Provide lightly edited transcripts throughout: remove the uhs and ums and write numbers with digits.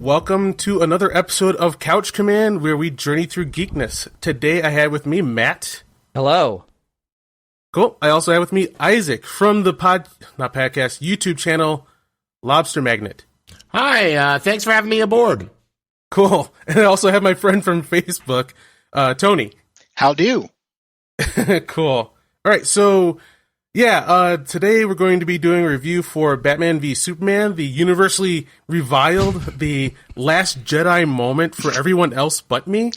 welcome to another episode of Couch Command, where we journey through geekness. Today I had with me Matt. Hello. Cool. I also have with me Isaac from the YouTube channel, Lobster Magnet. Hi, thanks for having me aboard. Cool. And I also have my friend from Facebook, Tony. How do? Cool. All right, so today we're going to be doing a review for Batman v Superman, the universally reviled, the last Jedi moment for everyone else but me.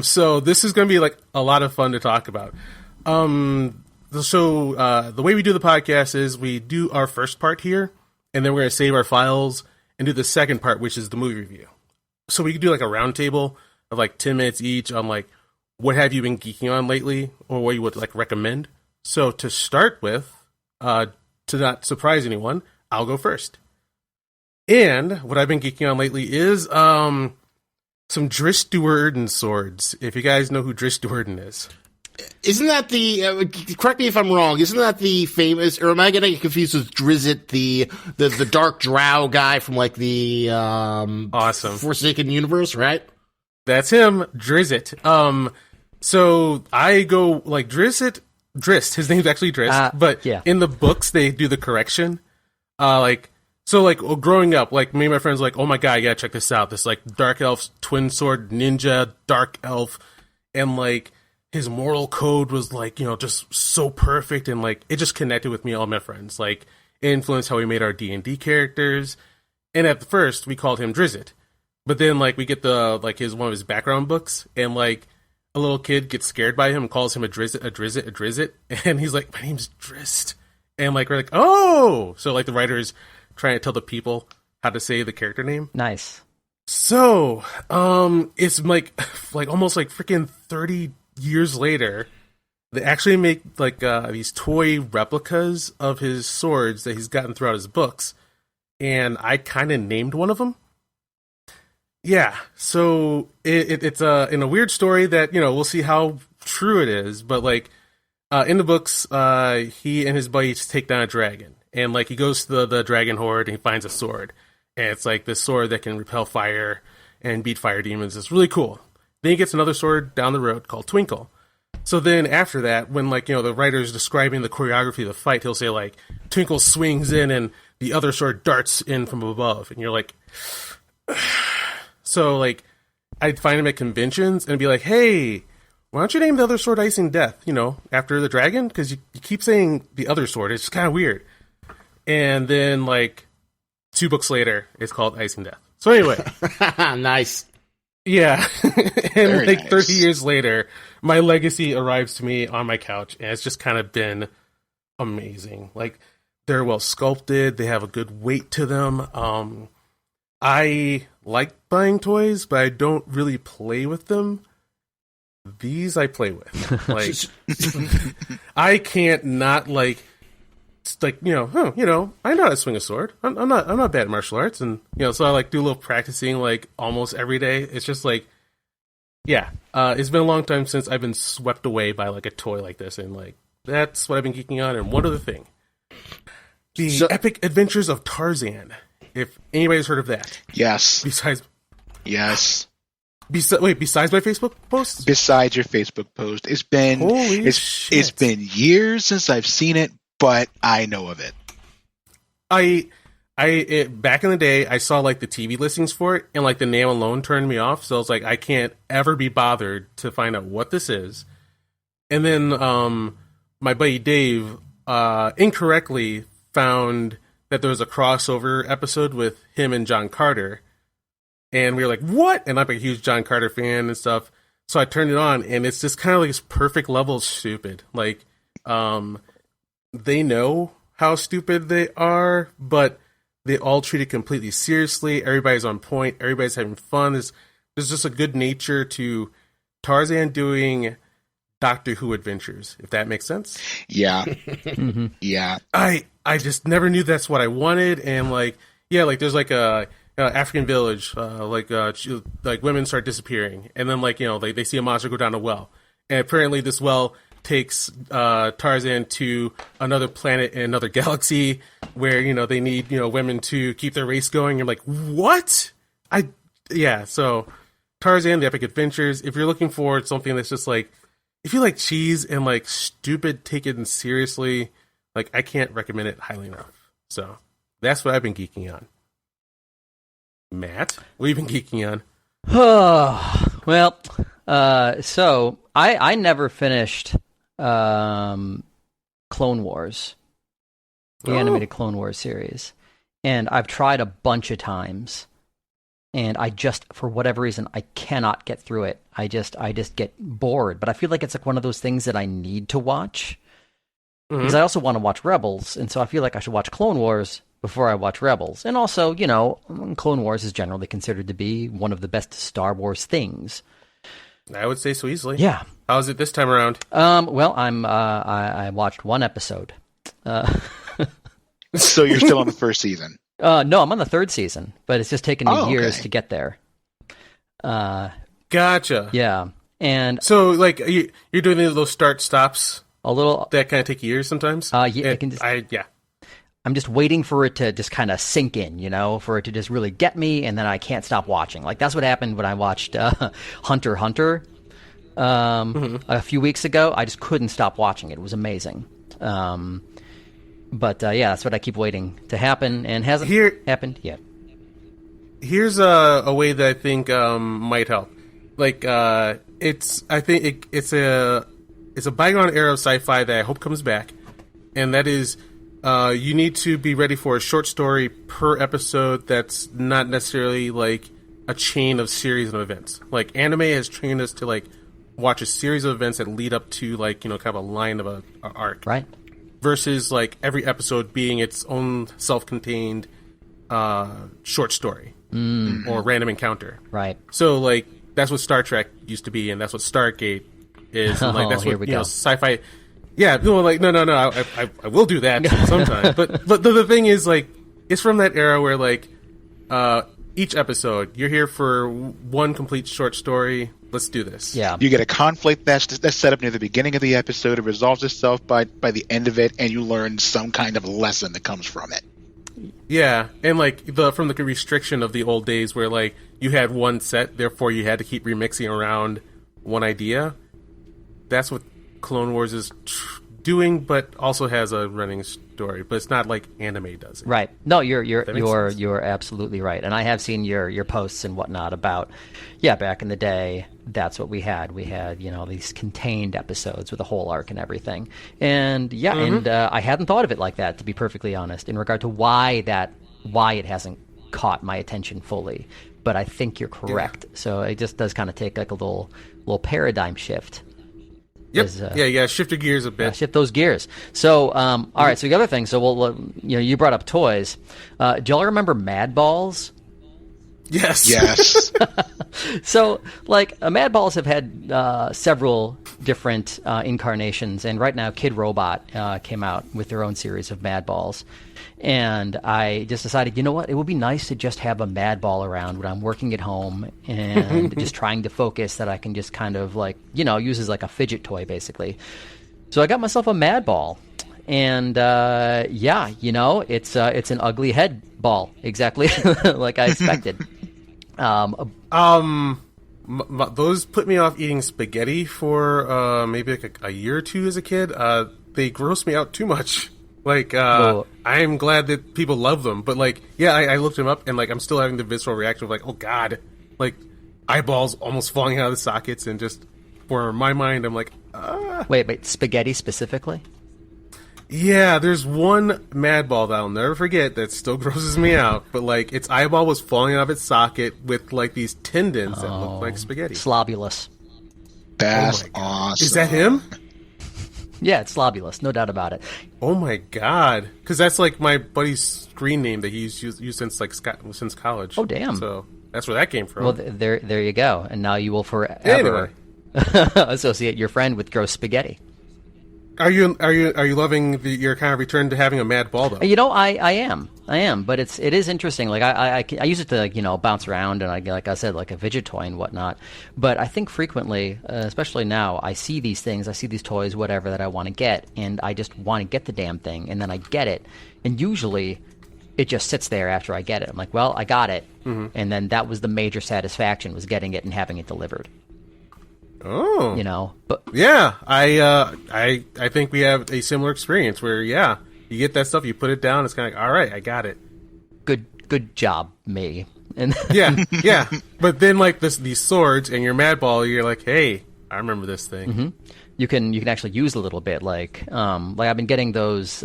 So this is going to be like a lot of fun to talk about. The way we do the podcast is we do our first part here, and then we're going to save our files and do the second part, which is the movie review. So we could do like a round table of like 10 minutes each on like what have you been geeking on lately, or what you would like recommend. So to start with, to not surprise anyone, I'll go first. And what I've been geeking on lately is some Driss Duerden swords. If you guys know who Driss Duerden is. Isn't that the, correct me if I'm wrong, isn't that the famous, or am I getting confused with Drizzt, the Dark Drow guy from like the awesome Forsaken Universe, right? That's him, Drizzt. So I go like Drizzt, his name's actually Drizzt, but in the books they do the correction. Growing up, like me and my friends were like, oh my god, you gotta check this out. This like dark elf twin sword ninja dark elf, and like his moral code was like, just so perfect, and like it just connected with me and all my friends. Like it influenced how we made our D&D characters. And at first we called him Drizzt. But then like we get the like one of his background books, and like a little kid gets scared by him and calls him a Drizzt, and he's like, my name's Drizzt. And like we're like, oh, so like the writer's trying to tell the people how to say the character name. Nice. So it's like almost like freaking 30 years later, they actually make like these toy replicas of his swords that he's gotten throughout his books, and I kind of named one of them. Yeah, so it's in a weird story that, we'll see how true it is, but like in the books, he and his buddies take down a dragon, and like he goes to the dragon horde and he finds a sword, and it's like this sword that can repel fire and beat fire demons. It's really cool. Then he gets another sword down the road called Twinkle. So then after that, when like, the writer's describing the choreography of the fight, he'll say like, Twinkle swings in and the other sword darts in from above. And you're like, so like, I'd find him at conventions and be like, hey, why don't you name the other sword Icing Death, after the dragon? Because you keep saying the other sword. It's just kind of weird. And then like 2 books later, it's called Icing Death. So anyway. Nice. Yeah, and Very like nice. 30 years later, my legacy arrives to me on my couch, and it's just kind of been amazing. Like, they're well sculpted, they have a good weight to them. I like buying toys, but I don't really play with them. These I play with. Like, I can't not like I know how to swing a sword. I'm not bad at martial arts, and so I like do a little practicing like almost every day. It's just like, it's been a long time since I've been swept away by like a toy like this, and like that's what I've been geeking on. And one other thing, the Epic Adventures of Tarzan. If anybody's heard of that, Yes. besides my Facebook post, Besides your Facebook post, it's been it's been years since I've seen it, but I know of it. Back in the day, I saw like the TV listings for it, and like the name alone turned me off. So I was like, I can't ever be bothered to find out what this is. And then my buddy Dave incorrectly found that there was a crossover episode with him and John Carter, and we were like, what? And I'm a huge John Carter fan and stuff. So I turned it on, and it's just kind of like this perfect level of stupid. Like, they know how stupid they are, but they all treat it completely seriously. Everybody's on point. Everybody's having fun. There's just a good nature to Tarzan doing Doctor Who adventures, if that makes sense. Yeah. Mm-hmm. Yeah. I just never knew that's what I wanted, and like there's like a African village, like women start disappearing, and then like they see a monster go down a well, and apparently this well takes Tarzan to another planet in another galaxy where they need women to keep their race going. I'm like, what? So Tarzan, The Epic Adventures, if you're looking for something that's just like, if you like cheese and like stupid taken seriously, like I can't recommend it highly enough. So that's what I've been geeking on. Matt, what have you been geeking on? Well, so I never finished Clone Wars, the animated Clone Wars series, and I've tried a bunch of times, and I just, for whatever reason, I cannot get through it. I just get bored. But I feel like it's like one of those things that I need to watch because I also want to watch Rebels, and so I feel like I should watch Clone Wars before I watch Rebels. And also, you know, Clone Wars is generally considered to be one of the best Star Wars things. I would say so easily. Yeah. How's it this time around? Well, I watched one episode. So you're still on the first season? No, I'm on the third season, but it's just taken me years to get there. Gotcha. Yeah. And so, like, you're doing those start stops a little that kind of take years sometimes. I'm just waiting for it to just kind of sink in, you know, for it to just really get me, and then I can't stop watching. Like, that's what happened when I watched Hunter x Hunter a few weeks ago. I just couldn't stop watching it. It was amazing. But that's what I keep waiting to happen, and hasn't happened yet. Here's a way that I think might help. Like, it's a bygone era of sci-fi that I hope comes back, and that is, you need to be ready for a short story per episode that's not necessarily like a chain of series of events. Like, anime has trained us to like watch a series of events that lead up to like, you know, kind of a line of a arc. Right. Versus like every episode being its own self-contained short story or random encounter. Right. So like that's what Star Trek used to be, and that's what Stargate is. And, like, that's what you know, sci-fi. Yeah, no, like no. I will do that sometime. but the thing is, like, it's from that era where like each episode you're here for one complete short story. Let's do this. Yeah, you get a conflict that's set up near the beginning of the episode. It resolves itself by the end of it, and you learn some kind of lesson that comes from it. Yeah, and like from the restriction of the old days where like you had one set, therefore you had to keep remixing around one idea. That's what Clone Wars is doing, but also has a running story. But it's not like anime does it. Right. No, you're absolutely right. And I have seen your posts and whatnot about, back in the day, that's what we had. We had, you know, these contained episodes with a whole arc and everything. And I hadn't thought of it like that, to be perfectly honest, in regard to why it hasn't caught my attention fully. But I think you're correct. Yeah. So it just does kind of take like a little paradigm shift. Yep. Shift your gears a bit. Shift those gears. So, all right. So the other thing. So, you brought up toys. Do y'all remember Mad Balls? Yes. So, like, Mad Balls have had several different incarnations, and right now, Kid Robot came out with their own series of Mad Balls. And I just decided, you know what? It would be nice to just have a Mad Ball around when I'm working at home and just trying to focus, that I can just kind of like, you know, use as like a fidget toy, basically. So I got myself a Mad Ball. And you know, it's an ugly head ball, exactly like I expected. Those put me off eating spaghetti for maybe like a year or two as a kid. They gross me out too much. Like, I'm glad that people love them, but like, I looked them up, and like, I'm still having the visceral reaction of like, oh god, like eyeballs almost falling out of the sockets, and just for my mind, I'm like, Wait, spaghetti specifically? Yeah, there's one Mad Ball that I'll never forget that still grosses me out, but like, its eyeball was falling out of its socket with like these tendons that look like spaghetti. Slobulus. That's awesome. Is that him? Yeah, it's Slobulus, no doubt about it. Oh my god! Because that's like my buddy's screen name that he's used since college. Oh damn! So that's where that came from. Well, there you go. And now you will forever associate your friend with gross spaghetti. Are you loving your kind of return to having a Mad Ball though? You know, I am, but it is interesting. Like I use it to, you know, bounce around, and like I said, like a fidget toy and whatnot. But I think frequently, especially now, I see these things, I see these toys, whatever that I want to get, and I just want to get the damn thing, and then I get it, and usually it just sits there after I get it. I'm like, well, I got it. And then that was the major satisfaction, was getting it and having it delivered. Oh. You know, but Yeah, I think we have a similar experience where, yeah, you get that stuff, you put it down, it's kind of like, all right, I got it. good job, me. And Yeah. But then, like, these swords and your Mad Ball, you're like, hey, I remember this thing. you can actually use a little bit, like I've been getting those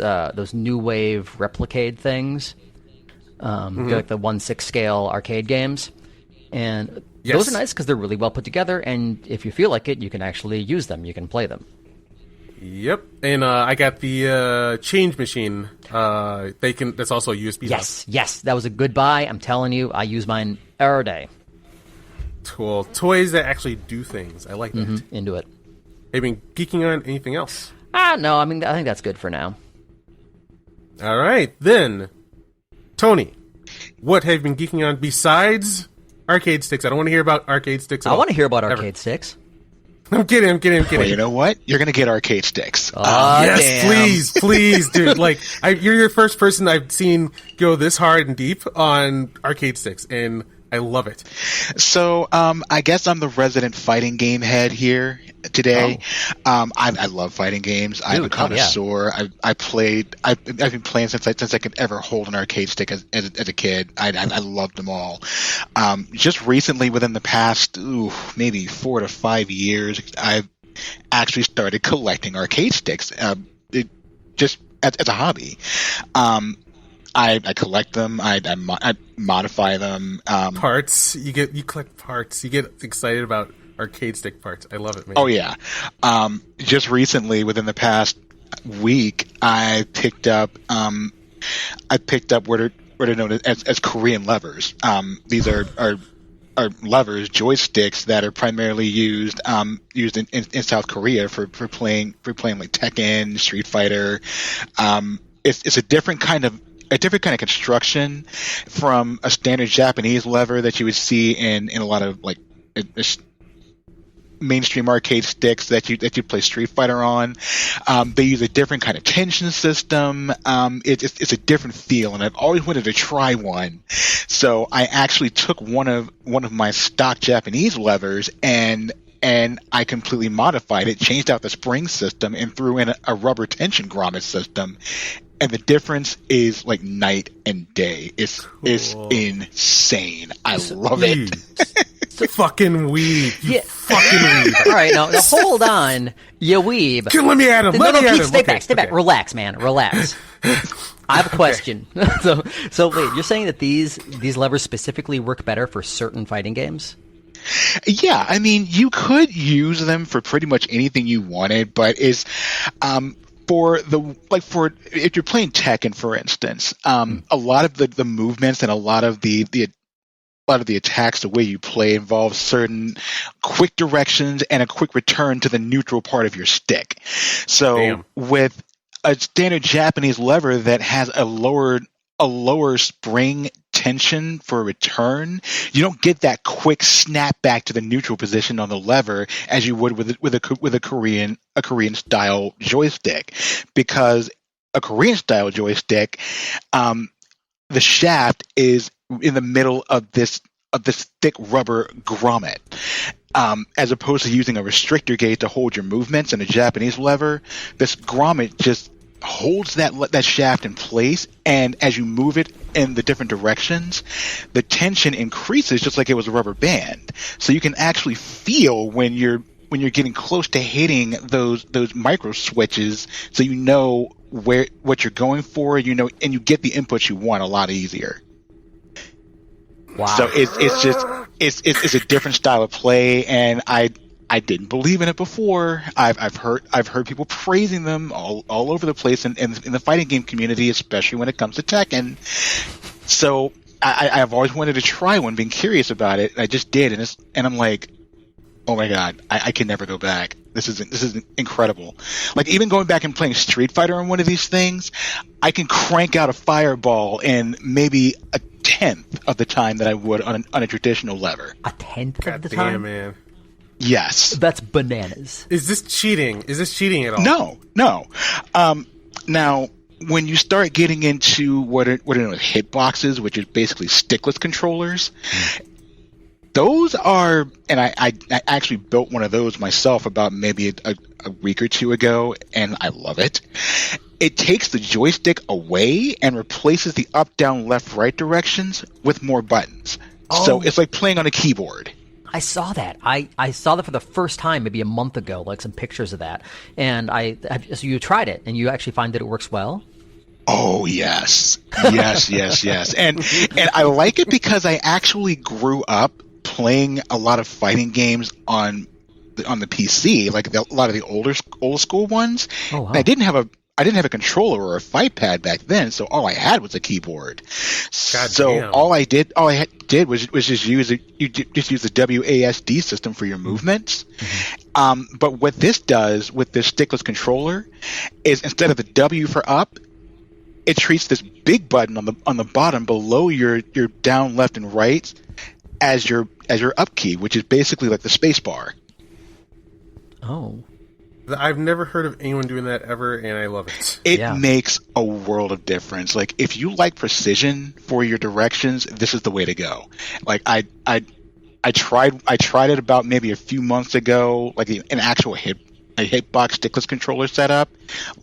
new wave replicate things, like the 1/6 scale arcade games, and Yes. those are nice because they're really well put together. And if you feel like it, you can actually use them. You can play them. Yep. And I got the change machine. That's also a USB hub. Yes, that was a good buy. I'm telling you, I use mine every day. Cool. Toys that actually do things. I like that. Into it. Have you been geeking on anything else? No, I mean, I think that's good for now. All right, then. Tony, what have you been geeking on besides arcade sticks? I don't want to hear about arcade sticks at I all. want to hear about Ever. arcade sticks. I'm kidding. Well, you know what? You're going to get arcade sticks. Yes, please, dude. Like, you're the first person I've seen go this hard and deep on arcade sticks, and I love it. So, I guess I'm the resident fighting game head here today. I love fighting games. I'm a connoisseur. I've been playing since I could ever hold an arcade stick as a kid. I loved them all. Just recently, within the past maybe 4 to 5 years, I've actually started collecting arcade sticks. Just as a hobby. I collect them. I modify them. Parts. You collect parts. You get excited about arcade stick parts. I love it, man. Oh yeah. Just recently, within the past week, I picked up what are known as Korean levers. These are levers, joysticks that are primarily used in South Korea for playing like Tekken, Street Fighter. It's a different kind of construction from a standard Japanese lever that you would see in a lot of like mainstream arcade sticks that you play Street Fighter on. They use a different kind of tension system. It's a different feel, and I've always wanted to try one. So I actually took one of my stock Japanese levers and I completely modified it, changed out the spring system, and threw in a rubber tension grommet system. And the difference is like night and day. It's insane. I love it. Fucking weeb. You fucking weeb. All right, now hold on, you weeb. Let me at him. Stay back. Relax, man. Relax. I have a question. So wait, you're saying that these levers specifically work better for certain fighting games? Yeah, I mean, you could use them for pretty much anything you wanted, but if you're playing Tekken, for instance, a lot of the movements and a lot of the attacks, the way you play, involves certain quick directions and a quick return to the neutral part of your stick. So with a standard Japanese lever that has a lower spring tension for a return, you don't get that quick snap back to the neutral position on the lever as you would with a Korean style joystick, because a Korean style joystick, the shaft is in the middle of this thick rubber grommet. As opposed to using a restrictor gauge to hold your movements in a Japanese lever, this grommet just holds that shaft in place, and as you move it in the different directions, the tension increases just like it was a rubber band. So you can actually feel when you're getting close to hitting those micro switches, so you know what you're going for, and you get the inputs you want a lot easier. Wow. So it's a different style of play, and I didn't believe in it before. I've heard people praising them all over the place in the fighting game community, especially when it comes to Tekken. So I've always wanted to try one, being curious about it. I just did, and I'm like, oh my god, I can never go back. This is incredible. Like, even going back and playing Street Fighter on one of these things, I can crank out a fireball in maybe a tenth of the time that I would on a traditional lever. A tenth of the Damn, time? man. Yes. That's bananas. Is this cheating? Is this cheating at all? No. Now, when you start getting into what are known as hitboxes, which is basically stickless controllers, those are, and I actually built one of those myself about maybe a week or two ago, and I love it. It takes the joystick away and replaces the up, down, left, right directions with more buttons. So it's like playing on a keyboard. I saw that. I saw that for the first time maybe a month ago, like some pictures of that. And so you tried it, and you actually find that it works well? Oh, yes. Yes. And I like it because I actually grew up playing a lot of fighting games on the PC, like a lot of the old school ones. Oh, wow. And I didn't have a controller or a fight pad back then, so all I had was a keyboard. Damn. All I did was just use the WASD system for your movements. Mm-hmm. But what this does with this stickless controller is instead of the W for up, it treats this big button on the bottom below your down, left, and right as your up key, which is basically like the space bar. Oh. I've never heard of anyone doing that ever, and I love it. It makes a world of difference. Like, if you like precision for your directions, this is the way to go. Like, I tried it about maybe a few months ago, like an actual hitbox stickless controller setup.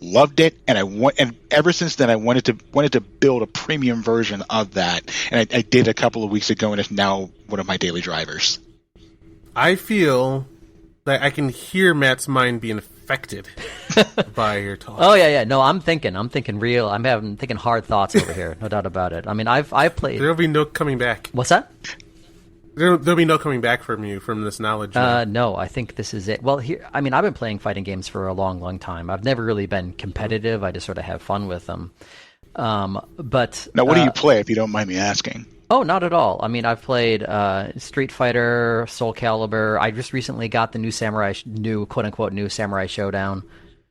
Loved it, and ever since then I wanted to build a premium version of that, and I did a couple of weeks ago, and it's now one of my daily drivers. I feel that I can hear Matt's mind being affected by your talk. Oh yeah. No, I'm thinking real. I'm thinking hard thoughts over here. No doubt about it. I mean, I've played. There'll be no coming back. What's that? There'll be no coming back from you from this knowledge. No, I think this is it. Well, I've been playing fighting games for a long, long time. I've never really been competitive. I just sort of have fun with them. But now, what do you play, if you don't mind me asking? Oh, not at all. I mean, I've played Street Fighter, Soul Calibur. I just recently got the new quote-unquote new Samurai Showdown.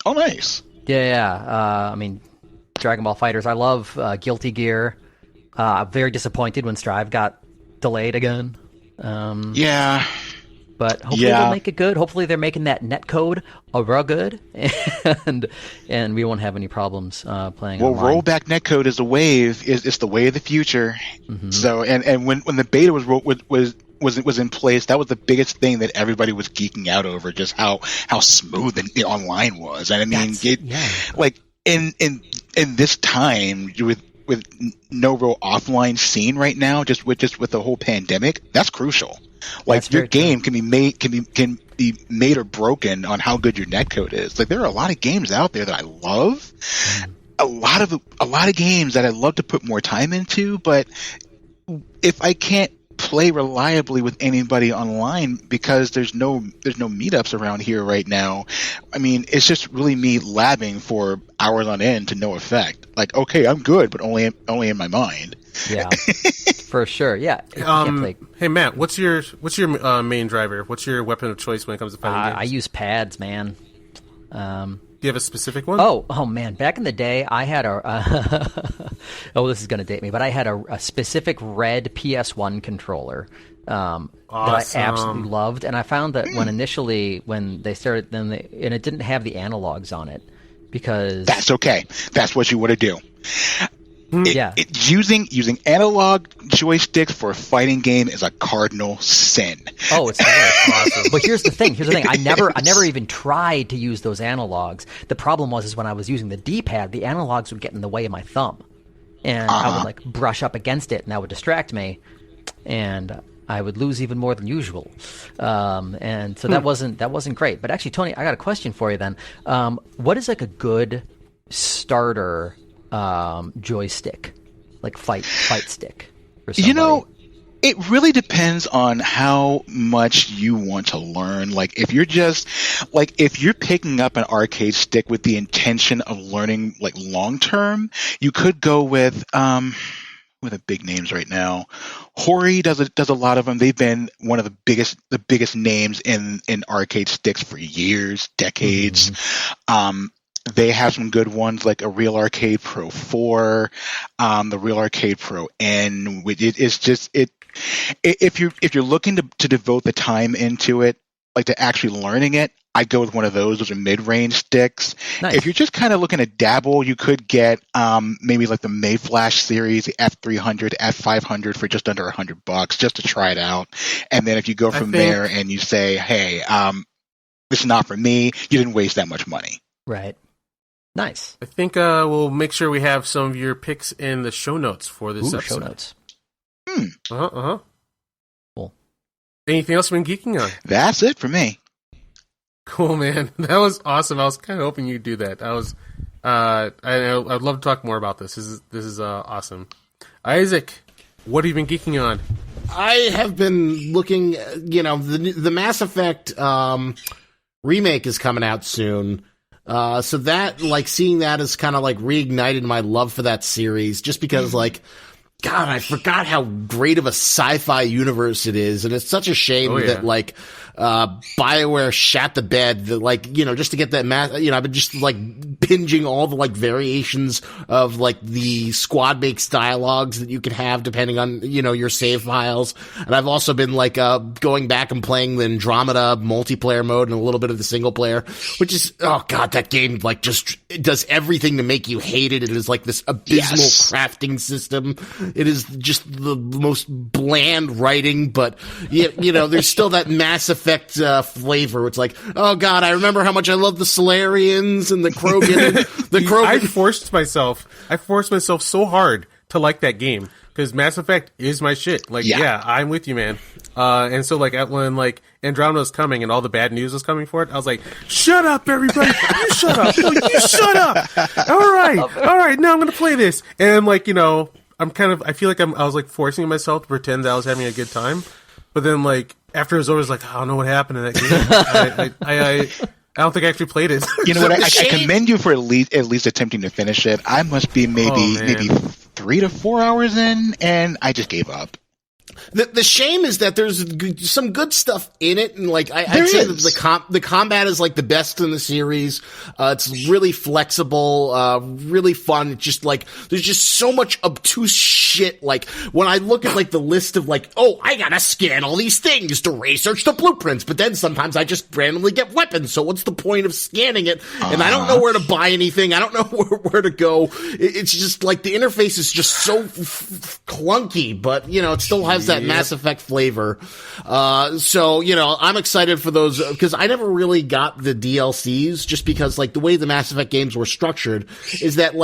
Oh, nice. Yeah. I mean, Dragon Ball FighterZ. I love Guilty Gear. I'm very disappointed when Strive got delayed again. Yeah. But hopefully they'll make it good. Hopefully they're making that netcode real good, and we won't have any problems playing online. Well, rollback netcode is a wave. It's the way of the future. Mm-hmm. So, and when the beta was in place, that was the biggest thing that everybody was geeking out over, just how smooth the online was. And I mean, like in this time with no real offline scene right now, just with the whole pandemic, that's crucial. Like, your game can be made or broken on how good your netcode is. Like, there are a lot of games out there that I love, a lot of games that I'd love to put more time into, but if I can't play reliably with anybody online because there's no meetups around here right now, I mean, it's just really me labbing for hours on end to no effect. Like, okay, I'm good, but only in my mind. Yeah, for sure. Yeah. Hey Matt, what's your main driver? What's your weapon of choice when it comes to fighting games? I use pads, man. Do you have a specific one? Oh man! Back in the day, I had this is going to date me, but I had a specific red PS1 controller that I absolutely loved, and I found that when they started, and it didn't have the analogs on it because that's okay. That's what you want to do. Using analog joysticks for a fighting game is a cardinal sin. Oh, it's awesome. But here's the thing. I never even tried to use those analogs. The problem was when I was using the D-pad, the analogs would get in the way of my thumb, and I would like brush up against it, and that would distract me, and I would lose even more than usual. And so that wasn't great. But actually, Tony, I got a question for you then. What is like a good starter joystick, like fight stick for somebody? It really depends on how much you want to learn. Like, if you're picking up an arcade stick with the intention of learning like long term, you could go with the big names right now. Hori does a lot of them. They've been one of the biggest names in arcade sticks for years, decades. Mm-hmm. They have some good ones like a Real Arcade Pro 4, the Real Arcade Pro N. It's just if you're looking to devote the time into it, to actually learning it, I go with one of those. Those are mid-range sticks. Nice. If you're just kind of looking to dabble, you could get maybe like the Mayflash series, the F300, F500 for just under $100 just to try it out. And then if you go from there and you say, hey, this is not for me, you didn't waste that much money. Right. Nice. I think we'll make sure we have some of your picks in the show notes for this episode. Show notes. Cool. Anything else we've been geeking on? That's it for me. Cool, man. That was awesome. I was kind of hoping you'd do that. I'd love to talk more about this. This is awesome. Isaac, what have you been geeking on? I have been looking, the Mass Effect remake is coming out soon. So that, seeing that has kind of, reignited my love for that series, just because, God, I forgot how great of a sci-fi universe it is, and it's such a shame that, BioWare shat the bed that, just to get that I've been just, binging all the, variations of, the squad makes dialogues that you can have depending on, your save files. And I've also been, going back and playing the Andromeda multiplayer mode and a little bit of the single player, which is, oh god, that game, it does everything to make you hate it. It is, this abysmal crafting system. It is just the most bland writing, but, there's still that Mass Effect flavor. It's like, oh god, I remember how much I love the Solarians and the Krogan. I forced myself so hard to like that game because Mass Effect is my shit. I'm with you, man. And so when Andromeda was coming and all the bad news was coming for it, I was like, shut up, everybody! You shut up! No, you shut up! All right, now I'm gonna play this. And I feel like I was forcing myself to pretend that I was having a good time, but then after it was over, I was like, I don't know what happened in that game. I don't think I actually played it. You know what? I commend you for at least attempting to finish it. I must be maybe 3 to 4 hours in, and I just gave up. The shame is that there's some good stuff in it, and I'd say that the combat is the best in the series. It's really flexible, really fun. It's just there's just so much obtuse shit. When I look at the list of I gotta scan all these things to research the blueprints, but then sometimes I just randomly get weapons. So what's the point of scanning it? And I don't know where to buy anything. I don't know where to go. It's just the interface is just so clunky, but it still has that Mass Effect flavor. So, I'm excited for those because I never really got the DLCs just because the way the Mass Effect games were structured is that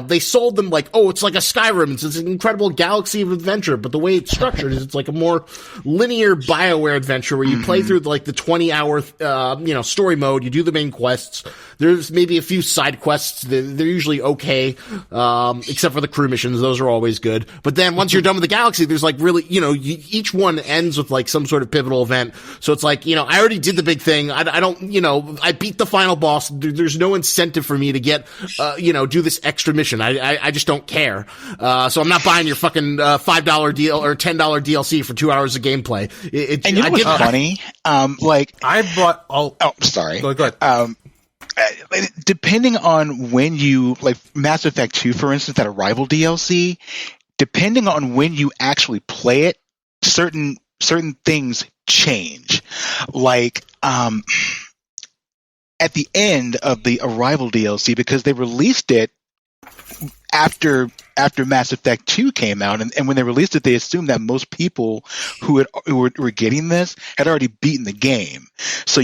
they sold them it's like a Skyrim. It's an incredible galaxy of adventure. But the way it's structured is it's a more linear BioWare adventure where you play through the 20-hour, story mode. You do the main quests. There's maybe a few side quests. They're usually okay. Except for the crew missions. Those are always good. But then once you're done with the galaxy, there's really, each one ends with some sort of pivotal event. So it's I already did the big thing. I don't, I beat the final boss. There's no incentive for me to get, do this extra mission. I just don't care. So I'm not buying your fucking, $5 deal or $10 DLC for 2 hours of gameplay. And you know what's funny? I bought all. Oh, sorry. Go ahead. Depending on when you Mass Effect 2, for instance, that Arrival DLC, depending on when you actually play it, certain things change. At the end of the Arrival DLC, because they released it after Mass Effect 2 came out, and when they released it, they assumed that most people who were getting this had already beaten the game. So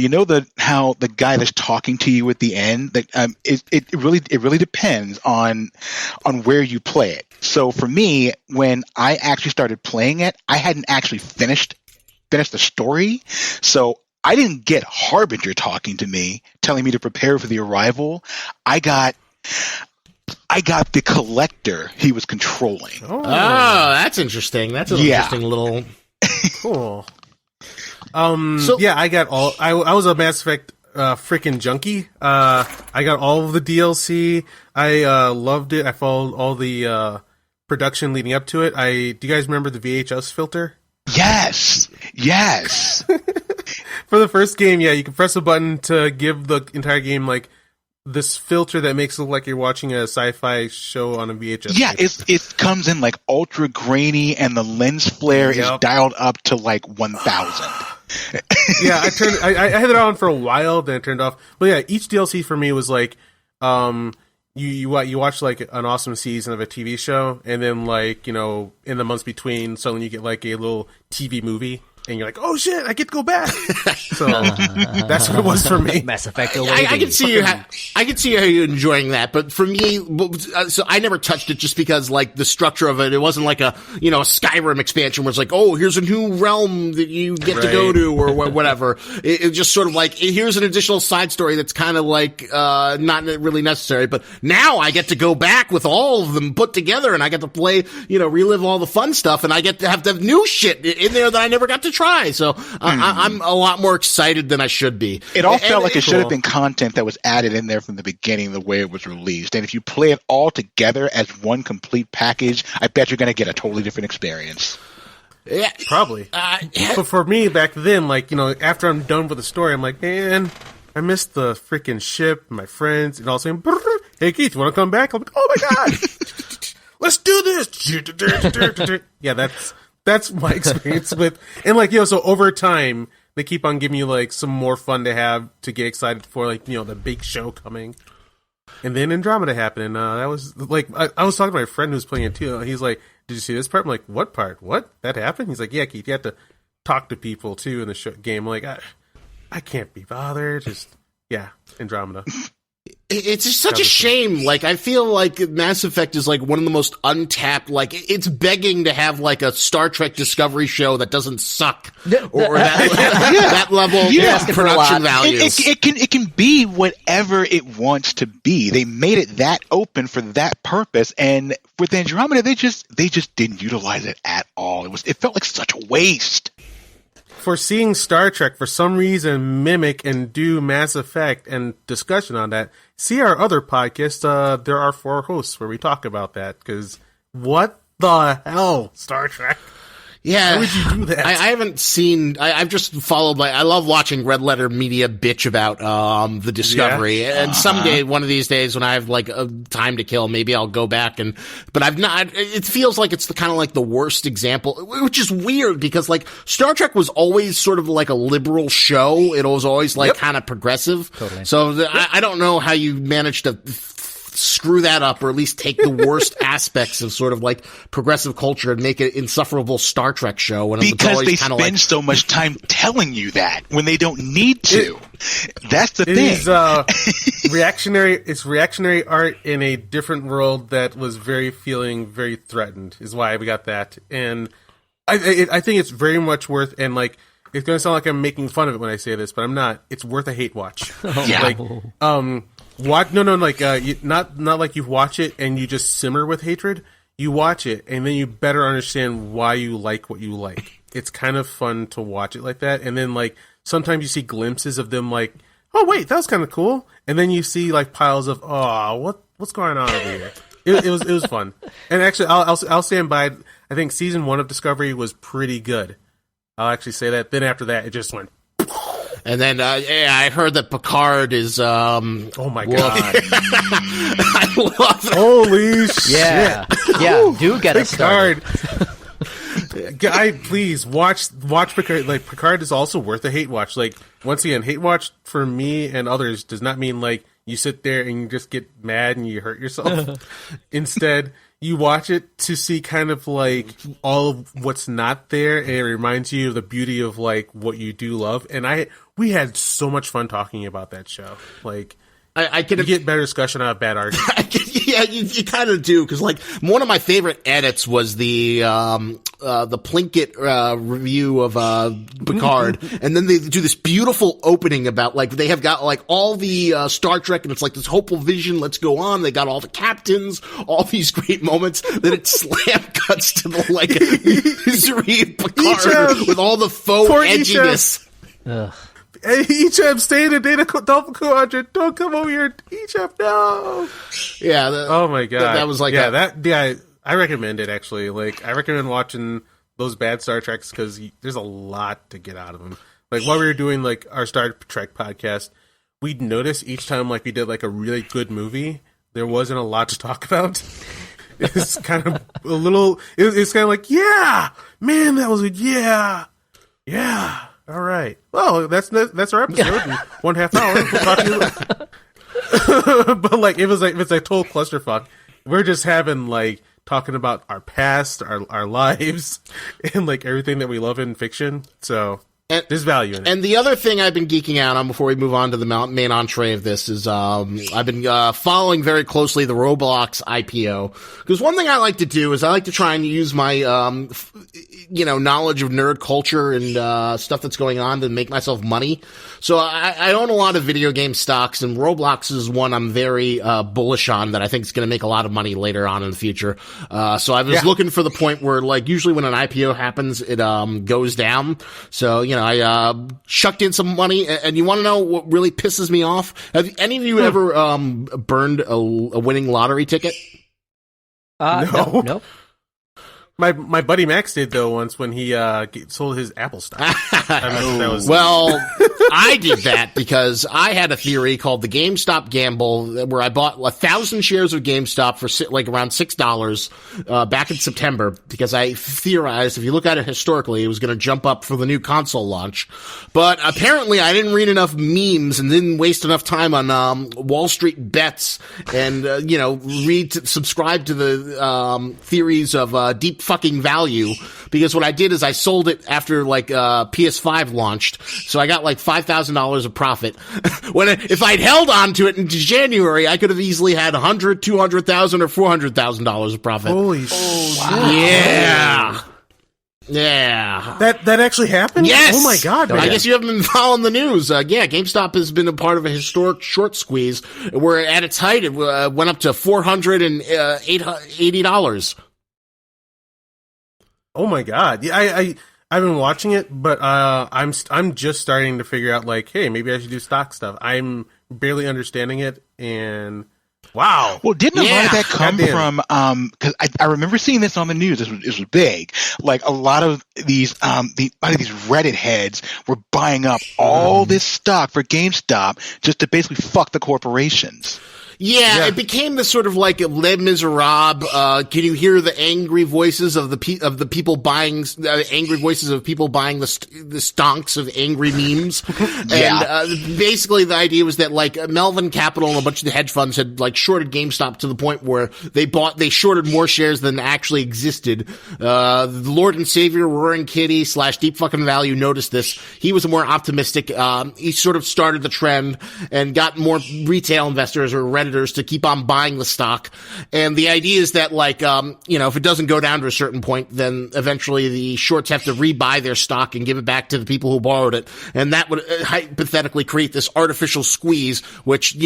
how the guy that's talking to you at the end, that it really depends on where you play it. So for me, when I actually started playing it, I hadn't actually finished the story, so I didn't get Harbinger talking to me, telling me to prepare for the Arrival. I got the collector he was controlling. Oh, that's interesting. That's an interesting little... Cool. I got all... I was a Mass Effect freaking junkie. I got all of the DLC. I loved it. I followed all the production leading up to it. Do you guys remember the VHS filter? Yes. For the first game, you can press a button to give the entire game this filter that makes it look like you're watching a sci-fi show on a VHS. Yeah, it comes in like ultra grainy, and the lens flare is dialed up to like 1,000. Yeah, I had it on for a while, then it turned off. But yeah, each DLC for me was like, you watch like an awesome season of a TV show, and then like, you know, in the months between, suddenly you get like a little TV movie. And you're like, oh shit, I get to go back. So that's what it was for me. Mass Effect. I can see you. I can see how you're enjoying that, but for me, so I never touched it just because, like, the structure of it. It wasn't like a Skyrim expansion where it's like, oh, here's a new realm that you get to go to or whatever. It just sort of like, here's an additional side story that's kind of like not really necessary. But now I get to go back with all of them put together, and I get to play, relive all the fun stuff, and I get to have the new shit in there that I never got to try. So I'm a lot more excited than I should be. It all felt like it should have been content that was added in there from the beginning, the way it was released. And if you play it all together as one complete package, I bet you're going to get a totally different experience. Yeah, probably. But for me back then, like, after I'm done with the story, I'm like, man, I missed the freaking ship, my friends, and all of a sudden, hey Keith, you want to come back? I'm like, oh my god, let's do this. Yeah, that's my experience with, and like, so over time, they keep on giving you like some more fun to have, to get excited for, like, the big show coming. And then Andromeda happened, and that was like, I was talking to my friend who was playing it too. He's like, did you see this part? I'm like, what part? What? That happened? He's like, yeah, Keith, you have to talk to people too in the game. I'm like, I can't be bothered. Just, yeah, Andromeda. It's just such a shame. Like, I feel like Mass Effect is like one of the most untapped, like, it's begging to have like a Star Trek Discovery show that doesn't suck, or that level of production values. It can be whatever it wants to be. They made it that open for that purpose, and with Andromeda, they just didn't utilize it at all. It felt like such a waste. For seeing Star Trek, for some reason, mimic and do Mass Effect and discussion on that, see our other podcast, There Are Four Hosts, where we talk about that, because what the hell, Star Trek? Yeah. How would you do that? I haven't seen, I've just followed, I love watching Red Letter Media bitch about, the Discovery. Yeah. And someday, one of these days, when I have like a time to kill, maybe I'll go back but I've not, it feels like it's the kind of like the worst example, which is weird because like Star Trek was always sort of like a liberal show. It was always like kind of progressive. Totally. So I don't know how you managed to screw that up, or at least take the worst aspects of sort of like progressive culture and make it an insufferable Star Trek show. When because they spend so much time telling you that when they don't need to. That's the thing. Is reactionary. It's reactionary art in a different world that was very threatened. Is why we got that, and I think it's very much worth. And like, it's going to sound like I'm making fun of it when I say this, but I'm not. It's worth a hate watch. Yeah. Like, not like you watch it and you just simmer with hatred. You watch it and then you better understand why you like what you like. It's kind of fun to watch it like that. And then like sometimes you see glimpses of them like, oh wait, that was kind of cool. And then you see like piles of, oh, what's going on over here? It was fun. And actually, I'll stand by. I think season 1 of Discovery was pretty good. I'll actually say that. Then after that, it just went. And then, I heard that Picard is, oh my god. I love it. Holy shit. Yeah, do get us Picard. Guy, please watch Picard. Like, Picard is also worth a hate watch. Like, once again, hate watch for me and others does not mean like you sit there and you just get mad and you hurt yourself. Instead, you watch it to see kind of like all of what's not there, and it reminds you of the beauty of like what you do love. And we had so much fun talking about that show. Like, I can get better discussion out of bad art. Yeah, you kind of do, because like one of my favorite edits was the Plinkett review of Picard, and then they do this beautiful opening about like they have got like all the Star Trek, and it's like this hopeful vision. Let's go on. They got all the captains, all these great moments. Then it slam cuts to the like misery of Picard with all the faux edginess. Ugh. Hey, Echab, stay in the data double quadrant. Don't come over here, Echab. No. Yeah. Oh my god. That was like I recommend it actually. Like, I recommend watching those bad Star Treks because there's a lot to get out of them. Like, while we were doing like our Star Trek podcast, we'd notice each time like we did like a really good movie, there wasn't a lot to talk about. It's kind of a little. It's kind of like, yeah, man, that was a yeah. All right. Well, that's our episode. In 1/2 hour. We'll talk to you. But like, it's a total clusterfuck. We're just having like talking about our past, our lives, and like everything that we love in fiction. So. There's value in it. And the other thing I've been geeking out on before we move on to the main entree of this is I've been following very closely the Roblox IPO. Because one thing I like to do is I like to try and use my knowledge of nerd culture and stuff that's going on to make myself money. So I own a lot of video game stocks, and Roblox is one I'm very bullish on that I think is going to make a lot of money later on in the future. So I was looking for the point where, like, usually when an IPO happens, it goes down. So, I chucked in some money, and you want to know what really pisses me off? Have any of you ever burned a winning lottery ticket? No. Nope. My buddy Max did, though, once when he sold his Apple stock. Well, I did that because I had a theory called the GameStop gamble, where I bought 1,000 shares of GameStop for like around $6 back in September, because I theorized if you look at it historically, it was going to jump up for the new console launch. But apparently I didn't read enough memes and didn't waste enough time on Wall Street bets and subscribe to the theories of deep fucking value, because what I did is I sold it after like PS5 launched, so I got like $5,000 of profit. If I'd held on to it into January, I could have easily had $100,000, $200,000, or $400,000 of profit. Holy shit! Wow. Yeah. That actually happened? Yes. Oh my god, man. I guess you haven't been following the news. GameStop has been a part of a historic short squeeze where at its height it went up to $480. Oh my god! Yeah, I've been watching it, but I'm just starting to figure out like, hey, maybe I should do stock stuff. I'm barely understanding it, and wow. Well, didn't a lot of that come from? Because I remember seeing this on the news. This was big. Like a lot of these these Reddit heads were buying up all this stock for GameStop just to basically fuck the corporations. Yeah, it became this sort of like Les Miserables. Can you hear the angry voices of the people buying angry voices of people buying the stonks of angry memes? And basically the idea was that like Melvin Capital and a bunch of the hedge funds had like shorted GameStop to the point where they shorted more shares than actually existed. The Lord and Savior Roaring Kitty / Deep Fucking Value noticed this. He was more optimistic. He sort of started the trend and got more retail investors or Redditors to keep on buying the stock. And the idea is that like, if it doesn't go down to a certain point, then eventually the shorts have to rebuy their stock and give it back to the people who borrowed it. And that would hypothetically create this artificial squeeze, which,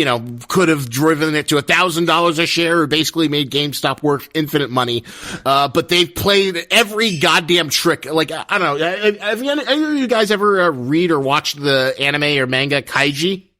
could have driven it to $1,000 a share or basically made GameStop worth infinite money. But they've played every goddamn trick. Like, I don't know. Have any of you guys ever read or watched the anime or manga Kaiji?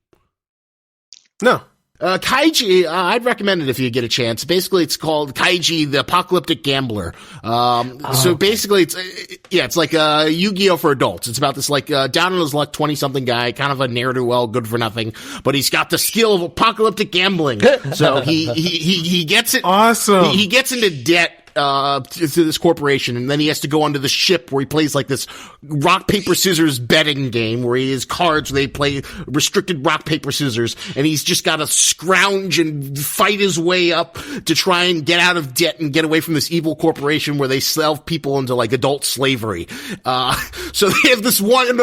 No. Kaiji, I'd recommend it if you get a chance. Basically, it's called Kaiji, the Apocalyptic Gambler. So basically, it's like Yu-Gi-Oh! For adults. It's about this like down on his luck 20-something guy, kind of a ne'er-do-well, good for nothing, but he's got the skill of apocalyptic gambling. So he gets it. Awesome. He gets into debt to this corporation, and then he has to go onto the ship where he plays like this rock paper scissors betting game where he has cards where they play restricted rock paper scissors, and he's just got to scrounge and fight his way up to try and get out of debt and get away from this evil corporation where they sell people into like adult slavery. So they have this one,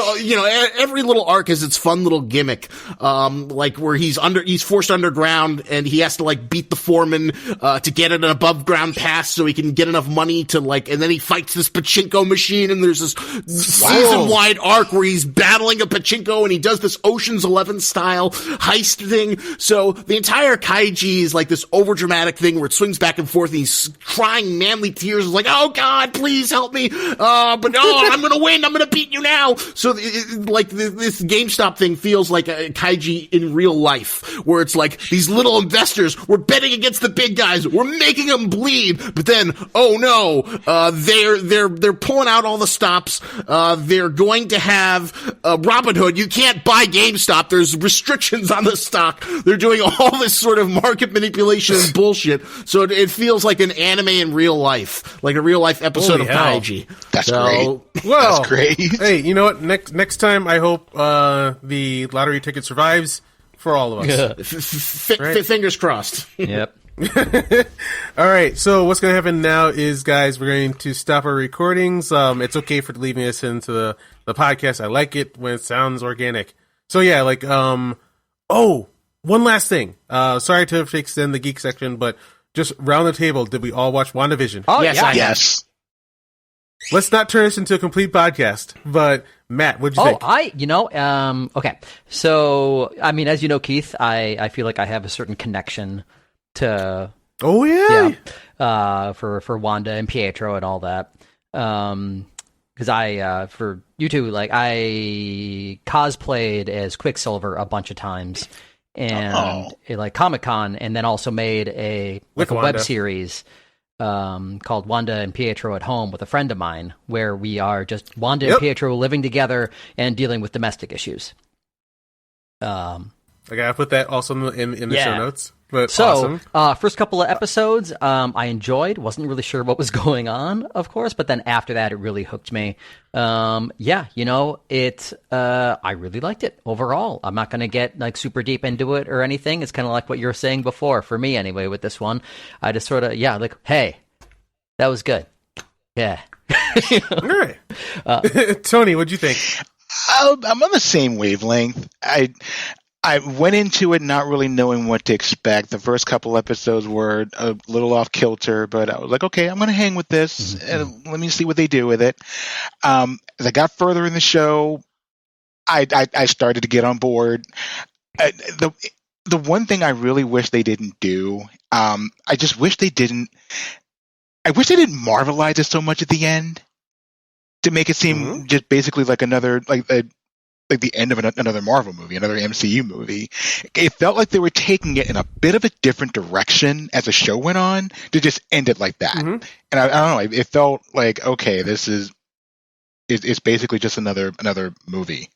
every little arc has its fun little gimmick, like where he's forced underground and he has to like beat the foreman to get an above ground pass so he can get enough money to like, and then he fights this pachinko machine, and there's this season-wide arc where he's battling a pachinko, and he does this Ocean's 11 style heist thing. So the entire Kaiji is like this overdramatic thing where it swings back and forth, and he's crying manly tears, like, "Oh God, please help me!" But no, I'm gonna win. I'm gonna beat you now. So this GameStop thing feels like a Kaiji in real life, where it's like these little investors, we're betting against the big guys, we're making them bleed, but then then, oh no, they're pulling out all the stops. They're going to have Robin Hood. You can't buy GameStop. There's restrictions on the stock. They're doing all this sort of market manipulation and bullshit. So it feels like an anime in real life, like a real life episode of Kaiji. That's great. Well, that's great. Hey, you know what? Next time, I hope the lottery ticket survives for all of us. Right? Fingers crossed. Yep. All right, so what's going to happen now is, guys, we're going to stop our recordings. It's okay for leaving this into the podcast. I like it when it sounds organic. So yeah, like, one last thing. Sorry to extend the geek section, but just round the table, did we all watch WandaVision? Oh, yes, yeah. Yes. Let's not turn this into a complete podcast, but Matt, what'd you think? Okay. So, I mean, as you know, Keith, I feel like I have a certain connection to for Wanda and Pietro and all that. Because for you two, like, I cosplayed as Quicksilver a bunch of times, and like Comic-Con, and then also made a web series called Wanda and Pietro at Home with a friend of mine, where we are just Wanda and Pietro living together and dealing with domestic issues. I gotta put that also in the show notes. But so, awesome. First couple of episodes, I enjoyed. Wasn't really sure what was going on, of course, but then after that, it really hooked me. I really liked it overall. I'm not going to get like super deep into it or anything. It's kind of like what you were saying before, for me anyway, with this one. I just sort of, like, hey, that was good. Yeah. All right. Tony, what'd you think? I'm on the same wavelength. I went into it not really knowing what to expect. The first couple episodes were a little off kilter, but I was like, okay, I'm going to hang with this and let me see what they do with it. As I got further in the show, I started to get on board. The one thing I really wish they didn't do, I wish they didn't Marvelize it so much at the end to make it seem just basically like another, like the end of another Marvel movie, another MCU movie. It felt like they were taking it in a bit of a different direction as the show went on to just end it like that. And I don't know, it felt like, okay, it's basically just another movie.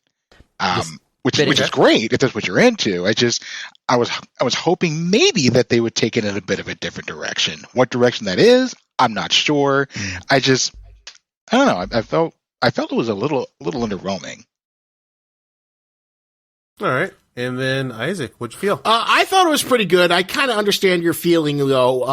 Which is great if that's what you're into. I was hoping maybe that they would take it in a bit of a different direction. What direction that is, I'm not sure. I don't know. I felt it was a little underwhelming. All right. And then Isaac, what'd you feel? I thought it was pretty good. I kind of understand your feeling, though.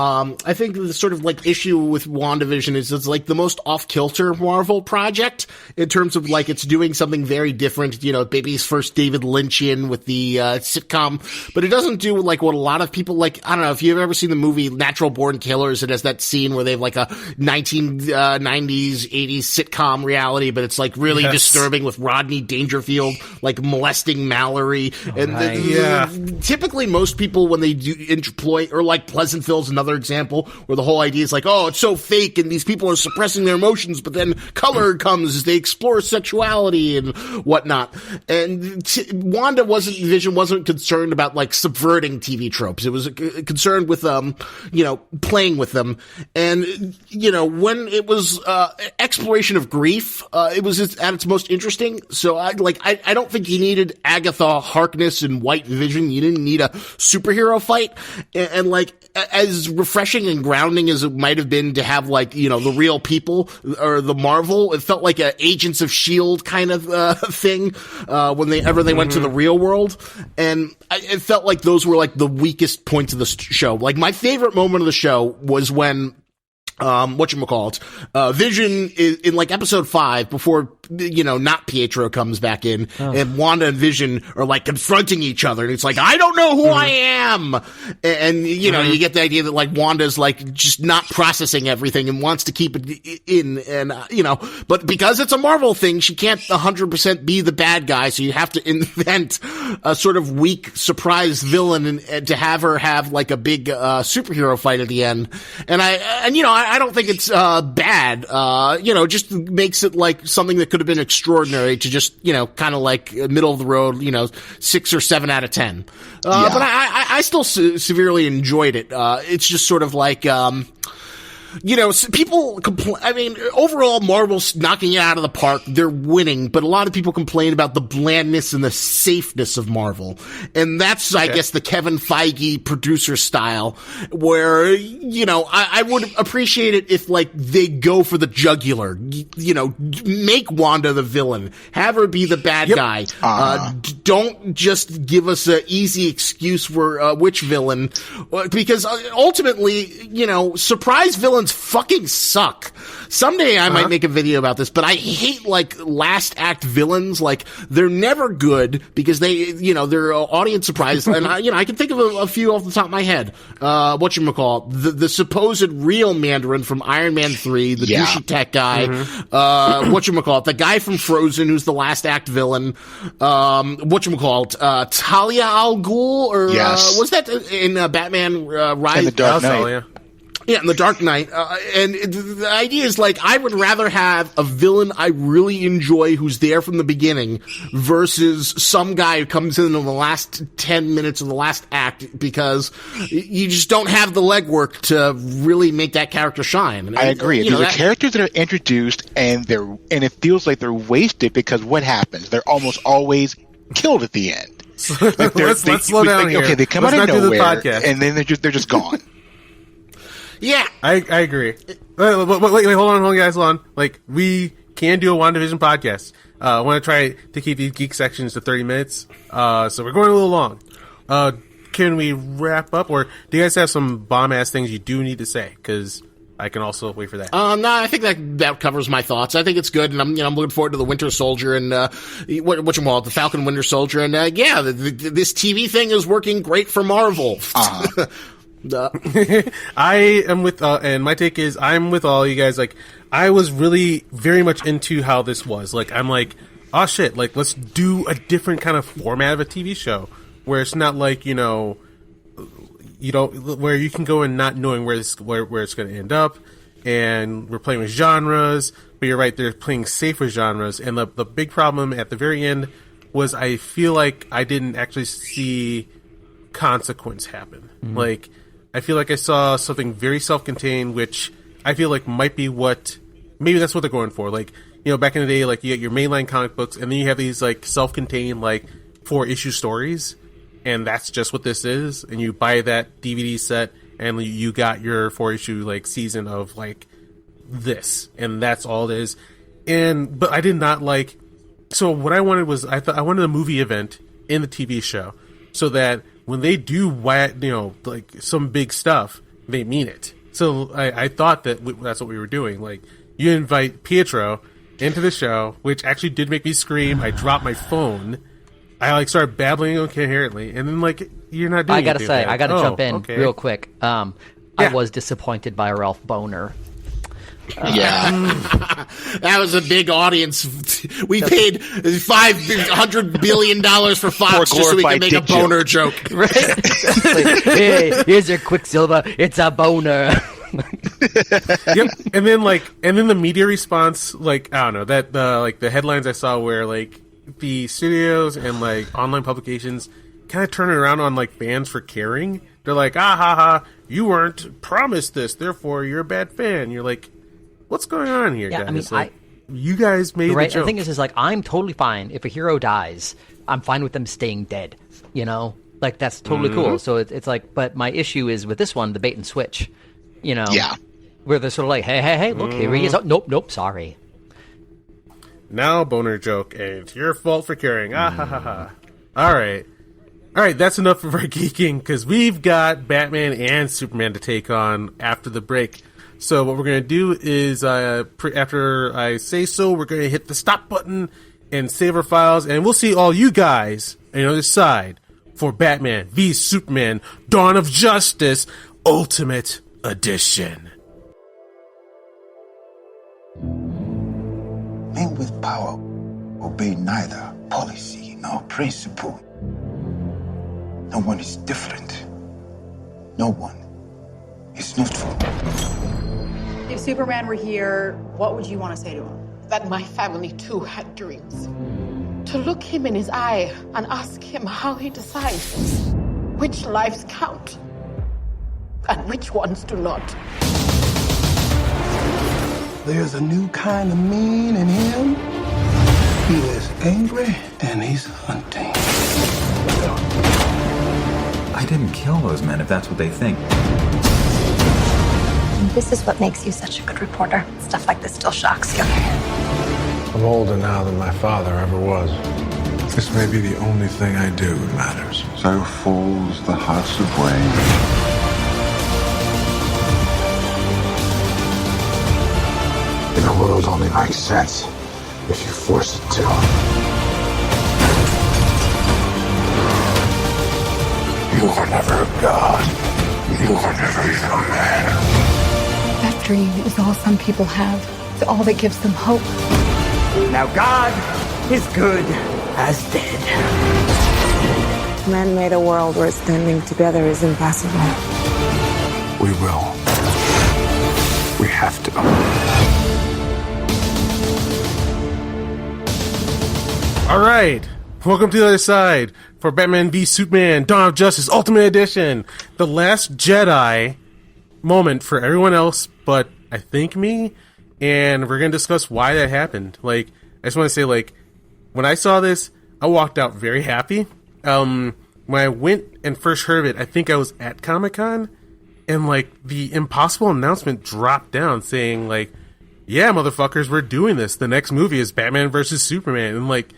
I think the sort of like issue with WandaVision is it's like the most off-kilter Marvel project in terms of like it's doing something very different. Baby's first David Lynchian with the sitcom, but it doesn't do like what a lot of people like. I don't know if you've ever seen the movie Natural Born Killers. It has that scene where they have like a 1990s, 80s sitcom reality, but it's like really disturbing with Rodney Dangerfield like molesting Mallory. And typically most people, when they do employ, or like Pleasantville's another example, where the whole idea is like, oh, it's so fake and these people are suppressing their emotions, but then color comes as they explore sexuality and whatnot. And Vision wasn't concerned about like subverting TV tropes. It was concerned with, playing with them. And, when it was, exploration of grief, it was at its most interesting. So I don't think you needed Agatha Harkness and White Vision. You didn't need a superhero fight. And like, as refreshing and grounding as it might have been to have like, the real people or the Marvel, it felt like a Agents of S.H.I.E.L.D. kind of, thing, when they went to the real world. And it felt like those were like the weakest points of the show. Like my favorite moment of the show was when, Vision is in like episode 5 before, not Pietro comes back in and Wanda and Vision are like confronting each other. And it's like, I don't know who I am. And you get the idea that like Wanda's like just not processing everything and wants to keep it in. And, but because it's a Marvel thing, she can't 100% be the bad guy. So you have to invent a sort of weak surprise villain and to have her have like a big, superhero fight at the end. And I don't think it's bad. Just makes it like something that could have been extraordinary to just, kind of like middle of the road, 6 or 7 out of 10. But I still severely enjoyed it. It's just sort of like, people complain. I mean, overall, Marvel's knocking it out of the park. They're winning, but a lot of people complain about the blandness and the safeness of Marvel. And that's, I guess, the Kevin Feige producer style, where, I would appreciate it if, like, they go for the jugular. Make Wanda the villain. Have her be the bad guy. Don't just give us an easy excuse for which villain, because ultimately, surprise villains fucking suck. Someday I might make a video about this, but I hate, like, last act villains. Like, they're never good because they're audience surprise. And I can think of a few off the top of my head. Whatchamacallit, the supposed real Mandarin from Iron Man 3, the douchey tech guy. Whatchamacallit, the guy from Frozen who's the last act villain. Talia al Ghul, or was that in Batman Rise? In the Dark Knight. Yeah, in The Dark Knight. And the idea is, like, I would rather have a villain I really enjoy who's there from the beginning versus some guy who comes in the last 10 minutes of the last act, because you just don't have the legwork to really make that character shine. And I agree. These are characters that are introduced, and it feels like they're wasted, because what happens? They're almost always killed at the end. Like let's slow down here. Okay, they come out of nowhere, and then they're just gone. Yeah, I agree. Wait, hold on, guys, hold on. Like, we can do a WandaVision podcast. I want to try to keep these geek sections to 30 minutes. So we're going a little long. Can we wrap up, or do you guys have some bomb-ass things you do need to say? Because I can also wait for that. No, I think that covers my thoughts. I think it's good, and I'm looking forward to the Winter Soldier and the Falcon Winter Soldier, and this TV thing is working great for Marvel. I am with, and my take is I'm with all you guys. Like, I was really very much into how this was. Like, I'm like, oh shit, like, let's do a different kind of format of a TV show where it's not like, where you can go in not knowing where it's going to end up, and we're playing with genres. But you're right, they're playing safe with genres. And the big problem at the very end was I feel like I didn't actually see consequence happen. Mm-hmm. Like, I feel like I saw something very self-contained, which I feel like might be maybe that's what they're going for. Like, back in the day, like, you get your mainline comic books, and then you have these, like, self-contained, like, 4-issue stories, and that's just what this is. And you buy that DVD set, and you got your 4-issue, like, season of, like, this, and that's all it is. But I did not like. So what I wanted was, I wanted a movie event in the TV show, so that when they do, like, some big stuff, they mean it. So I thought that that's what we were doing. Like, you invite Pietro into the show, which actually did make me scream. I dropped my phone. I, like, started babbling incoherently, and then, like, you're not doing. I gotta say, like, I gotta jump in real quick. I was disappointed by Ralph Boner. That was a big audience. We paid $500 billion for Fox just so we could make a boner joke. Right? Hey, here's your Quicksilver. It's a boner. Yep. And then the media response, like, I don't know, that the headlines I saw where, like, the studios and, like, online publications kind of turn it around on, like, fans for caring. They're like, you weren't promised this, therefore you're a bad fan. You're like, what's going on here, guys? I mean, like, you guys made the joke. The thing is, like, I'm totally fine if a hero dies. I'm fine with them staying dead. Like, that's totally cool. So it's like, but my issue is with this one, the bait and switch. Where they're sort of like, hey, look, here he is. Oh, nope, sorry. Now boner joke, and it's your fault for caring. All right, that's enough of our geeking, because we've got Batman and Superman to take on after the break. So what we're going to do is, after I say so, we're going to hit the stop button and save our files, and we'll see all you guys on the other side for Batman v Superman Dawn of Justice Ultimate Edition. Men with power obey neither policy nor principle. No one is different. No one is neutral. If Superman were here, what would you want to say to him? That my family too had dreams. To look him in his eye and ask him how he decides which lives count and which ones do not. there's a new kind of mean in him. He is angry and he's hunting. I didn't kill those men if that's what they think. This is what makes you such a good reporter. Stuff like this still shocks you. I'm older now than my father ever was. This may be the only thing I do that matters. So falls the house of Wayne. The world only makes sense if you force it to. You were never a god. You were never even a man. That dream is all some people have. It's all that gives them hope. Now God is good as dead. Man made a world where standing together is impossible. We will. We have to. All right. Welcome to the other side for Batman v Superman Dawn of Justice Ultimate Edition. The last Jedi moment for everyone else but I think me. And we're going to discuss why that happened. Like, I just want to say, like, when I saw this, I walked out very happy. When I went and first heard of it, I think I was at Comic-Con. And, like, the impossible announcement dropped down saying, like, yeah, motherfuckers, we're doing this. The next movie is Batman versus Superman. And, like,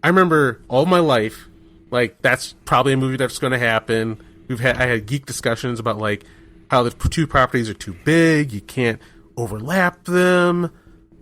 I remember all my life, like, that's probably a movie that's going to happen. I had geek discussions about, like, how the two properties are too big. You can't overlap them.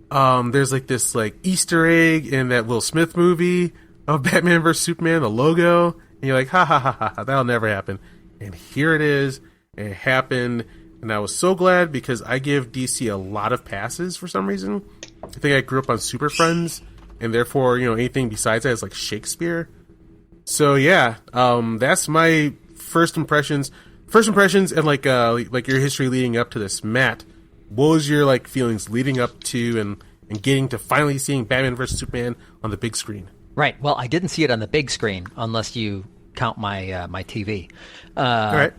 There's like this like Easter egg in that Will Smith movie of Batman vs Superman, the logo, and you're like, ha ha ha ha, that'll never happen. And here it is, and it happened, and I was so glad because I give DC a lot of passes for some reason. I think I grew up on Super Friends, and therefore, you know, anything besides that is like Shakespeare. So yeah, that's my first impressions, and like your history leading up to this, Matt. What was your like feelings leading up to and getting to finally seeing Batman vs Superman on the big screen? Right. Well, I didn't see it on the big screen unless you count my my TV. All right.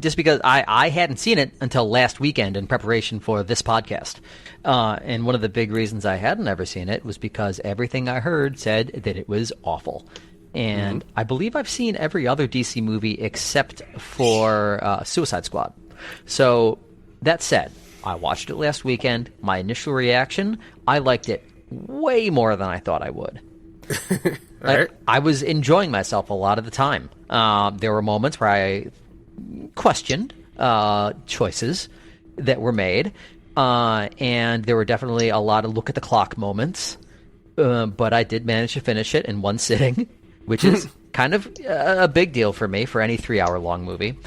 Just because I hadn't seen it until last weekend in preparation for this podcast. And one of the big reasons I hadn't ever seen it was because everything I heard said that it was awful. And I believe I've seen every other DC movie except for Suicide Squad. So that said, I watched it last weekend. My initial reaction, I liked it way more than I thought I would. Right. I was enjoying myself a lot of the time. There were moments where I questioned choices that were made, and there were definitely a lot of look at the clock moments, but I did manage to finish it in one sitting, which is kind of a big deal for me for any 3-hour-long movie.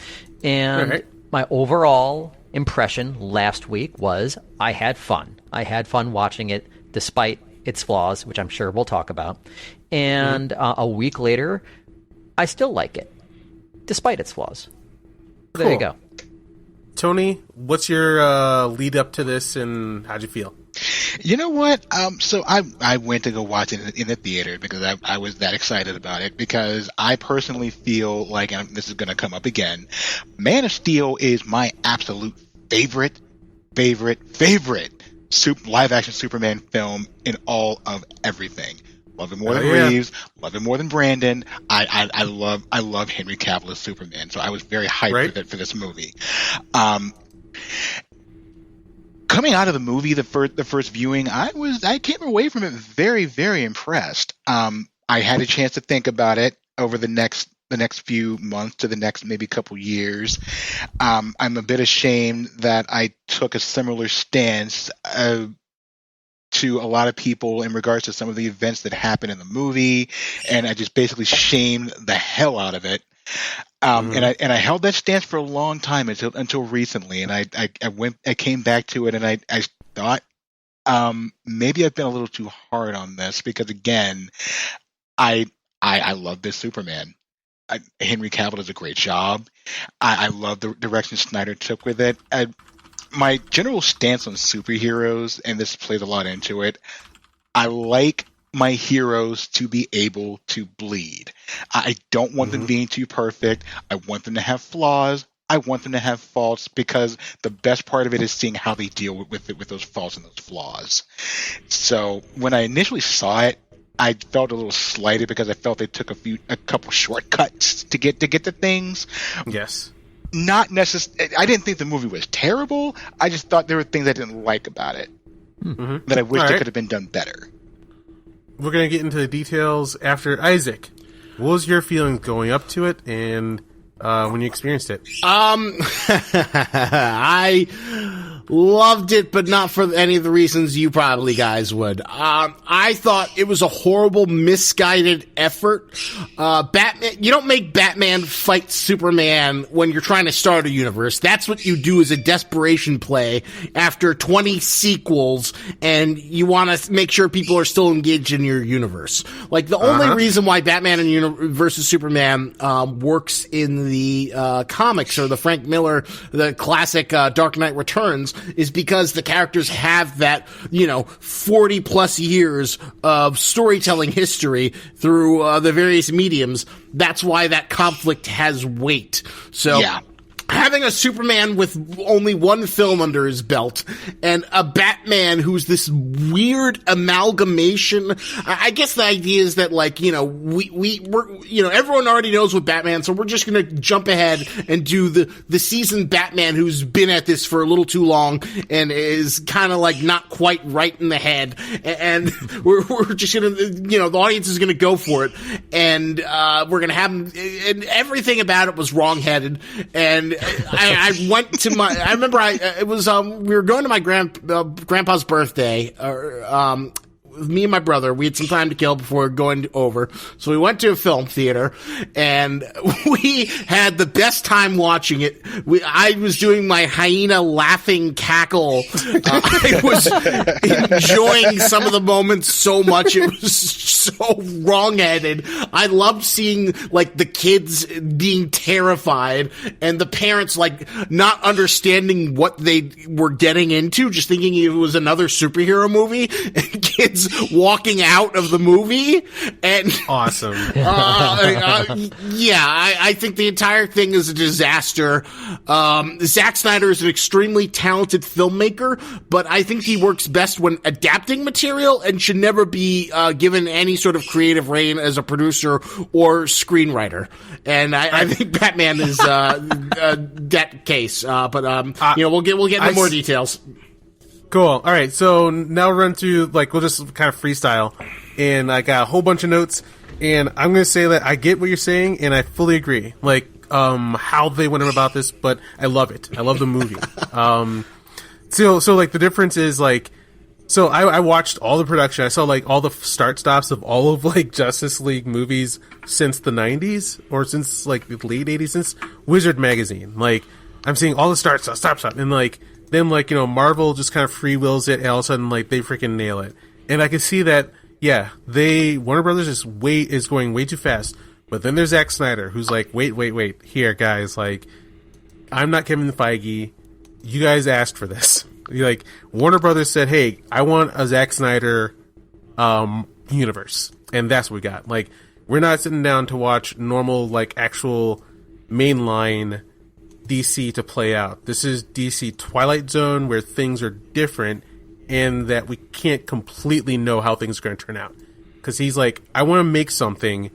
And my overall impression last week was I had fun. I had fun watching it despite its flaws, which I'm sure we'll talk about. And a week later, I still like it, despite its flaws. Cool. There you go. Tony, what's your lead up to this, and how'd you feel? You know what? So I went to go watch it in the theater because I was that excited about it, because I personally feel like, and this is going to come up again, Man of Steel is my absolute favorite live action Superman film in all of everything. Love it more than Reeves. Love it more than Brandon. I love Henry Cavill as Superman. So I was very hyped for this movie. Coming out of the movie, the first viewing, I came away from it very, very impressed. I had a chance to think about it over the next few months to the next maybe couple years. I'm a bit ashamed that I took a similar stance to a lot of people in regards to some of the events that happened in the movie, and I just basically shamed the hell out of it. And I held that stance for a long time until recently, and I came back to it, and I thought maybe I've been a little too hard on this, because again, I love this Superman. Henry Cavill does a great job. I love the direction Snyder took with it. My general stance on superheroes, and this plays a lot into it, I like my heroes to be able to bleed. I don't want them being too perfect. I want them to have flaws, I want them to have faults because the best part of it is seeing how they deal with those faults and those flaws. So when I initially saw it, I felt a little slighted because I felt they took a couple shortcuts to get to things. Yes. Not necessarily. I didn't think the movie was terrible. I just thought there were things I didn't like about it that I wish they could have been done better. We're going to get into the details after. Isaac, what was your feeling going up to it and when you experienced it? I loved it, but not for any of the reasons you probably guys would. I thought it was a horrible, misguided effort. Batman, you don't make Batman fight Superman when you're trying to start a universe. That's what you do as a desperation play after 20 sequels, and you want to make sure people are still engaged in your universe. Like, the only reason why Batman and versus Superman works in the comics, or the Frank Miller, the classic Dark Knight Returns, is because the characters have that, 40 plus years of storytelling history through the various mediums. That's why that conflict has weight. So, having a Superman with only one film under his belt and a Batman who's this weird amalgamation. I guess the idea is that, like, we're everyone already knows what Batman, so we're just gonna jump ahead and do the seasoned Batman who's been at this for a little too long and is kind of like not quite right in the head, and we're just gonna, the audience is gonna go for it, and we're gonna have him, and everything about it was wrong-headed. And I went to I remember it was, we were going to my grandpa's birthday, me and my brother. We had some time to kill before going over. So we went to a film theater and we had the best time watching it. I was doing my hyena laughing cackle. I was enjoying some of the moments so much. It was so wrong-headed. I loved seeing, like, the kids being terrified and the parents, like, not understanding what they were getting into, just thinking it was another superhero movie, and kids walking out of the movie. And awesome. I think the entire thing is a disaster. Zack Snyder is an extremely talented filmmaker, but I think he works best when adapting material and should never be given any sort of creative reign as a producer or screenwriter. And I think Batman is that case. But we'll get into more details. Cool. All right. So now we'll run through, like, we'll just kind of freestyle. And I got a whole bunch of notes. And I'm going to say that I get what you're saying, and I fully agree. Like, how they went about this, but I love it. I love the movie. So like, the difference is, like, so I watched all the production. I saw, like, all the start stops of all of, like, Justice League movies since the 90s, or since, like, the late 80s, since Wizard Magazine. Like, I'm seeing all the stop, and, like, then, like, Marvel just kind of free wills it, and all of a sudden, like, they freaking nail it. And I can see that, Warner Brothers is going way too fast. But then there's Zack Snyder, who's like, wait, here, guys, like, I'm not Kevin Feige. You guys asked for this. Like, Warner Brothers said, hey, I want a Zack Snyder universe. And that's what we got. Like, we're not sitting down to watch normal, like, actual mainline DC to play out. This is DC Twilight Zone, where things are different and that we can't completely know how things are going to turn out. Because he's like, I want to make something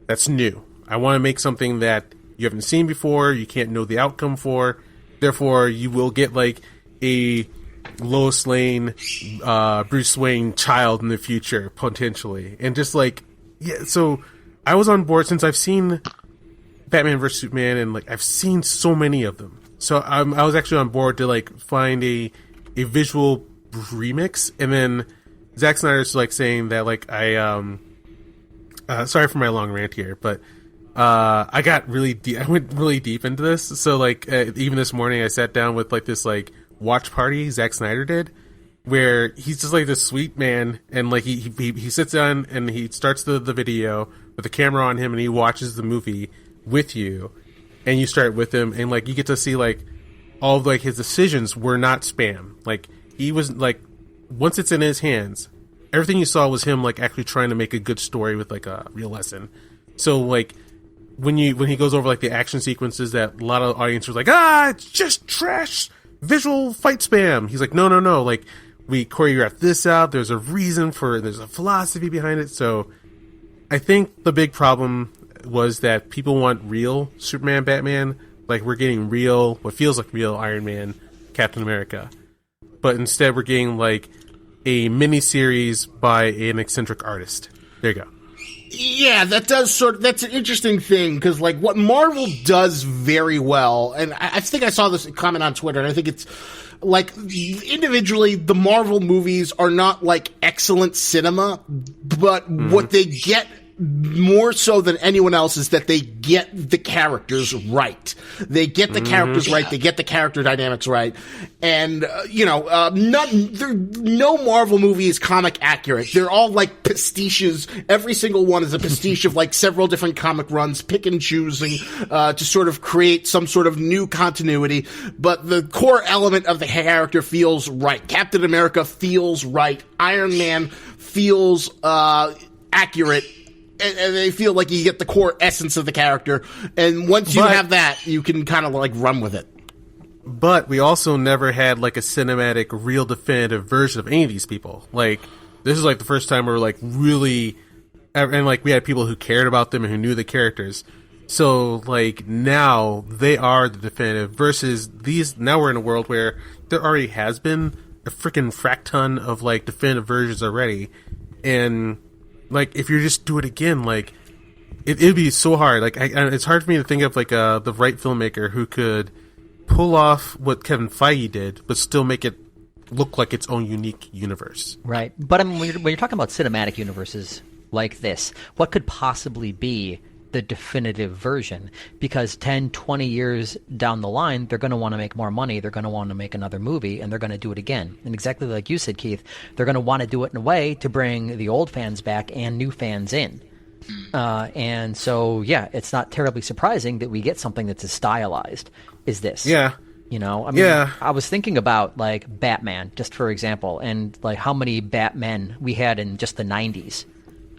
that's new. I want to make something that you haven't seen before, you can't know the outcome for. Therefore, you will get, like, a Lois Lane, Bruce Wayne child in the future, potentially. And just, like, so I was on board since I've seen Batman vs. Superman, and, like, I've seen so many of them. So I was actually on board to, like, find a visual remix. And then Zack Snyder's, like, saying that, like, sorry for my long rant here, but I got really deep. I went really deep into this. So, like, even this morning I sat down with, like, this, like, watch party Zack Snyder did, where he's just, like, this sweet man, and, like, he sits down and he starts the video with the camera on him, and he watches the movie with you, and you start with him, and, like, you get to see, like, all of, like, his decisions were not spam. Like, he was, like, once it's in his hands, everything you saw was him, like, actually trying to make a good story with, like, a real lesson. So, like, when he goes over like the action sequences that a lot of audience was like, it's just trash visual fight spam. He's like, no, like we choreographed this out. There's a reason for it. There's a philosophy behind it. So I think the big problem was that people want real Superman, Batman. Like we're getting real, what feels like real Iron Man, Captain America. But instead we're getting like a mini-series by an eccentric artist. There you go. Yeah, that's an interesting thing, because like what Marvel does very well, and I think I saw this comment on Twitter, and I think it's like individually the Marvel movies are not like excellent cinema, but what they get more so than anyone else is that they get the characters right. They get the characters right. They get the character dynamics right. And, no Marvel movie is comic accurate. They're all like pastiches. Every single one is a pastiche of like several different comic runs, pick and choosing, to sort of create some sort of new continuity. But the core element of the character feels right. Captain America feels right. Iron Man feels, accurate. And they feel like you get the core essence of the character. And once you have that, you can kind of like run with it. But we also never had like a cinematic, real definitive version of any of these people. Like, this is like the first time we were like really, and like we had people who cared about them and who knew the characters. So like now they are the definitive versus these. Now we're in a world where there already has been a freaking frack ton of like definitive versions already. And like, if you just do it again, like, it'd be so hard. Like, it's hard for me to think of, like, the right filmmaker who could pull off what Kevin Feige did, but still make it look like its own unique universe. Right. But I mean, when you're talking about cinematic universes like this, what could possibly be the definitive version? Because 10, 20 years down the line, they're going to want to make more money. They're going to want to make another movie, and they're going to do it again. And exactly like you said, Keith, they're going to want to do it in a way to bring the old fans back and new fans in. And so, yeah, it's not terribly surprising that we get something that's as stylized as this. Yeah. You know, I mean, I was thinking about, like, Batman, just for example, and, like, how many Batmen we had in just the 90s.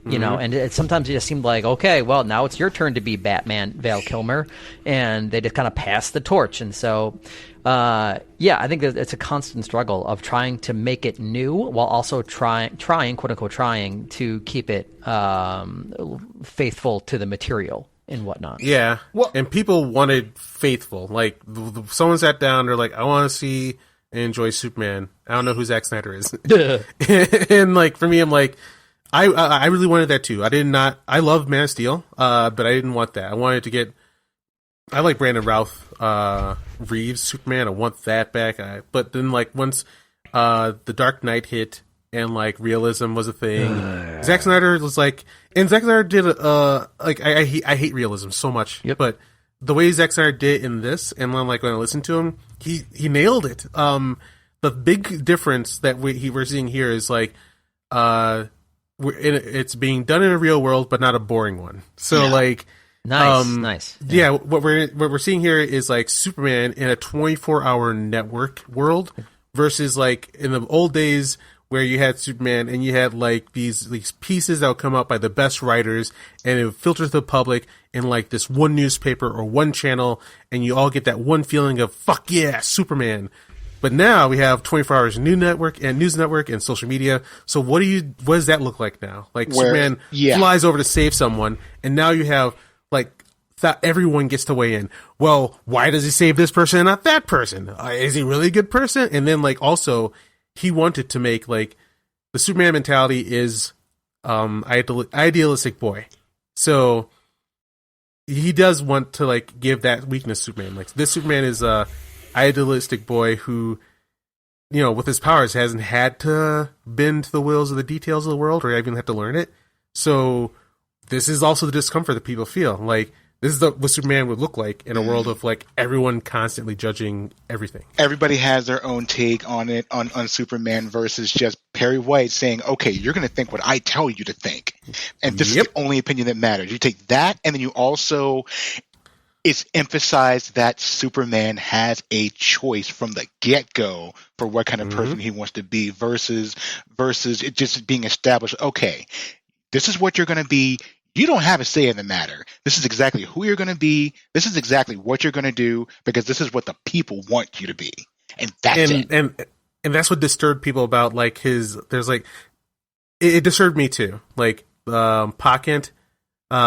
You know, and sometimes it just seemed like, okay, well, now it's your turn to be Batman, Val Kilmer, and they just kind of pass the torch. And so, I think that it's a constant struggle of trying to make it new while also trying, quote unquote, trying to keep it faithful to the material and whatnot. Yeah, well, and people wanted faithful. Like, someone sat down, they're like, I want to see and enjoy Superman. I don't know who Zack Snyder is. And like, for me, I'm like, I really wanted that too. I love Man of Steel, but I didn't want that. I wanted to get, I like Brandon Routh, Reeves Superman. I want that back. But then like once, The Dark Knight hit and like realism was a thing, Zack Snyder was like, and Zack Snyder did, like, I hate realism so much, but the way Zack Snyder did in this, and then like when I listened to him, he nailed it. The big difference that we're seeing here is like, it's being done in a real world, but not a boring one. So like, nice. Yeah, what we're seeing here is like Superman in a 24-hour network world versus like in the old days where you had Superman and you had like these pieces that would come out by the best writers and it would filter to the public in like this one newspaper or one channel, and you all get that one feeling of fuck yeah, Superman. But now we have 24 hours news network and social media. So what does that look like now? Like Superman flies over to save someone, and now you have like everyone gets to weigh in. Well, why does he save this person and not that person? Is he really a good person? And then like also he wanted to make like the Superman mentality is idealistic boy. So he does want to like give that weakness to Superman. Like this Superman is idealistic boy who, you know, with his powers hasn't had to bend to the wills of the details of the world or even have to learn it. So this is also the discomfort that people feel. Like this is what Superman would look like in a world of like everyone constantly judging everything. Everybody has their own take on it, on Superman versus just Perry White saying, okay, you're going to think what I tell you to think. And this is the only opinion that matters. You take that, and then you also, it's emphasized that Superman has a choice from the get-go for what kind of person he wants to be versus it just being established, okay, this is what you're going to be. you don't have a say in the matter. This is exactly who you're going to be. This is exactly what you're going to do because this is what the people want you to be. And that's it. And that's what disturbed people about like there's like, it disturbed me too. Like, Pa Kent,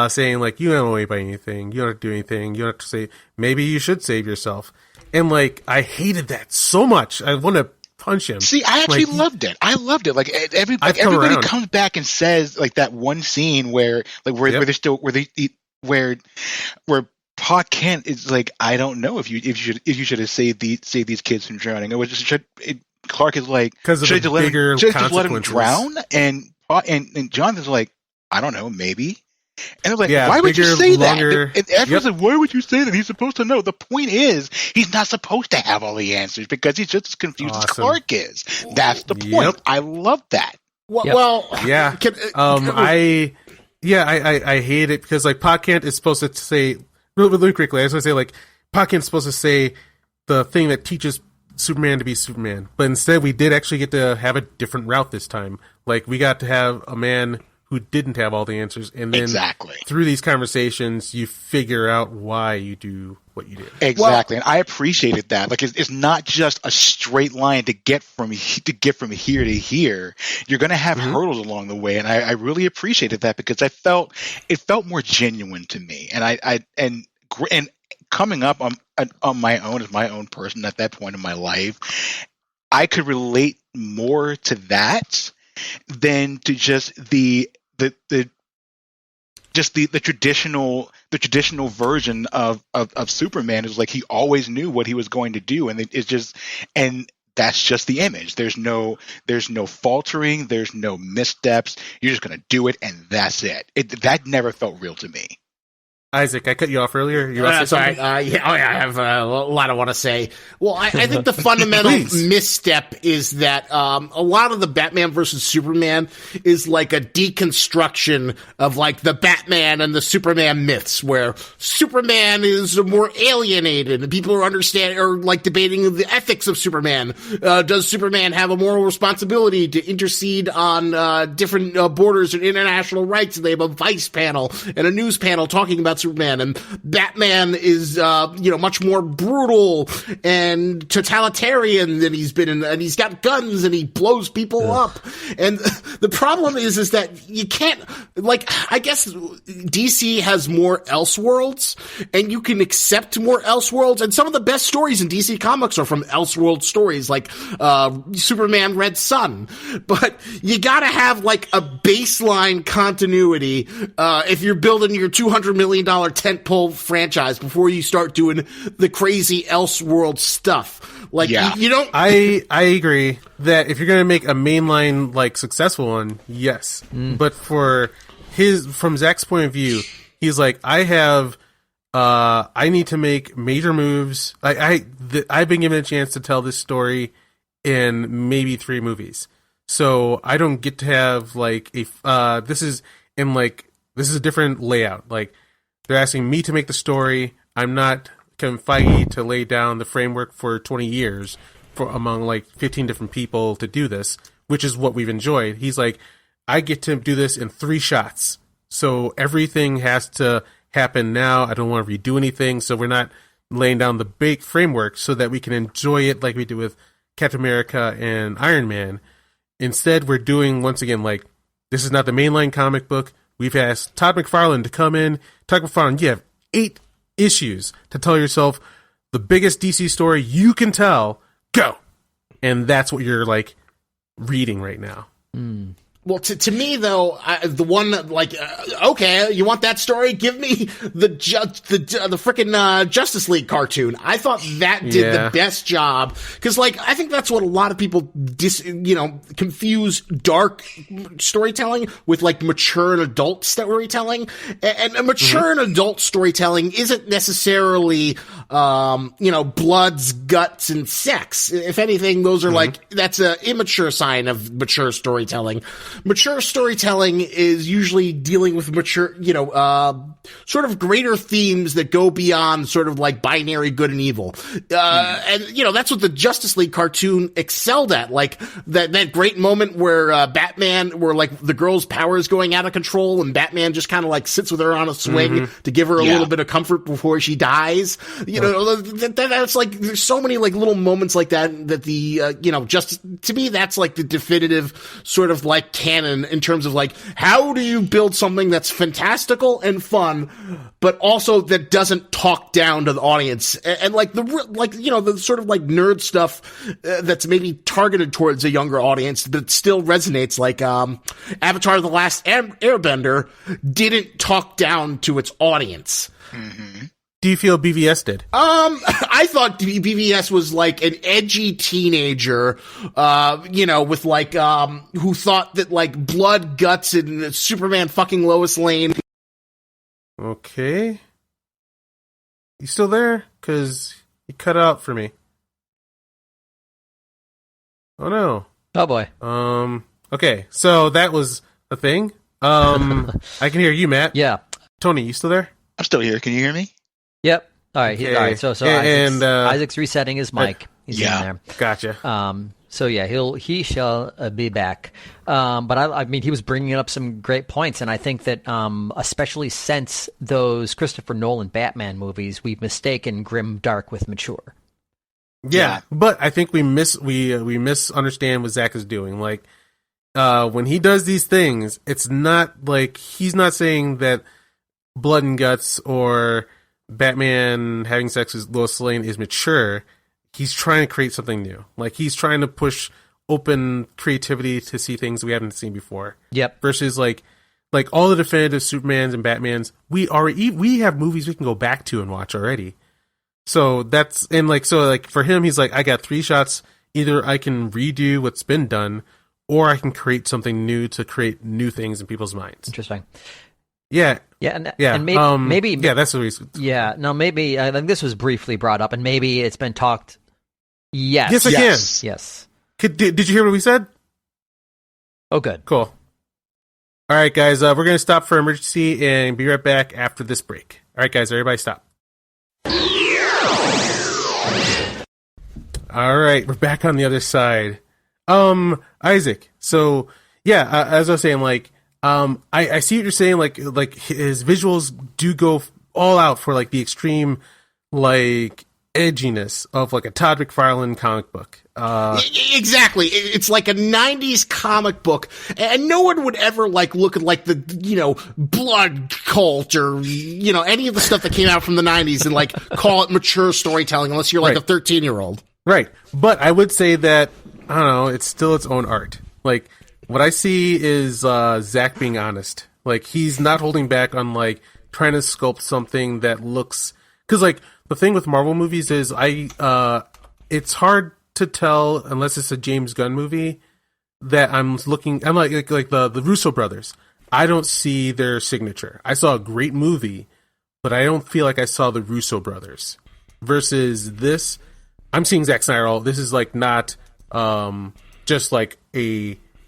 saying like, you don't worry about anything. You don't have to do anything. You don't have to say, maybe you should save yourself. And like, I hated that so much. I want to punch him. See, I actually loved it. I loved it. Like everybody comes back and says like that one scene where Pa Kent is like, I don't know if you should have saved these kids from drowning. It was just Clark is like, should I just let him drown? And Jonathan's like, I don't know, maybe. And they're like, why would you say that? And everyone's like, why would you say that? He's supposed to know. The point is, he's not supposed to have all the answers because he's just as confused as Clark is. That's the point. I love that. Well, yeah. I hate it because like Pa Kent is supposed to say really quickly. I just want to say like Pa Kent's supposed to say the thing that teaches Superman to be Superman, but instead we did actually get to have a different route this time. Like we got to have a man who didn't have all the answers, and then through these conversations, you figure out why you do what you do. Exactly, and I appreciated that. Like, it's not just a straight line to get from here to here. You're going to have hurdles along the way, and I really appreciated that because it felt more genuine to me. And coming up on my own as my own person at that point in my life, I could relate more to that than to just the traditional version of Superman is like he always knew what he was going to do, and that's just the image. There's no faltering, there's no missteps. You're just going to do it, and that's it. That never felt real to me. Isaac, I cut you off earlier. Sorry. I have a lot I want to say. Well, I think the fundamental misstep is that a lot of the Batman versus Superman is like a deconstruction of like the Batman and the Superman myths, where Superman is more alienated, and people are debating the ethics of Superman. Does Superman have a moral responsibility to intercede on different borders and international rights? And they have a vice panel and a news panel talking about Superman, and Batman is much more brutal and totalitarian than he's been in, and he's got guns and he blows people up. And the problem is that you can't, like, I guess DC has more Elseworlds, and you can accept more Elseworlds, and some of the best stories in DC Comics are from Elseworld stories, like Superman Red Sun. But you gotta have like a baseline continuity if you're building your $200 million tentpole franchise before you start doing the crazy Elseworld stuff. Like, you don't. I agree that if you're going to make a mainline, like, successful one, yes. But from Zack's point of view, he's like, I need to make major moves. I've been given a chance to tell this story in maybe 3 movies. So I don't get to have, like, this is a different layout. Like, they're asking me to make the story. I'm not Kevin Feige to lay down the framework for 20 years among like 15 different people to do this, which is what we've enjoyed. He's like, I get to do this in 3 shots. So everything has to happen now. I don't want to redo anything. So we're not laying down the big framework so that we can enjoy it like we did with Captain America and Iron Man. Instead, we're doing, once again, like, this is not the mainline comic book. We've asked Todd McFarlane to come in. Todd McFarlane, you have 8 issues to tell yourself the biggest DC story you can tell. Go! And that's what you're, like, reading right now. Well, to me though, the one that, like, okay, you want that story? Give me the frickin' Justice League cartoon. I thought that did the best job, because, like, I think that's what a lot of people confuse dark storytelling with, like, mature and adult storytelling. And a mature and adult storytelling isn't necessarily bloods, guts, and sex. If anything, those are like, that's an immature sign of mature storytelling. mature storytelling is usually dealing with mature, sort of greater themes that go beyond sort of like binary good and evil. And, that's what the Justice League cartoon excelled at. Like that great moment where where like the girl's power is going out of control and Batman just kind of like sits with her on a swing to give her a little bit of comfort before she dies. That's like, there's so many like little moments like that the, just to me, that's like the definitive sort of like canon in terms of like, how do you build something that's fantastical and fun, but also that doesn't talk down to the audience and like the sort of like nerd stuff that's maybe targeted towards a younger audience, but still resonates. Like, Avatar: The Last Airbender didn't talk down to its audience. Mm-hmm. Do you feel BVS did? I thought BVS was like an edgy teenager, with like, who thought that like blood, guts, and Superman fucking Lois Lane. Okay. You still there? 'Cause you cut out for me. Oh no. Oh boy. Okay. So that was a thing. I can hear you, Matt. Yeah. Tony, you still there? I'm still here. Can you hear me? Yep. All right. Okay. All right. So Isaac's resetting his mic. He's in there. Gotcha. So yeah, he shall be back. But I mean, he was bringing up some great points, and I think that especially since those Christopher Nolan Batman movies, we've mistaken grim dark with mature. Yeah, but I think we misunderstand what Zack is doing. Like, when he does these things, it's not like he's not saying that blood and guts or Batman having sex with Lois Lane is mature. He's trying to create something new. Like, he's trying to push open creativity to see things we haven't seen before. Yep. Versus like all the definitive Supermans and Batmans, we have movies we can go back to and watch already. So for him, he's like, I got 3 shots. Either I can redo what's been done, or I can create something new to create new things in people's minds. Interesting. Yeah. Yeah, and maybe that's the reason. Yeah, no, maybe I think this was briefly brought up, and maybe it's been talked. Yes, yes, I can. Yes. Did you hear what we said? Oh, good. Cool. All right, guys, we're gonna stop for emergency and be right back after this break. All right, guys, everybody, stop. All right, we're back on the other side. Isaac. So yeah, as I was saying, like. I see what you're saying, like his visuals do go all out for like the extreme, like, edginess of like a Todd McFarlane comic book. Exactly. It's like a 90s comic book, and no one would ever like look at like the, Blood Cult or, any of the stuff that came out from the 90s and like call it mature storytelling unless you're like a 13-year-old. Right. But I would say that, I don't know, it's still its own art. Like, what I see is Zack being honest. Like, he's not holding back on, like, trying to sculpt something that looks... Because, like, the thing with Marvel movies is it's hard to tell, unless it's a James Gunn movie, that I'm like the Russo brothers. I don't see their signature. I saw a great movie, but I don't feel like I saw the Russo brothers. Versus this, I'm seeing Zack Snyder. This is, like, not just, like,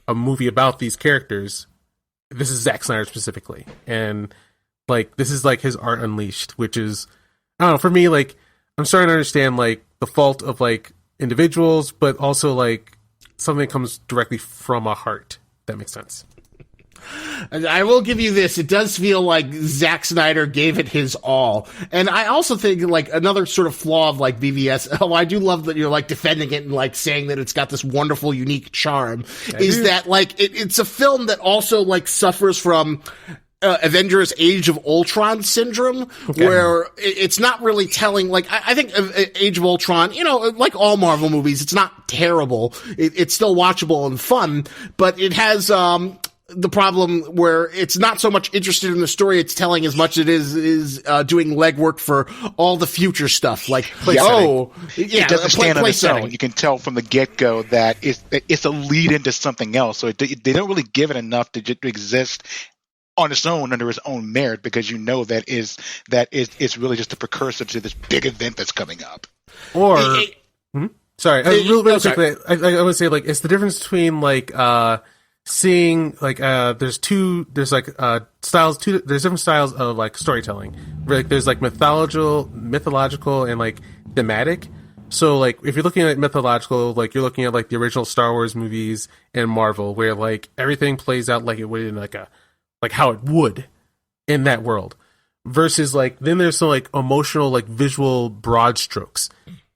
a movie about these characters. This is Zack Snyder specifically, and like this is like his art unleashed, which is, I don't know, for me, like, I'm starting to understand like the fault of like individuals, but also like something that comes directly from a heart. That makes sense. I will give you this. It does feel like Zack Snyder gave it his all. And I also think like another sort of flaw of like BVS, I do love that you're like defending it and like saying that it's got this wonderful, unique charm, that like it's a film that also like suffers from Avengers Age of Ultron syndrome, where it's not really telling, like, I think Age of Ultron, like all Marvel movies, it's not terrible. It's still watchable and fun, but it has, the problem where it's not so much interested in the story it's telling as much as it is doing legwork for all the future stuff. Like, it doesn't stand on the setting. You can tell from the get-go that it's a lead into something else. So they don't really give it enough to just exist on its own under its own merit, because it's really just a precursor to this big event that's coming up. Or, sorry, real quickly, I would say like it's the difference between like seeing like there's different styles of like storytelling. Like there's like mythological and like thematic. So like if you're looking at mythological, like you're looking at like the original Star Wars movies and Marvel, where like everything plays out like it would in like how it would in that world. Versus like then there's some like emotional like visual broad strokes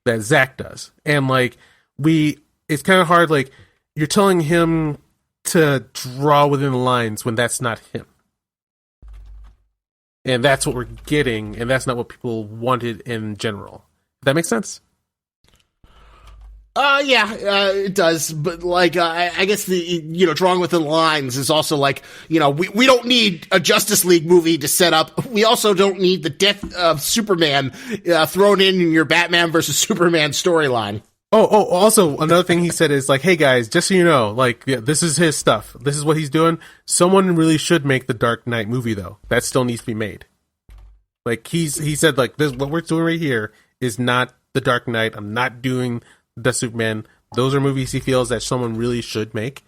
that Zack does. And like it's kind of hard, like you're telling him to draw within the lines when that's not him. And that's what we're getting, and that's not what people wanted in general. Does that make sense? It does. But like, I guess drawing within the lines is also like, we don't need a Justice League movie to set up. We also don't need the death of Superman thrown in your Batman versus Superman storyline. Also, another thing he said is like, hey guys, just so you know, like, this is his stuff. This is what he's doing. Someone really should make the Dark Knight movie, though. That still needs to be made. Like, he said, like, this, what we're doing right here is not the Dark Knight. I'm not doing the Superman. Those are movies he feels that someone really should make.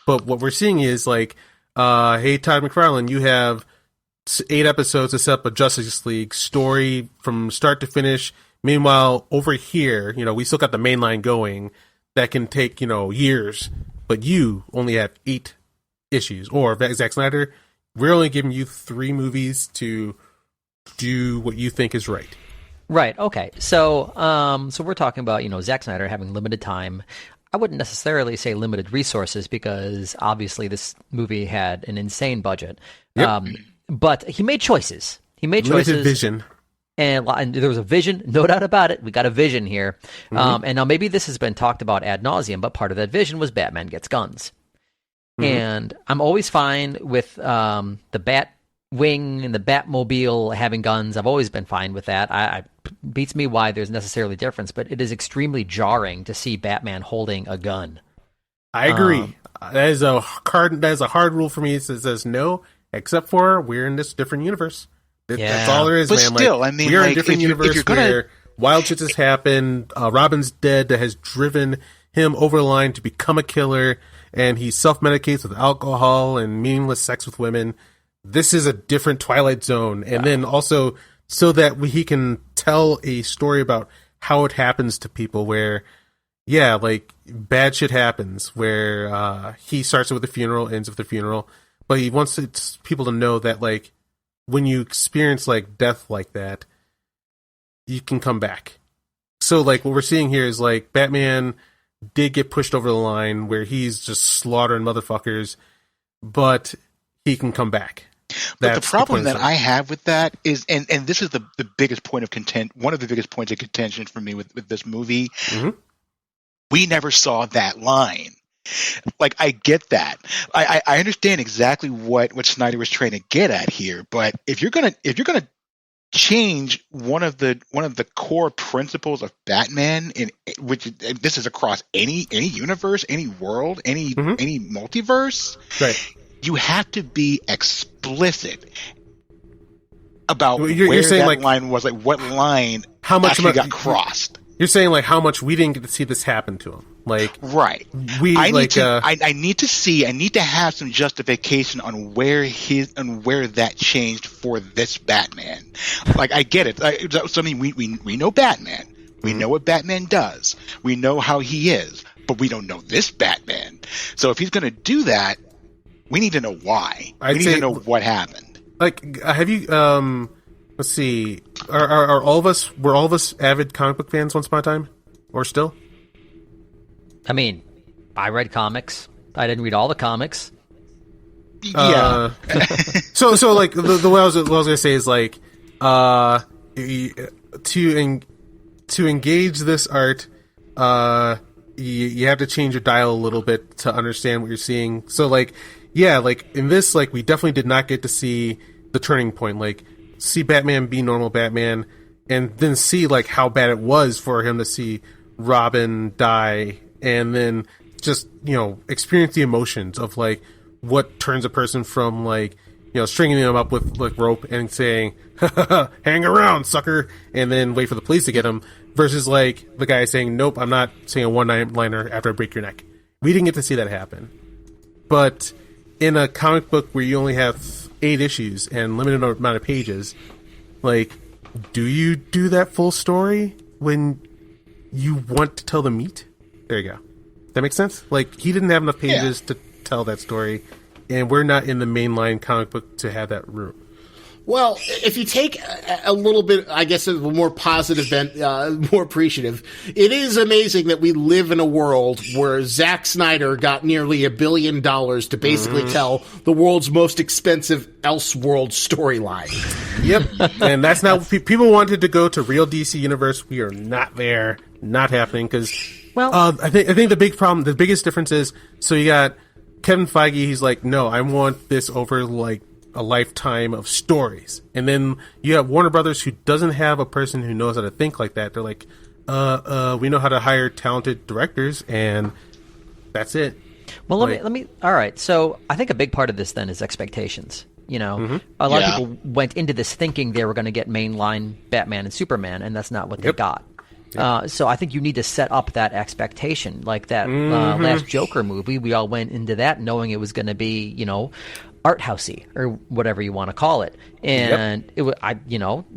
But what we're seeing is like, hey, Todd McFarlane, you have 8 episodes to set up a Justice League story from start to finish. Meanwhile, over here, we still got the main line going that can take, years, but you only have 8 issues. Or Zack Snyder, we're only giving you 3 movies to do what you think is right. Right. Okay. So, so we're talking about, Zack Snyder having limited time. I wouldn't necessarily say limited resources because obviously this movie had an insane budget. Yep. But he made choices. Limited vision. And there was a vision, no doubt about it. We got a vision here. Mm-hmm. And now maybe this has been talked about ad nauseum, but part of that vision was Batman gets guns. Mm-hmm. And I'm always fine with the Batwing and the Batmobile having guns. I've always been fine with that. I beats me why there's necessarily difference, but it is extremely jarring to see Batman holding a gun. I agree. That is a hard rule for me. It says no, except for we're in this different universe. That's all there is, but man. Still, like, I mean, we are like, in a different universe where wild shit has happened. Robin's dead that has driven him over the line to become a killer, and he self-medicates with alcohol and meaningless sex with women. This is a different Twilight Zone. And then also so that he can tell a story about how it happens to people where, yeah, like bad shit happens where he starts with the funeral, ends with the funeral, but he wants people to know that like when you experience like death like that, you can come back. So like what we're seeing here is like Batman did get pushed over the line where he's just slaughtering motherfuckers, but he can come back. But the problem that I have with that is, and this is the biggest point of one of the biggest points of contention for me with this movie, mm-hmm. We never saw that line. Like, I get that. I understand exactly what Snyder was trying to get at here, but if you're gonna change one of the core principles of Batman, which this is across any universe, any world, any multiverse, right? You have to be explicit about you're where saying, that like, line was, like what line how much actually got crossed. You're saying like how much we didn't get to see this happen to him, like right. I need to have some justification on where that changed for this Batman. Like I get it. So I mean, we know Batman. We know what Batman does. We know how he is, but we don't know this Batman. So if he's going to do that, we need to know why. We need to know what happened. Like, have you? Let's see. Were all of us avid comic book fans once upon a time, or still? I mean, I read comics. I didn't read all the comics. Yeah. So like the way I was gonna say is like, to engage this art, you have to change your dial a little bit to understand what you're seeing. So like. Yeah, like in this, like we definitely did not get to see the turning point. Like see Batman be normal Batman, and then see like how bad it was for him to see Robin die, and then just experience the emotions of like what turns a person from like stringing them up with like rope and saying "hang around, sucker," and then wait for the police to get him, versus like the guy saying "nope, I'm not saying a one-liner after I break your neck." We didn't get to see that happen. but in a comic book where you only have 8 issues and limited amount of pages, like, do you do that full story when you want to tell the meat? There you go. That makes sense? Like, he didn't have enough pages to tell that story, and we're not in the mainline comic book to have that room. Well, if you take a little bit, I guess, a more positive bent, more appreciative, it is amazing that we live in a world where Zack Snyder got nearly $1 billion to basically tell the world's most expensive Elseworlds storyline. Yep. And that's not, people wanted to go to real DC Universe. We are not there. Not happening, because, I think the big problem, the biggest difference is, so you got Kevin Feige, he's like, no, I want this over, like, a lifetime of stories. And then you have Warner Brothers, who doesn't have a person who knows how to think like that. They're like, we know how to hire talented directors, and that's it. Well, let me. All right. So I think a big part of this then is expectations. You know, a lot of people went into this thinking they were going to get mainline Batman and Superman, and that's not what they got. So I think you need to set up that expectation, like that last Joker movie. We all went into that knowing it was going to be, you know, art housey or whatever you want to call it, and it was,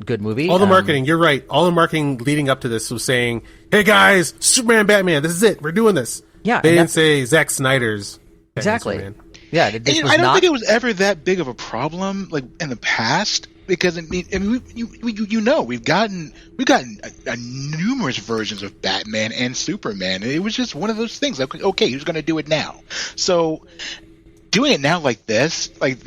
good movie. All the marketing, you're right. All the marketing leading up to this was saying, "Hey guys, Superman, Batman, this is it. We're doing this." Yeah, they didn't say Zack Snyder's exactly. Superman. Yeah, I don't think it was ever that big of a problem, like in the past, because we've gotten numerous versions of Batman and Superman. It was just one of those things. Like, okay, who's going to do it now? So doing it now like this, like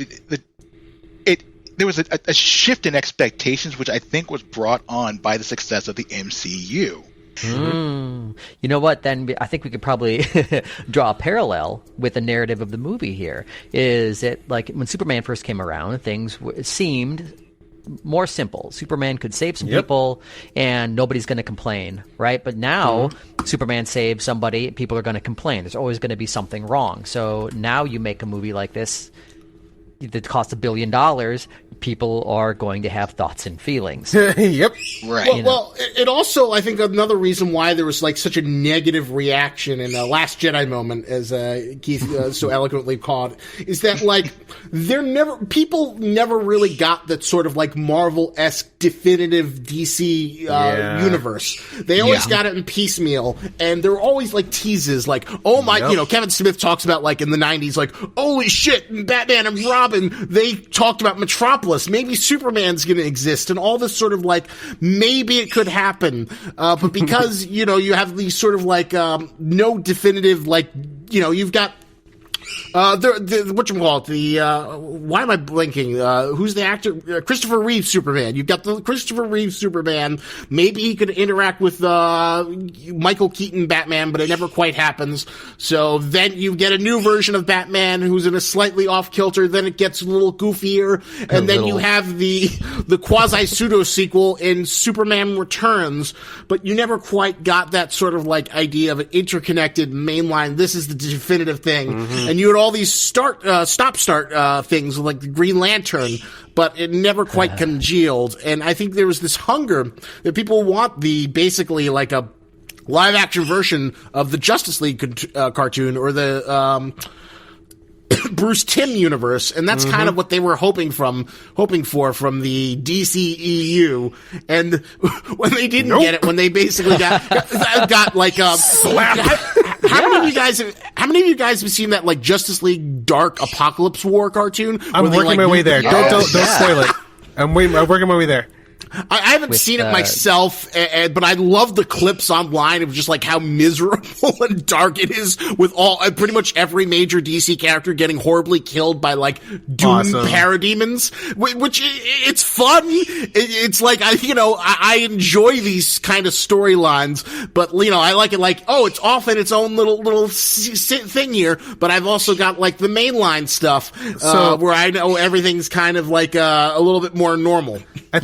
there was a shift in expectations, which I think was brought on by the success of the MCU. You know what? Then I think we could probably draw a parallel with the narrative of the movie here. Is it like when Superman first came around, things seemed more simple. Superman could save some people, and nobody's going to complain, right? But now Superman saves somebody, people are going to complain. There's always going to be something wrong. So now you make a movie like this that costs $1 billion. People are going to have thoughts and feelings. Yep. Right. Well, it also, I think, another reason why there was like such a negative reaction in the Last Jedi moment, as Keith so eloquently called it, is that like people never really got that sort of like Marvel-esque definitive DC universe. They always got it in piecemeal, and there were always like teases, like, oh my, Kevin Smith talks about like in the 90s, like, holy shit, Batman and Robin, they talked about Metropolis. Maybe Superman's going to exist, and all this sort of like, maybe it could happen. But because, you have these sort of like, no definitive, like, you've got, whatchamacallit, why am I blinking? Who's the actor? Christopher Reeve Superman. You've got the Christopher Reeve Superman. Maybe he could interact with, Michael Keaton Batman, but it never quite happens. So then you get a new version of Batman who's in a slightly off kilter, then it gets a little goofier, and then you have the quasi-pseudo sequel in Superman Returns, but you never quite got that sort of like idea of an interconnected mainline, this is the definitive thing. And you had all these stop-start things like the Green Lantern, but it never quite congealed. And I think there was this hunger that people want basically like a live-action version of the Justice League cartoon or the Bruce Timm universe, and that's kind of what they were hoping for from the DCEU. And when they didn't get it, when they basically got like slap. How many of you guys have seen that like Justice League Dark Apocalypse War cartoon? I'm working my way there. Don't spoil it. I'm working my way there. I haven't seen it myself, but I love the clips online of just like how miserable and dark it is, with pretty much every major DC character getting horribly killed by like doom parademons, which it's fun. It's like I enjoy these kind of storylines, but I like it like, oh, it's off in its own little thing here, but I've also got like the mainline stuff where I know everything's kind of like a little bit more normal. I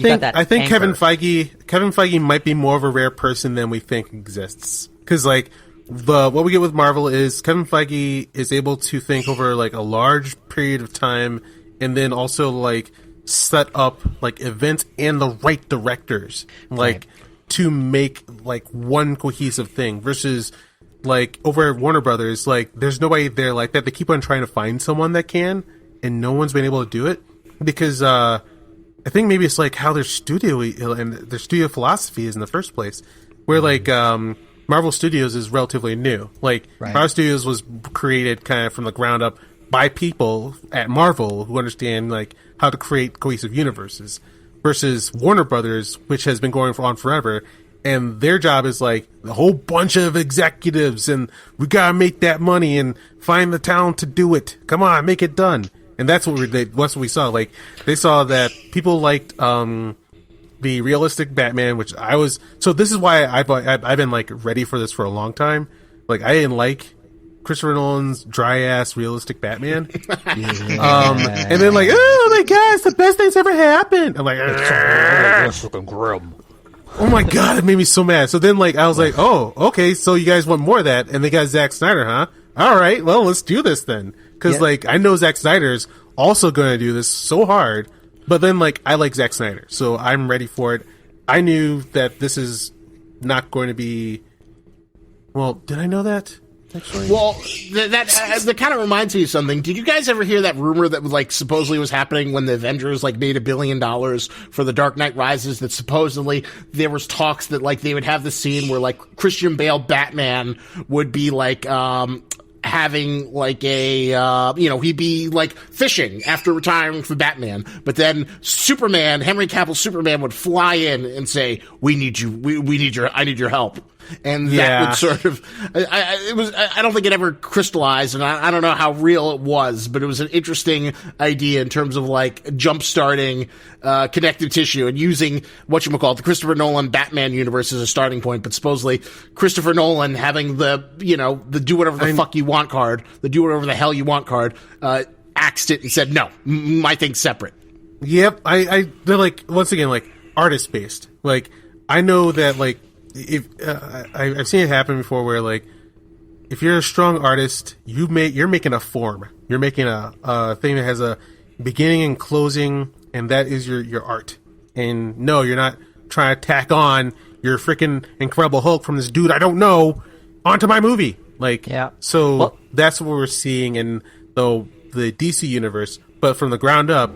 think Kevin Feige might be more of a rare person than we think exists. Because like what we get with Marvel is Kevin Feige is able to think over like a large period of time, and then also like set up like events and the right directors, like to make like one cohesive thing. Versus like over at Warner Brothers, like there's nobody there like that. They keep on trying to find someone that can, and no one's been able to do it because I think maybe it's like how their studio and their studio philosophy is in the first place, where like Marvel Studios is relatively new. Like Marvel Studios was created kind of from the ground up by people at Marvel who understand like how to create cohesive universes, versus Warner Brothers, which has been going on forever. And their job is like a whole bunch of executives, and we gotta make that money and find the talent to do it. Come on, make it done. And that's what we saw. Like they saw that people liked the realistic Batman, which I was. So this is why I've been like ready for this for a long time. Like I didn't like Christopher Nolan's dry ass realistic Batman. And then like, oh my god, it's the best thing's ever happened. I'm like, it's looking grim. Oh my god, it made me so mad. So then, like, I was like, oh, okay, so you guys want more of that, and they got Zack Snyder, huh? All right, well, let's do this then. Because, like, I know Zack Snyder's also going to do this so hard, but then, like, I like Zack Snyder, so I'm ready for it. I knew that this is not going to be... Well, did I know that? Actually? Well, that kind of reminds me of something. Did you guys ever hear that rumor that like supposedly was happening when the Avengers like made $1 billion for the Dark Knight Rises? That supposedly there was talks that like they would have the scene where like Christian Bale Batman would be like having like a he'd be like fishing after retiring from Batman, but then Superman, Henry Cavill Superman would fly in and say, "We need you. I need your help." And that would sort of, I don't think it ever crystallized, and I don't know how real it was, but it was an interesting idea in terms of like jump-starting connective tissue and using the Christopher Nolan Batman universe as a starting point, but supposedly Christopher Nolan having the do whatever the fuck you want card, the do whatever the hell you want card, axed it and said, no, my thing's separate. Yep, they're like, once again, like, artist-based. Like, I know that, like, if I've seen it happen before where like if you're a strong artist, you're making a form, you're making a thing that has a beginning and closing, and that is your art. And no, you're not trying to tack on your freaking Incredible Hulk from this dude I don't know onto my movie. Like, so that's what we're seeing in the DC universe, but from the ground up,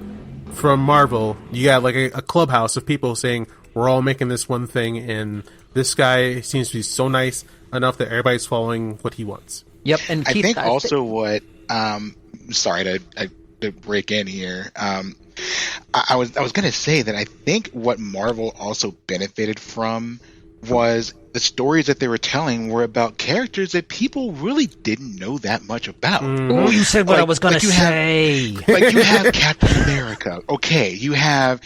from Marvel, you got like a clubhouse of people saying we're all making this one thing, and this guy seems to be so nice enough that everybody's following what he wants. Yep, and I think also what sorry to break in here. I was going to say that I think what Marvel also benefited from was the stories that they were telling were about characters that people really didn't know that much about. Oh, you said what I was going to say. Like you have Captain America, okay? You have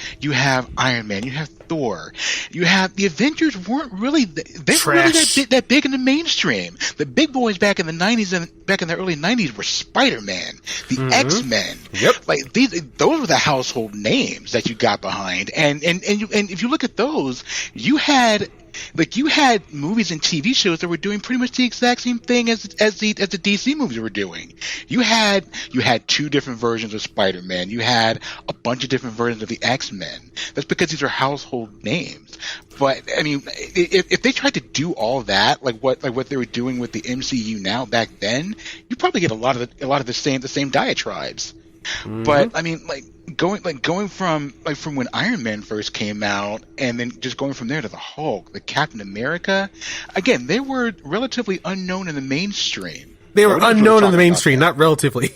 Iron Man. You have Thor. You have the Avengers weren't really that big in the mainstream. The big boys back in the 90s and back in the early 90s were Spider-Man, the X-Men. Yep. Like those were the household names that you got behind. And if you look at those, you had movies and TV shows that were doing pretty much the exact same thing as the DC movies were doing. You had two different versions of Spider-Man. You had a bunch of different versions of the X-Men. That's because these are household names. But I mean, if they tried to do all that, like what they were doing with the MCU now back then, you probably get a lot of the same diatribes. But I mean, going from when Iron Man first came out, and then just going from there to the Hulk, the Captain America, again, they were relatively unknown in the mainstream. They were unknown in the mainstream, not relatively.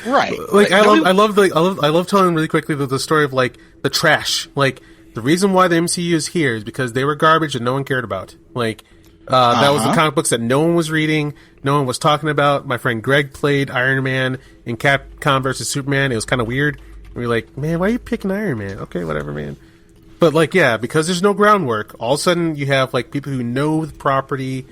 Right. Like I love telling really quickly the story of like the trash. Like the reason why the MCU is here is because they were garbage and no one cared about. Like that was the comic books that no one was reading, no one was talking about. My friend Greg played Iron Man in Capcom vs Superman. It was kind of weird. We were like, man, why are you picking Iron Man? Okay, whatever, man. But like, yeah, because there's no groundwork, all of a sudden you have like people who know the property,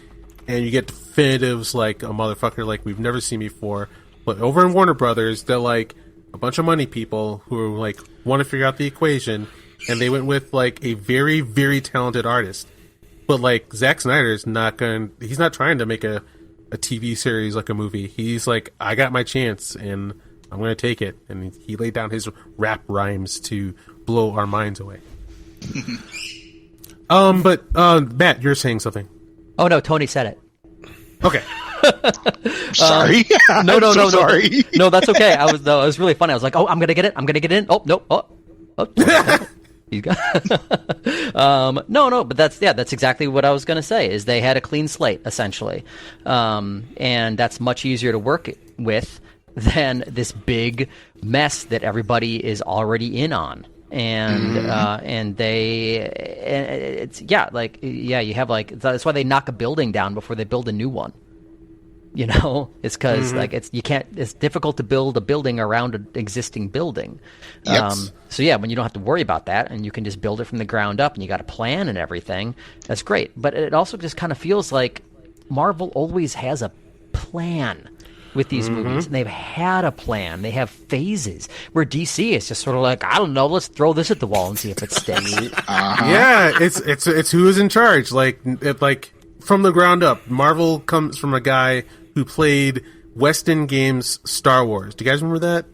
and you get definitives like a motherfucker like we've never seen before. But over in Warner Brothers, they're like a bunch of money people who like want to figure out the equation, and they went with like a very, very talented artist. But like Zack Snyder is he's not trying to make a TV series like a movie. He's like, I got my chance and I'm going to take it. And he laid down his rap rhymes to blow our minds away. But Matt, you're saying something. Oh no, Tony said it. Okay. Sorry. No, sorry. No, that's okay. It was really funny. I was like, oh, I'm gonna get it. I'm gonna get in. Oh, no. Oh. You got no, but that's exactly what I was going to say. Is they had a clean slate essentially, and that's much easier to work with than this big mess that everybody is already in on. And you have like that's why they knock a building down before they build a new one. You know, it's because it's difficult to build a building around an existing building. Yes. So yeah, when you don't have to worry about that and you can just build it from the ground up and you got a plan and everything, that's great. But it also just kind of feels like Marvel always has a plan with these movies, and they've had a plan. They have phases where DC is just sort of like, I don't know, let's throw this at the wall and see if it sticks. Yeah, it's who is in charge. Like from the ground up, Marvel comes from a guy who played Weston Games Star Wars. Do you guys remember that?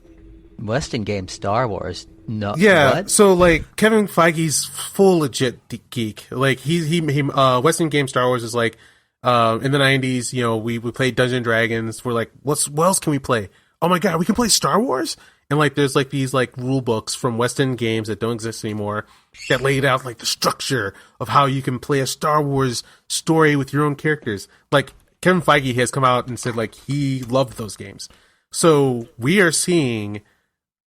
Weston Games Star Wars? No. Yeah. What? So like Kevin Feige's full legit geek. Like he Weston Games Star Wars is like in the 90s, you know, we played Dungeons and Dragons. We're like, what else can we play? Oh my god, we can play Star Wars? And like there's like these like rule books from Weston Games that don't exist anymore that laid out like the structure of how you can play a Star Wars story with your own characters. Like Kevin Feige has come out and said like he loved those games. So we are seeing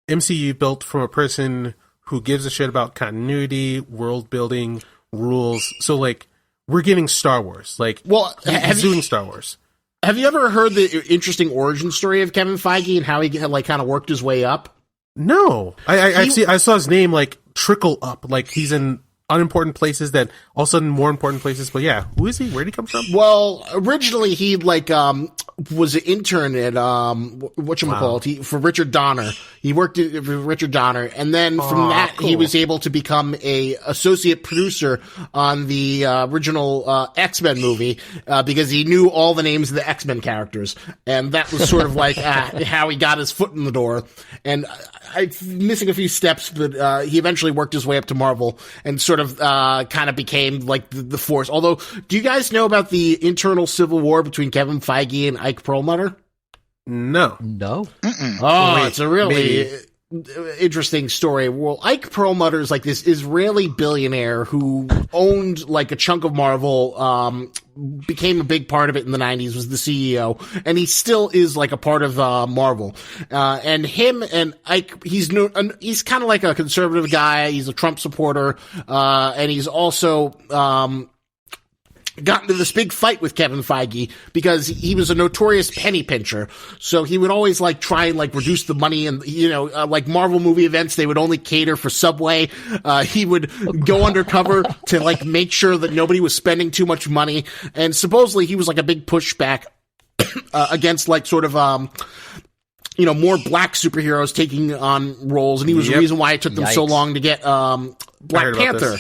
MCU built from a person who gives a shit about continuity, world building, rules. So like we're getting Star Wars. Like he's doing Star Wars. Have you ever heard the interesting origin story of Kevin Feige and how he like kind of worked his way up? No, I saw his name like trickle up. Like he's in unimportant places that all of a sudden more important places. But yeah, who is he? Where did he come from? Well, originally he like was an intern at whatchamacallit for Richard Donner. He worked for Richard Donner, and then from that he was able to become a associate producer on the original X-Men movie because he knew all the names of the X-Men characters, and that was sort of like how he got his foot in the door. And I'm missing a few steps, but he eventually worked his way up to Marvel and sort of kind of became like the force. Although, do you guys know about the internal civil war between Kevin Feige and Ike Perlmutter? No. Oh, it's a really interesting story. Well, Ike Perlmutter is like this Israeli billionaire who owned like a chunk of Marvel, became a big part of it in the 90s, was the CEO, and he still is like a part of Marvel. And him and Ike, he's kind of like a conservative guy. He's a Trump supporter, and he's also got into this big fight with Kevin Feige because he was a notorious penny pincher. So he would always like try and like reduce the money, and like Marvel movie events, they would only cater for Subway. He would go undercover to like make sure that nobody was spending too much money. And supposedly he was like a big pushback against like sort of more black superheroes taking on roles, and he was the reason why it took them so long to get Black Panther.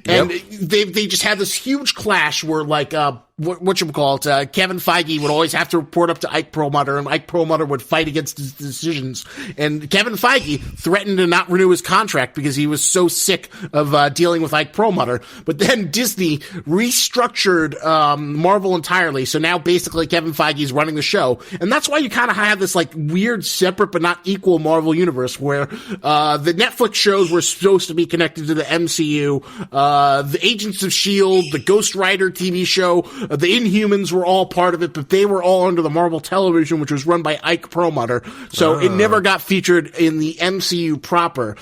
And they just had this huge clash where like Kevin Feige would always have to report up to Ike Perlmutter, and Ike Perlmutter would fight against his decisions. And Kevin Feige threatened to not renew his contract because he was so sick of dealing with Ike Perlmutter. But then Disney restructured Marvel entirely, so now basically Kevin Feige's running the show. And that's why you kind of have this like weird, separate but not equal Marvel universe where the Netflix shows were supposed to be connected to the MCU, the Agents of S.H.I.E.L.D., the Ghost Rider TV show, the Inhumans were all part of it, but they were all under the Marvel Television, which was run by Ike Perlmutter. So it never got featured in the MCU proper,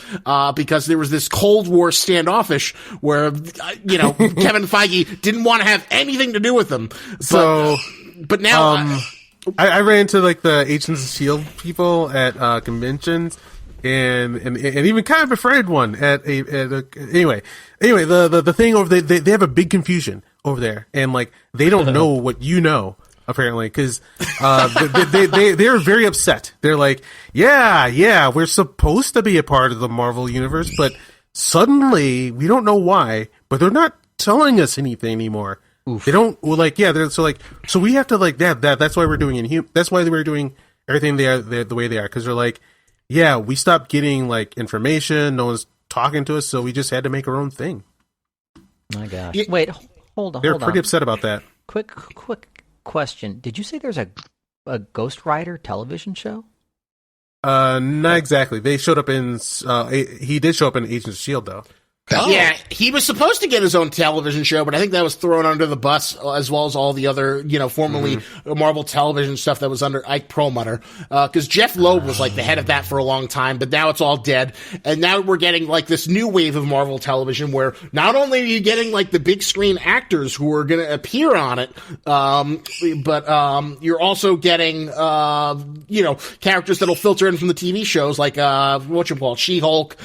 because there was this Cold War standoffish where, Kevin Feige didn't want to have anything to do with them. But now, I ran into like the Agents of S.H.I.E.L.D. people at conventions. And even kind of befriended one anyway, the thing over they have a big confusion over there, and like they don't know what you know apparently, because they're very upset. They're like, yeah, we're supposed to be a part of the Marvel universe, but suddenly we don't know why, but they're not telling us anything anymore. Oof. They don't so we have to like that's why we're doing that's why we're doing everything the way they are, because they're like, yeah, we stopped getting like information. No one's talking to us, so we just had to make our own thing. My gosh! Wait, hold on. They're pretty upset about that. Quick question. Did you say there's a Ghost Rider television show? Not exactly. They showed up in. He did show up in Agents of Shield though. Oh. Yeah, he was supposed to get his own television show, but I think that was thrown under the bus, as well as all the other, formerly Marvel Television stuff that was under Ike Perlmutter. Because Jeff Loeb was like the head of that for a long time, but now it's all dead. And now we're getting like this new wave of Marvel Television where not only are you getting like the big screen actors who are going to appear on it, but you're also getting, characters that'll filter in from the TV shows like, She-Hulk,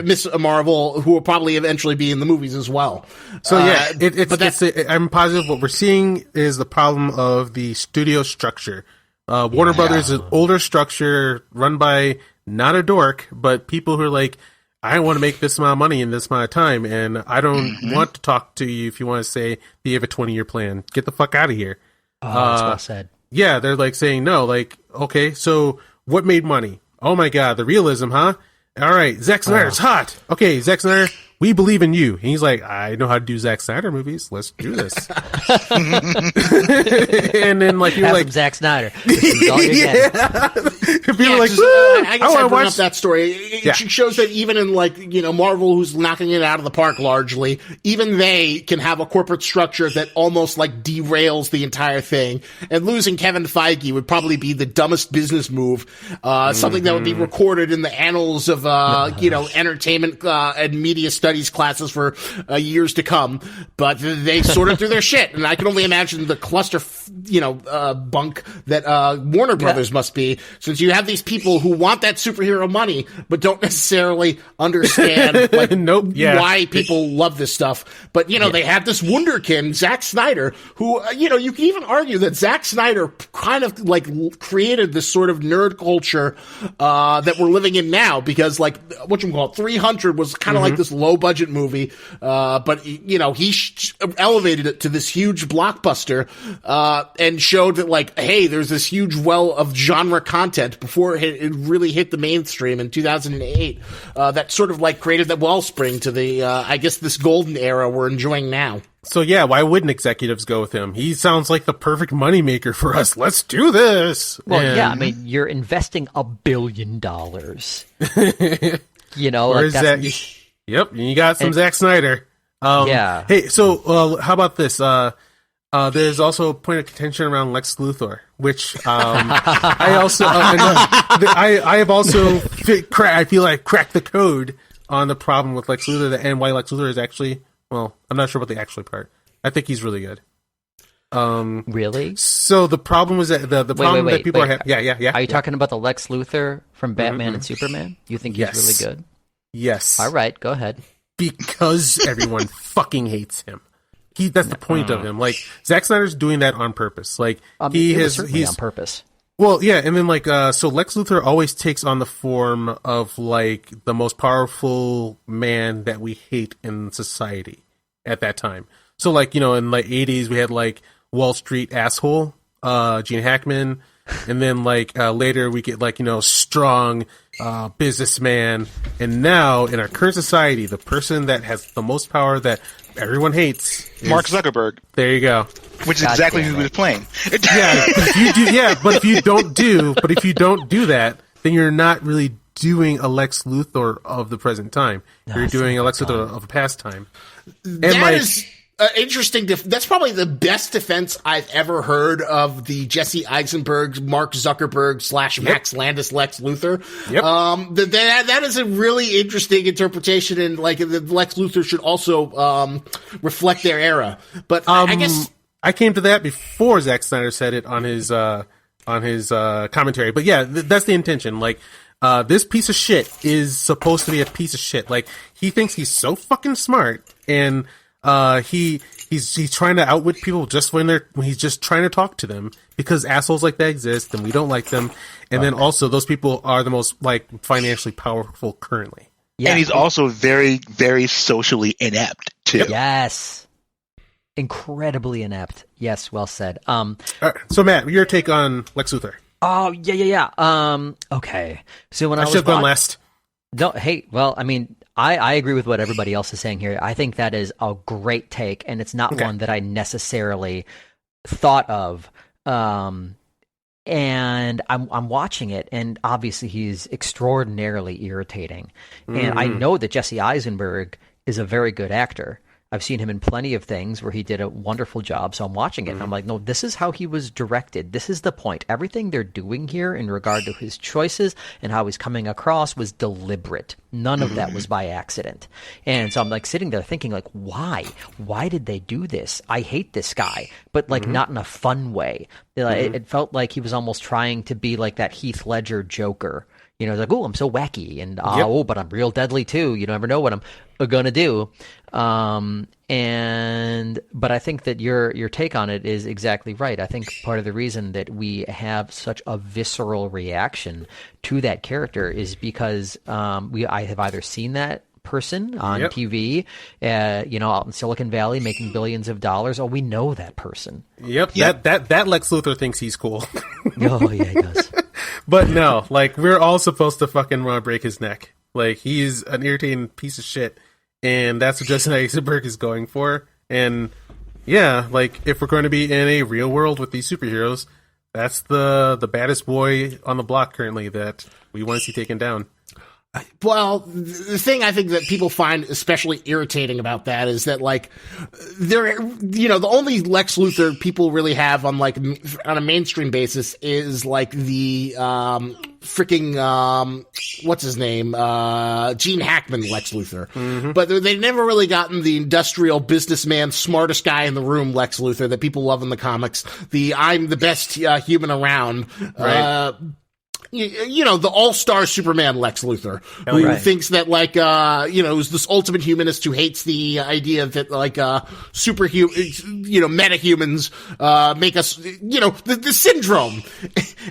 Miss Marvel, who will probably eventually be in the movies as well. So I'm positive what we're seeing is the problem of the studio structure. Warner Brothers is an older structure run by not a dork, but people who are like, I want to make this amount of money in this amount of time, and I don't want to talk to you if you want to say you have a 20-year plan. Get the fuck out of here. Oh, that's well said. Yeah, they're like saying no. Like, okay, so what made money? Oh my god, the realism, huh? All right, Zack Snyder's hot. Okay, Zack Snyder, we believe in you. And he's like, I know how to do Zack Snyder movies. Let's do this. And then, like, you're like, Zack Snyder. This is all you're getting. People are like, I guess I bring up that story. It shows that even in Marvel, who's knocking it out of the park largely, even they can have a corporate structure that almost like derails the entire thing. And losing Kevin Feige would probably be the dumbest business move. Something that would be recorded in the annals of, entertainment, and media studies classes for years to come. But they sorted through their shit. And I can only imagine the cluster, bunk that, Warner Brothers must be, since you have these people who want that superhero money, but don't necessarily understand why people love this stuff. But, they have this wunderkind, Zack Snyder, who, you can even argue that Zack Snyder kind of created this sort of nerd culture, that we're living in now, because 300 was kind of like this low budget movie, but he elevated it to this huge blockbuster, and showed that hey, there's this huge well of genre content before it really hit the mainstream in 2008, that sort of created that wellspring to the, I guess this golden era we're enjoying now. So yeah, why wouldn't executives go with him? He sounds like the perfect moneymaker for us. Let's do this. Well, yeah, I mean, you're investing $1 billion. Yep, you got some Zack Snyder. Yeah. Hey, so how about this? There's also a point of contention around Lex Luthor, which I also I have also I feel like cracked the code on the problem with Lex Luthor and why Lex Luthor is actually, well, I'm not sure about the actually part. I think he's really good. Really? So the problem was that the problem that people are having. Yeah. Are you talking about the Lex Luthor from Batman and Superman? You think he's really good? Yes. All right, go ahead. Because everyone fucking hates him. That's the point of him. Zack Snyder's doing that on purpose. He's on purpose. Well, yeah, and then so Lex Luthor always takes on the form of the most powerful man that we hate in society at that time. So in the 80s we had Wall Street asshole, Gene Hackman, and then later we get strong businessman, and now in our current society the person that has the most power that everyone hates is Mark Zuckerberg. There you go. Which is exactly who he was playing. But if you don't do that, then you're not really doing a Lex Luthor of the present time. You're doing a Lex Luthor of a past time. And that is interesting. That's probably the best defense I've ever heard of the Jesse Eisenberg, Mark Zuckerberg / Max Landis Lex Luthor. Yep. That is a really interesting interpretation, and the Lex Luthor should also reflect their era. But I guess I came to that before Zack Snyder said it on his commentary. But yeah, that's the intention. This piece of shit is supposed to be a piece of shit. He thinks he's so fucking smart, and he's trying to outwit people just when he's just trying to talk to them, because assholes like that exist and we don't like them. And then also those people are the most financially powerful currently. Yeah. And he's also very, very socially inept too. Yes. Incredibly inept. Yes, well said. All right, so Matt, your take on Lex Luthor. Oh, yeah. Okay. So when I should have gone last. No, hey, well, I mean, I agree with what everybody else is saying here. I think that is a great take, and it's not one that I necessarily thought of. And I'm watching it, and obviously he's extraordinarily irritating. And I know that Jesse Eisenberg is a very good actor. I've seen him in plenty of things where he did a wonderful job. So I'm watching it and I'm like, no, this is how he was directed. This is the point. Everything they're doing here in regard to his choices and how he's coming across was deliberate. None of that was by accident. And so I'm like sitting there thinking like, why? Why did they do this? I hate this guy, but like not in a fun way. It felt like he was almost trying to be like that Heath Ledger Joker. You know, like, oh, I'm so wacky, and oh, but I'm real deadly too. You never know what I'm gonna do. But I think that your take on it is exactly right. I think part of the reason that we have such a visceral reaction to that character is because I have either seen that person on TV, out in Silicon Valley making billions of dollars. Oh, we know that person. Yep. That Lex Luthor thinks he's cool. Oh yeah, he does. But no, like, we're all supposed to fucking want to break his neck. Like, he's an irritating piece of shit, and that's what Jesse Eisenberg is going for. And yeah, like, if we're going to be in a real world with these superheroes, that's the baddest boy on the block currently that we want to see taken down. Well, the thing I think that people find especially irritating about that is that, like, the only Lex Luthor people really have on a mainstream basis is like the what's his name, Gene Hackman Lex Luthor. But they never really gotten the industrial businessman, smartest guy in the room Lex Luthor that people love in the comics. The I'm the best human around. Right. The all-star Superman Lex Luthor, who thinks that, is this ultimate humanist who hates the idea that, metahumans, make us, the syndrome.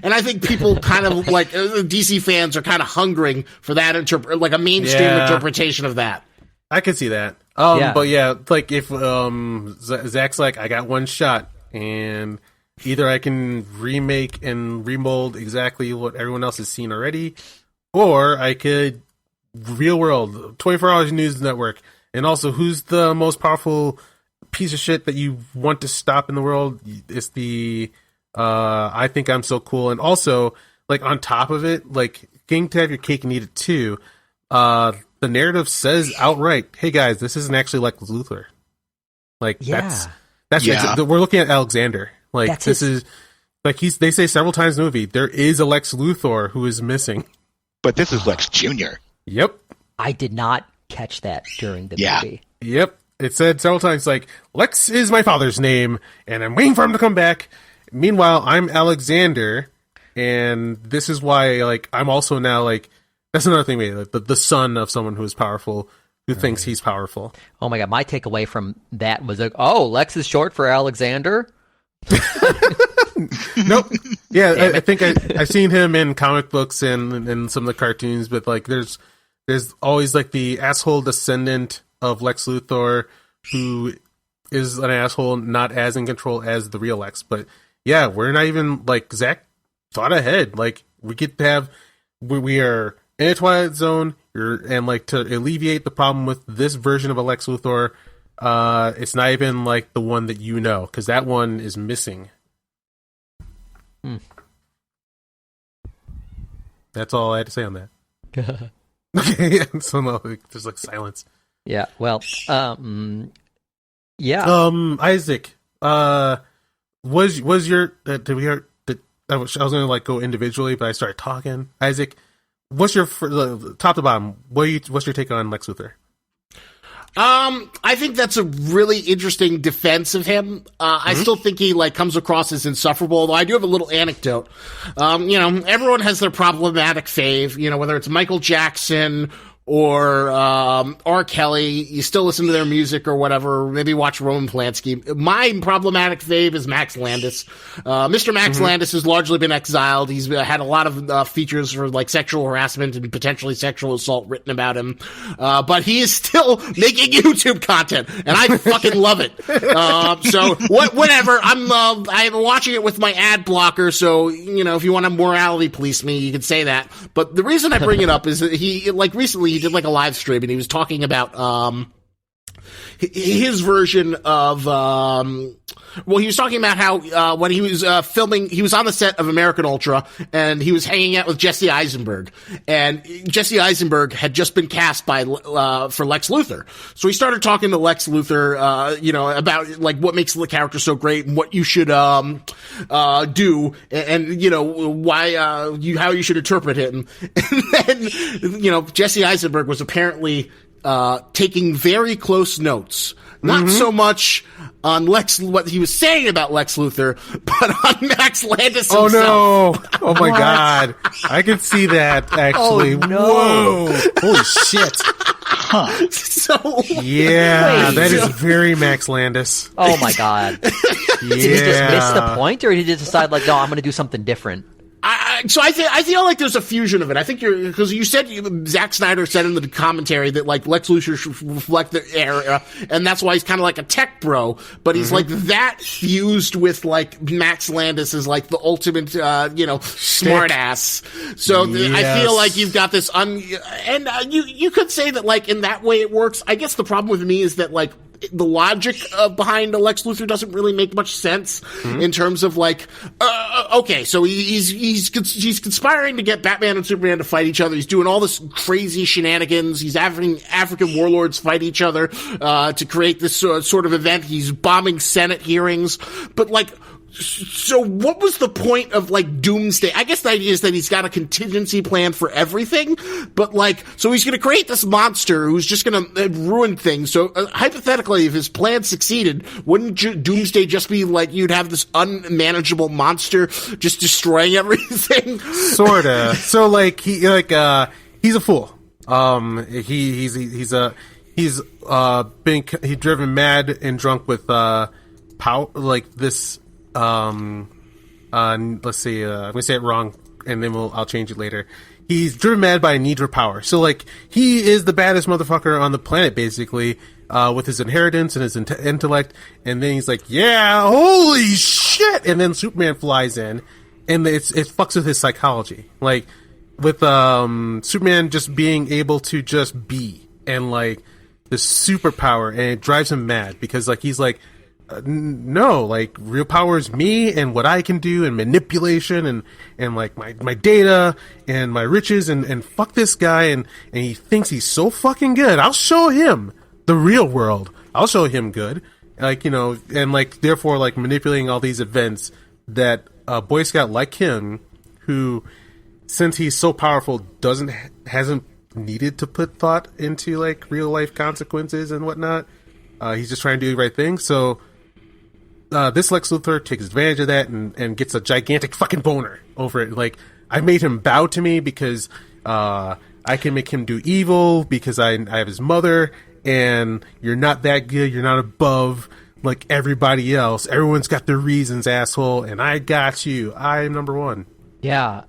And I think people kind of, DC fans are kind of hungering for that a mainstream interpretation of that. I could see that. But yeah, like, if, Zach's like, I got one shot, and either I can remake and remold exactly what everyone else has seen already, or I could real world, 24 Hours News Network, and also who's the most powerful piece of shit that you want to stop in the world? It's the I think I'm so cool. And also, like, on top of it, like, getting to have your cake and eat it too, the narrative says outright, hey guys, this isn't actually Lex Luthor. Like, that's we're looking at Alexander. Like, is like, they say several times in the movie, there is a Lex Luthor who is missing. But this is Lex Jr. Yep. I did not catch that during the movie. Yep. It said several times, like, Lex is my father's name, and I'm waiting for him to come back. Meanwhile, I'm Alexander, and this is why, like, I'm also now, like, that's another thing, like, the son of someone who is powerful, who thinks he's powerful. Oh my God. My takeaway from that was like, oh, Lex is short for Alexander? Nope. Yeah, I think I've seen him in comic books and some of the cartoons, but like there's always like the asshole descendant of Lex Luthor who is an asshole, not as in control as the real Lex. But yeah, we're not even, like, Zach thought ahead. Like, we get to have, we are in a Twilight Zone, and like, to alleviate the problem with this version of a Lex Luthor, it's not even like the one that you know, because that one is missing. That's all I had to say on that. Okay, so no, there's like silence. Yeah, well, yeah. Isaac, was your I was gonna like go individually, but I started talking. Isaac, what's your top to bottom? What's your take on Lex Luthor? I think that's a really interesting defense of him. I still think he, like, comes across as insufferable, although I do have a little anecdote. Everyone has their problematic fave, whether it's Michael Jackson or R. Kelly. You still listen to their music or whatever, maybe watch Roman Polanski. My problematic fave is Max Landis. Mr. Max Landis has largely been exiled. He's had a lot of features for, like, sexual harassment and potentially sexual assault written about him. But he is still making YouTube content, and I fucking love it. So whatever. I'm watching it with my ad blocker, so, if you want to morality police me, you can say that. But the reason I bring it up is that he, like, recently he did like a live stream and he was talking about his version of Well, he was talking about how when he was filming, he was on the set of American Ultra, and he was hanging out with Jesse Eisenberg. And Jesse Eisenberg had just been cast for Lex Luthor. So he started talking to Lex Luthor, about like what makes the character so great and what you should do, and why how you should interpret him. And then Jesse Eisenberg was apparently taking very close notes. Not so much on what he was saying about Lex Luthor, but on Max Landis himself. Oh no! Oh my god! I can see that actually. Oh, no. Whoa! Holy shit! Huh. So yeah, that is very Max Landis. Oh my god! Yeah. Did he just miss the point, or did he just decide like, no, I'm going to do something different? I feel like there's a fusion of it. I think because you said Zack Snyder said in the commentary that like Lex Luthor should reflect the era, and that's why he's kind of like a tech bro. But he's like that fused with like Max Landis is like the ultimate, smart ass. So I feel like you've got this you could say that like in that way it works. I guess the problem with me is that like the logic behind Lex Luthor doesn't really make much sense in terms of like, okay, so he's conspiring to get Batman and Superman to fight each other. He's doing all this crazy shenanigans. He's having African warlords fight each other to create this sort of event. He's bombing Senate hearings, but like. So what was the point of like Doomsday? I guess the idea is that he's got a contingency plan for everything, but like, so he's going to create this monster who's just going to ruin things. So hypothetically, if his plan succeeded, wouldn't Doomsday just be like you'd have this unmanageable monster just destroying everything? Sorta. So like he's a fool. He's driven mad and drunk with power like this. Let's see, I'm gonna say it wrong and then I'll change it later. He's driven mad by a need for power. So like, he is the baddest motherfucker on the planet basically, with his inheritance and his intellect. And then he's like, yeah, holy shit. And then Superman flies in and it fucks with his psychology. Like with, Superman just being able to just be and like the superpower, and it drives him mad because like, he's like, no, like real power is me and what I can do and manipulation and like my data and my riches and fuck this guy and he thinks he's so fucking good. I'll show him the real world. I'll show him good. Like, and like therefore like manipulating all these events that a Boy Scout like him, who since he's so powerful hasn't needed to put thought into like real life consequences and whatnot. He's just trying to do the right thing. So this Lex Luthor takes advantage of that and gets a gigantic fucking boner over it. Like, I made him bow to me because I can make him do evil because I have his mother, and you're not that good, you're not above like everybody else. Everyone's got their reasons, asshole, and I got you. I'm number one. Yeah.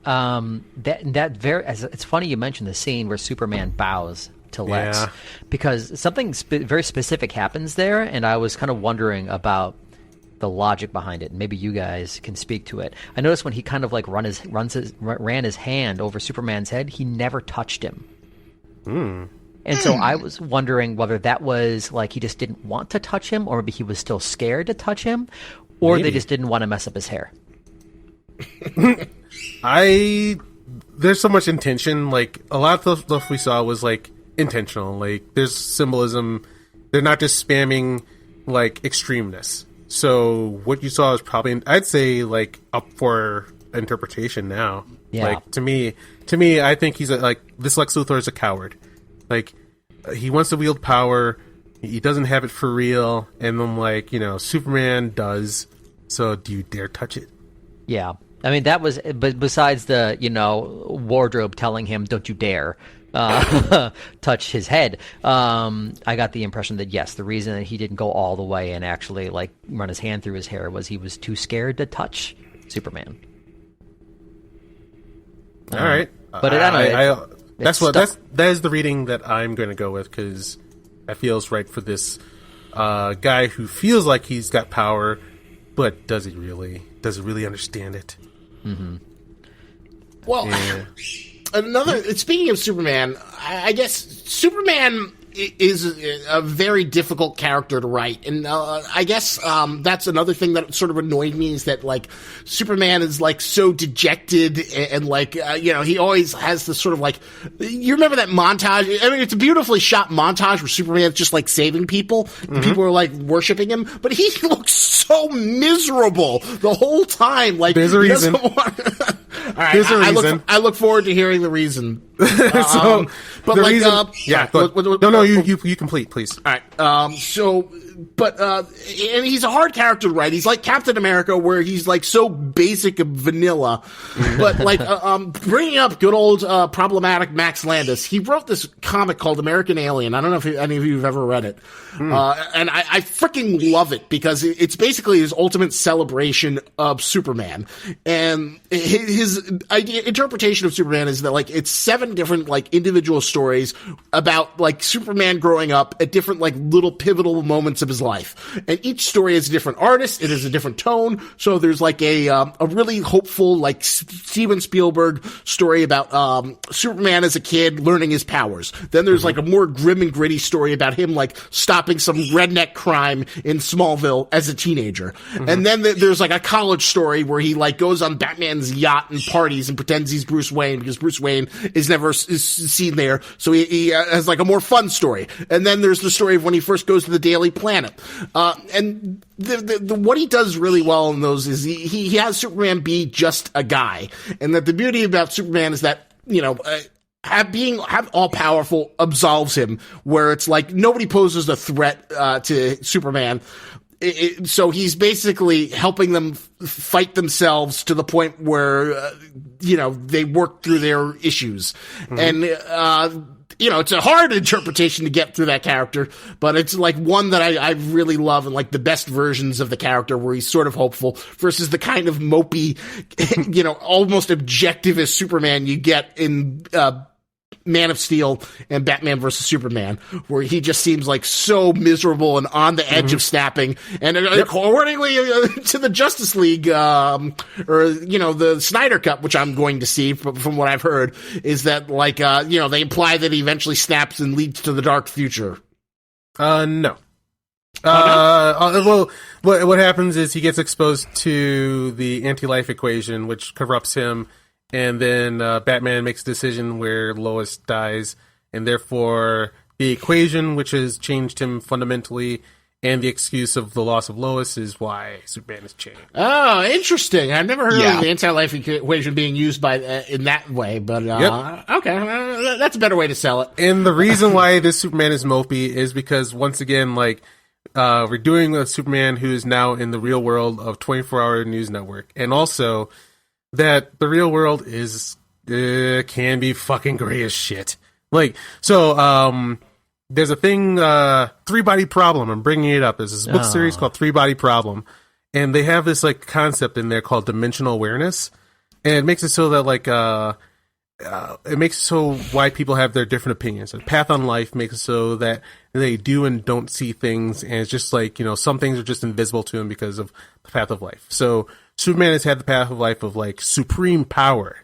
It's funny you mentioned the scene where Superman bows to Lex, because something very specific happens there, and I was kind of wondering about the logic behind it. Maybe you guys can speak to it. I noticed when he kind of like ran his hand over Superman's head, he never touched him. And so I was wondering whether that was like he just didn't want to touch him, or maybe he was still scared to touch him, or they just didn't want to mess up his hair. There's so much intention. Like, a lot of the stuff we saw was like intentional. Like, there's symbolism. They're not just spamming like extremeness. So what you saw is probably, I'd say, like up for interpretation now. Yeah. Like to me, I think he's this Lex Luthor is a coward. Like, he wants to wield power. He doesn't have it for real. And then like, Superman does. So do you dare touch it? Yeah. I mean, that was, but besides the, wardrobe telling him, don't you dare touch his head. I got the impression that, yes, the reason that he didn't go all the way and actually like run his hand through his hair was he was too scared to touch Superman. All right. But that is the reading that I'm going to go with, because that feels right for this guy who feels like he's got power, but does he really understand it? Mm-hmm. Well, speaking of Superman, I guess Superman is a very difficult character to write. And I guess that's another thing that sort of annoyed me is that, like, Superman is, like, so dejected and like, he always has this sort of, like, you remember that montage? I mean, it's a beautifully shot montage where Superman's just, like, saving people. And people are, like, worshiping him. But he looks so miserable the whole time. Like, there's a reason. All right, There's a reason. I look forward to hearing the reason. So, but the like, reason, you complete, please. All right. And he's a hard character to write. He's like Captain America, where he's like so basic and vanilla. But like, bringing up good old problematic Max Landis, he wrote this comic called American Alien. I don't know if any of you have ever read it. And I freaking love it because it's basically his ultimate celebration of Superman. And his interpretation of Superman is that, like, it's 7 different, like, individual stories about, like, Superman growing up at different, like, little pivotal moments of his life. And each story is a different artist. It is a different tone. So there's, like, a really hopeful, like, Steven Spielberg story about Superman as a kid learning his powers. Then there's, like, a more grim and gritty story about him, like, stopping some redneck crime in Smallville as a teenager. And then there's, like, a college story where he, like, goes on Batman's yacht and parties and pretends he's Bruce Wayne because Bruce Wayne is never seen there. So he has, like, a more fun story. And then there's the story of when he first goes to the Daily Planet. And the what he does really well in those is he has Superman be just a guy. And that the beauty about Superman is that, have all powerful absolves him, where it's like nobody poses a threat to Superman. So he's basically helping them fight themselves to the point where they work through their issues. And it's a hard interpretation to get through that character, but it's like one that I really love, and like the best versions of the character where he's sort of hopeful versus the kind of mopey, almost objectivist Superman you get in Man of Steel and Batman versus Superman, where he just seems like so miserable and on the edge of snapping. And accordingly to the Justice League, the Snyder Cut, which I'm going to see from what I've heard, is that like, they imply that he eventually snaps and leads to the dark future. No. Well, what happens is he gets exposed to the anti-life equation, which corrupts him. And then Batman makes a decision where Lois dies, and therefore the equation, which has changed him fundamentally, and the excuse of the loss of Lois is why Superman is changed. Oh, interesting. I've never heard of the anti-life equation being used in that way, but okay, that's a better way to sell it. And the reason why this Superman is mopey is because, once again, like, we're doing a Superman who is now in the real world of 24-hour news network, and also that the real world can be fucking gray as shit. Like, so, there's a thing, 3-Body Problem. I'm bringing it up. There's this book series called 3-Body Problem. And they have this, like, concept in there called dimensional awareness. And it makes it so that, like, it makes it so why people have their different opinions. The path on life makes it so that they do and don't see things. And it's just like, some things are just invisible to them because of the path of life. So Superman has had the path of life of, like, supreme power.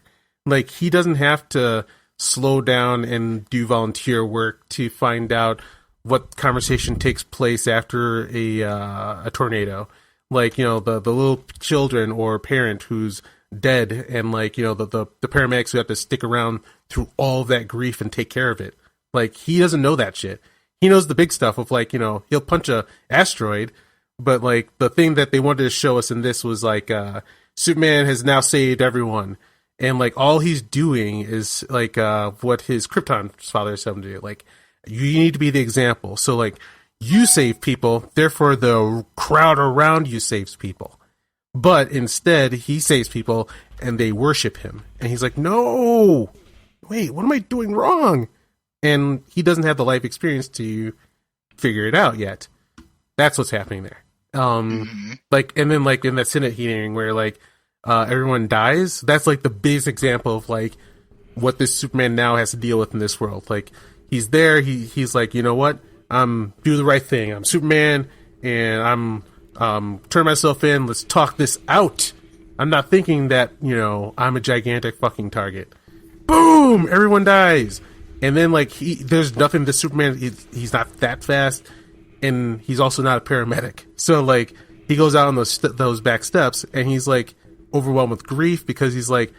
Like, he doesn't have to slow down and do volunteer work to find out what conversation takes place after a tornado. Like, the little children or parent who's dead, and, like, the paramedics who have to stick around through all of that grief and take care of it. Like, he doesn't know that shit. He knows the big stuff of, like, he'll punch a asteroid. But, like, the thing that they wanted to show us in this was, like, Superman has now saved everyone. And, like, all he's doing is, like, what his Krypton's father said him to do. Like, you need to be the example. So, like, you save people, therefore the crowd around you saves people. But instead, he saves people, and they worship him. And he's like, no! Wait, what am I doing wrong? And he doesn't have the life experience to figure it out yet. That's what's happening there. Like, and then, like, in that Senate hearing where, like, everyone dies, that's, like, the biggest example of, like, what this Superman now has to deal with in this world. Like, he's there, he's like, you know what? Do the right thing. I'm Superman, and I'm turn myself in. Let's talk this out. I'm not thinking that, I'm a gigantic fucking target. Boom! Everyone dies. And then like there's nothing to Superman. He's not that fast, and he's also not a paramedic. So like he goes out on those back steps, and he's like overwhelmed with grief because he's like,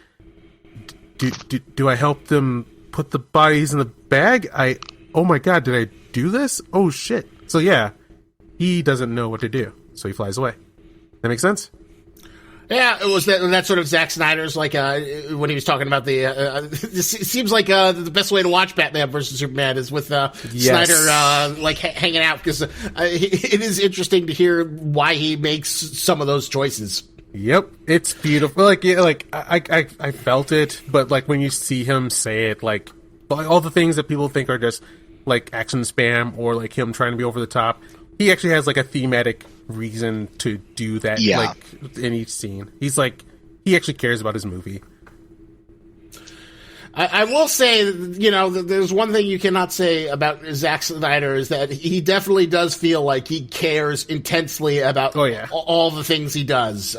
do I help them put the bodies in the bag? Oh my god, did I do this? Oh shit. So yeah, he doesn't know what to do, so he flies away. That makes sense? Yeah, it was that sort of Zack Snyder's, like, when he was talking about it seems like the best way to watch Batman versus Superman is with Snyder, like, hanging out, because it is interesting to hear why he makes some of those choices. Yep, it's beautiful. Like, yeah, like I felt it, but like when you see him say it, like all the things that people think are just like action spam or like him trying to be over the top, he actually has like a thematic reason to do that. Yeah. Like in each scene, he's like he actually cares about his movie. I will say, you know, there's one thing you cannot say about Zack Snyder is that he definitely does feel like he cares intensely about all the things he does.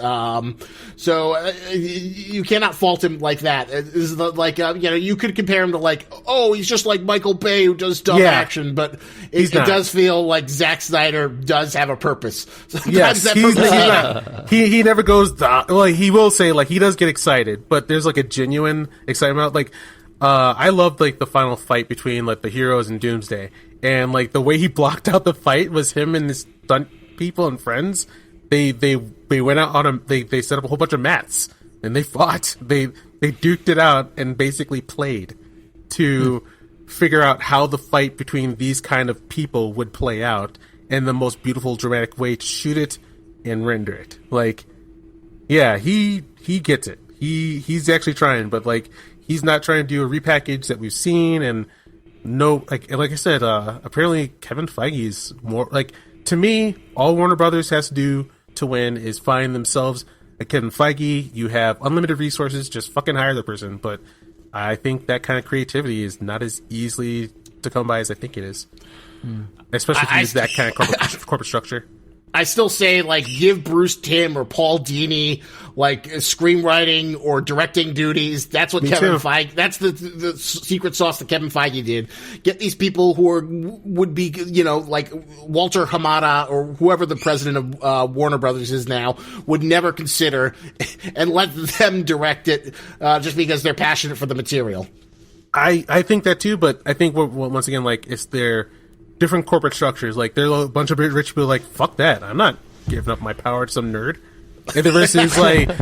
So you cannot fault him like that. It's like, you know, you could compare him to like, oh, he's just like Michael Bay who does dumb action, but it does feel like Zack Snyder does have a purpose. Sometimes that purpose he never goes, like, he will say, like, he does get excited, but there's like a genuine excitement. Like, I loved like the final fight between like the heroes and Doomsday, and like the way he blocked out the fight was him and his stunt people and friends. They went out on they set up a whole bunch of mats and they fought. They duked it out and basically played to figure out how the fight between these kind of people would play out and the most beautiful dramatic way to shoot it and render it. Like, yeah, he gets it. He's actually trying, but like, he's not trying to do a repackage that we've seen, and no, like I said, apparently Kevin Feige is more like, to me, all Warner Brothers has to do to win is find themselves a Kevin Feige. You have unlimited resources, just fucking hire the person. But I think that kind of creativity is not as easily to come by as I think it is, especially if you use that kind of corporate structure. I still say, like, give Bruce Timm or Paul Dini, like, screenwriting or directing duties. That's what Kevin Feige, that's the secret sauce that Kevin Feige did. Get these people who would be, you know, like Walter Hamada or whoever the president of Warner Brothers is now would never consider, and let them direct it, just because they're passionate for the material. I think that too, but I think once again, like, it's their different corporate structures. Like, there's a bunch of rich people like, fuck that, I'm not giving up my power to some nerd. And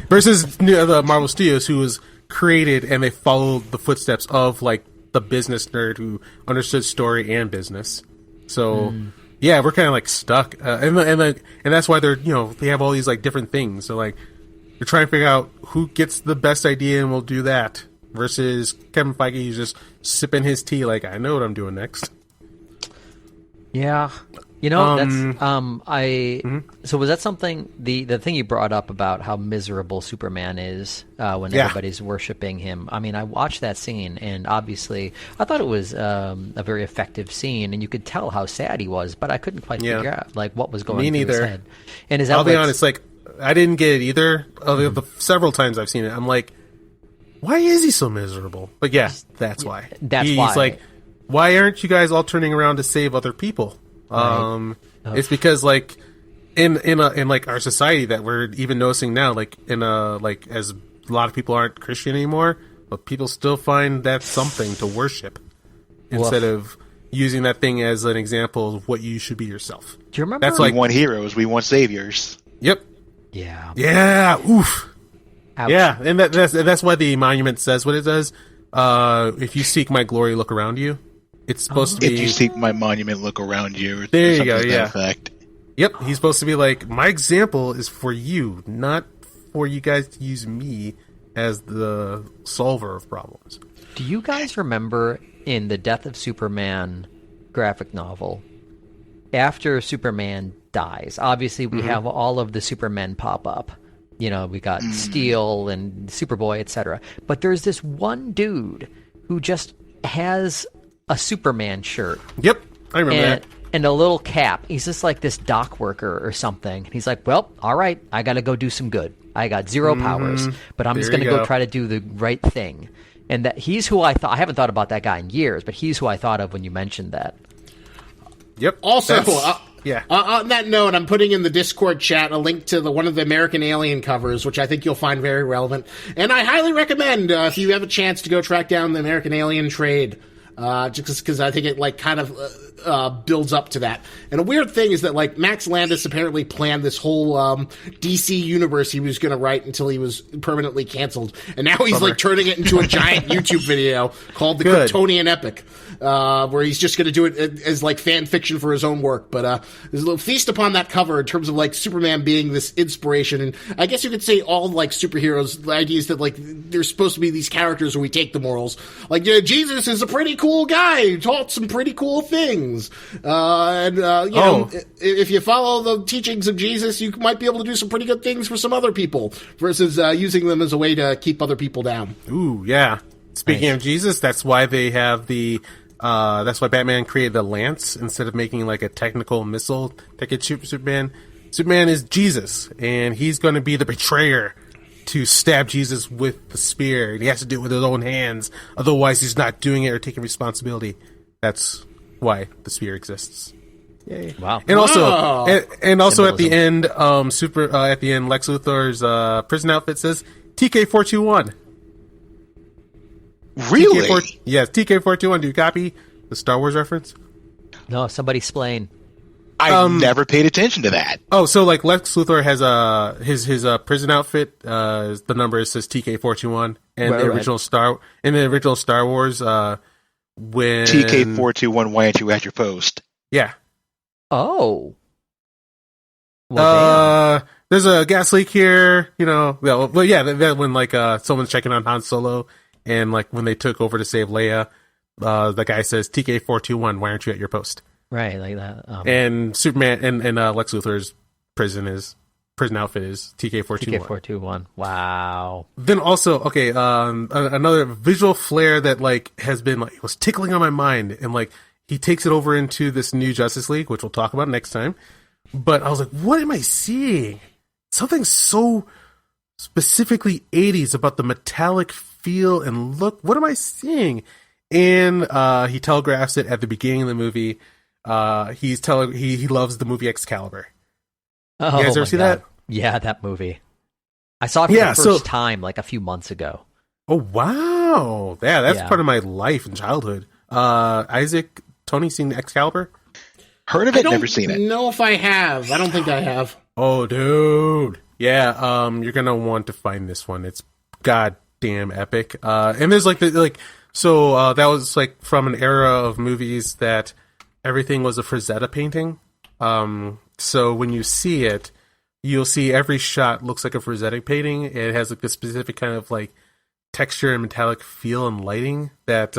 versus the Marvel Studios, who was created and they followed the footsteps of like the business nerd who understood story and business. So yeah, we're kind of like stuck, and that's why they're, you know, they have all these like different things. So like, they're trying to figure out who gets the best idea and we'll do that. Versus Kevin Feige, who's just sipping his tea like, I know what I'm doing next. Yeah, you know, that's So was that something, the thing you brought up about how miserable Superman is when everybody's worshiping him? I mean, I watched that scene, and obviously I thought it was a very effective scene, and you could tell how sad he was, but I couldn't quite figure out like what was going through his head. And is that, I'll be honest, like, I didn't get it either. The several times I've seen it, I'm like, why is he so miserable? But yeah, that's why. He's like, why aren't you guys all turning around to save other people? Right. It's because like in like our society that we're even noticing now, like like as a lot of people aren't Christian anymore, but people still find that something to worship instead of using that thing as an example of what you should be yourself. Do you remember? That's like, we want heroes, we want saviors. Yep. Yeah. Yeah. Oof. Ouch. Yeah, and that's why the monument says what it does. If you seek my glory, look around you. It's supposed to be, if you seek my monument, look around you. Or there you go. Yeah. Effect. Yep. He's supposed to be like, my example is for you, not for you guys to use me as the solver of problems. Do you guys remember in the Death of Superman graphic novel, after Superman dies, obviously we have all of the Supermen pop up. You know, we got Steel and Superboy, etc. But there's this one dude who just has a Superman shirt. Yep, I remember that. And a little cap. He's just like this dock worker or something. He's like, well, all right, I got to go do some good. I got zero powers, but I'm just going to go try to do the right thing. And that he's who I thought. I haven't thought about that guy in years, but he's who I thought of when you mentioned that. Yep. Also, yeah. On that note, I'm putting in the Discord chat a link to one of the American Alien covers, which I think you'll find very relevant. And I highly recommend, if you have a chance, to go track down the American Alien trade. Just because I think it like kind of builds up to that. And a weird thing is that like Max Landis apparently planned this whole DC universe he was going to write until he was permanently canceled, and now he's like turning it into a giant YouTube video called the Kryptonian Epic, where he's just going to do it as like fan fiction for his own work. But there's a little feast upon that cover in terms of like Superman being this inspiration, and I guess you could say all like superheroes, the idea is that like they're supposed to be these characters where we take the morals. Like Jesus is a pretty cool guy who taught some pretty cool things, and you know, if you follow the teachings of Jesus, you might be able to do some pretty good things for some other people versus using them as a way to keep other people down. Ooh, yeah. Speaking of Jesus, that's why they have the that's why Batman created the lance instead of making like a technical missile that could shoot Superman. Superman is Jesus, and he's going to be the betrayer to stab Jesus with the spear, and he has to do it with his own hands. Otherwise, he's not doing it or taking responsibility. That's why the spear exists. Yay! Wow! And also, and also at the end, at the end, Lex Luthor's prison outfit says TK421. Really? Yes, TK421. Do you copy the Star Wars reference? No, somebody explain. I never paid attention to that. Oh, so like Lex Luthor has his prison outfit. The number says TK421, and the original Star Wars, when TK421, why aren't you at your post? Yeah. Oh. Well, there's a gas leak here. You know. Well, yeah. That when like someone's checking on Han Solo, and like when they took over to save Leia, the guy says TK421, why aren't you at your post? Right, like that. And Superman and Lex Luthor's prison outfit is TK421. TK421. Wow. Then also, okay, another visual flair that like has been like was tickling on my mind, and like he takes it over into this new Justice League, which we'll talk about next time. But I was like, what am I seeing? Something so specifically 80s about the metallic feel and look. What am I seeing? And he telegraphs it at the beginning of the movie. He loves the movie Excalibur. Oh, you guys ever see that? Yeah, that movie. I saw it for the first time like a few months ago. Oh wow! Yeah, that's part of my life and childhood. Isaac, Tony, seen Excalibur? Heard of it, never seen it. I don't know if I have. I don't think I have. Oh, dude. Yeah, you're gonna want to find this one. It's goddamn epic. And there's like that was like from an era of movies that everything was a Frazetta painting. So when you see it, you'll see every shot looks like a Frazetta painting. It has like this specific kind of like texture and metallic feel and lighting that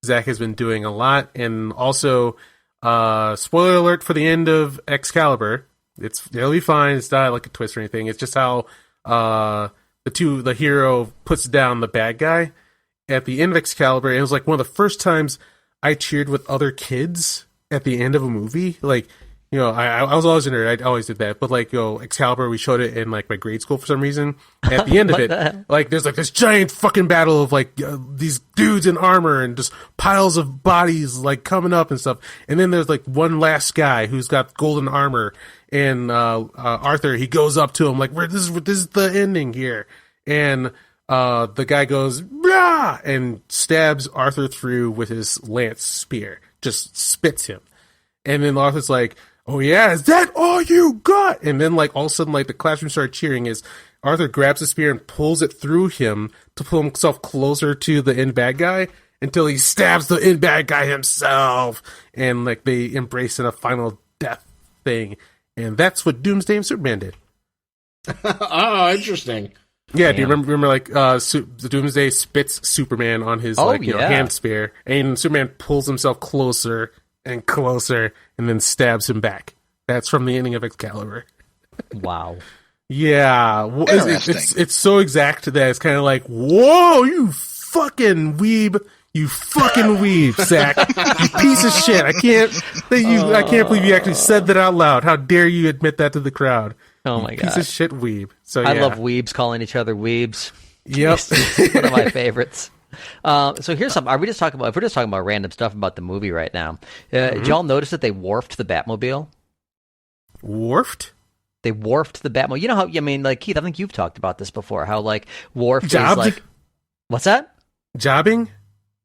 Zack has been doing a lot. And also, spoiler alert for the end of Excalibur. It'll be fine. It's not like a twist or anything. It's just how the hero puts down the bad guy at the end of Excalibur. It was like one of the first times I cheered with other kids at the end of a movie. Like, you know, I was always a nerd. I always did that. But like, Excalibur, we showed it in like my grade school for some reason. At the end of it, like, there's like this giant fucking battle of like these dudes in armor and just piles of bodies like coming up and stuff. And then there's like one last guy who's got golden armor, and Arthur, he goes up to him like, this is the ending here. And the guy goes, "Rah!" and stabs Arthur through with his lance spear, just spits him. And then Arthur's like, "Oh yeah, is that all you got?" And then like all of a sudden, like the classroom started cheering as Arthur grabs the spear and pulls it through him to pull himself closer to the end bad guy until he stabs the end bad guy himself. And like they embrace in a final death thing. And that's what Doomsday and Superman did. Oh, interesting. Yeah, do you remember like the Doomsday spits Superman on his hand spear, and Superman pulls himself closer and closer and then stabs him back. That's from the ending of Excalibur. Wow. Yeah. It's so exact that it's kind of like, whoa, you fucking weeb. You fucking weeb, Zach. You piece of shit. I can't believe you actually said that out loud. How dare you admit that to the crowd? Oh my Piece god. of shit weeb. So yeah. I love weebs calling each other weebs. Yep. It's one of my favorites. So here's something. If we're just talking about random stuff about the movie right now, did y'all notice that they warped the Batmobile? Warped? They warped the Batmobile. You know how, I mean, like, Keith, I think you've talked about this before, how, like, warped Jobbed? is like... What's that? Jobbing?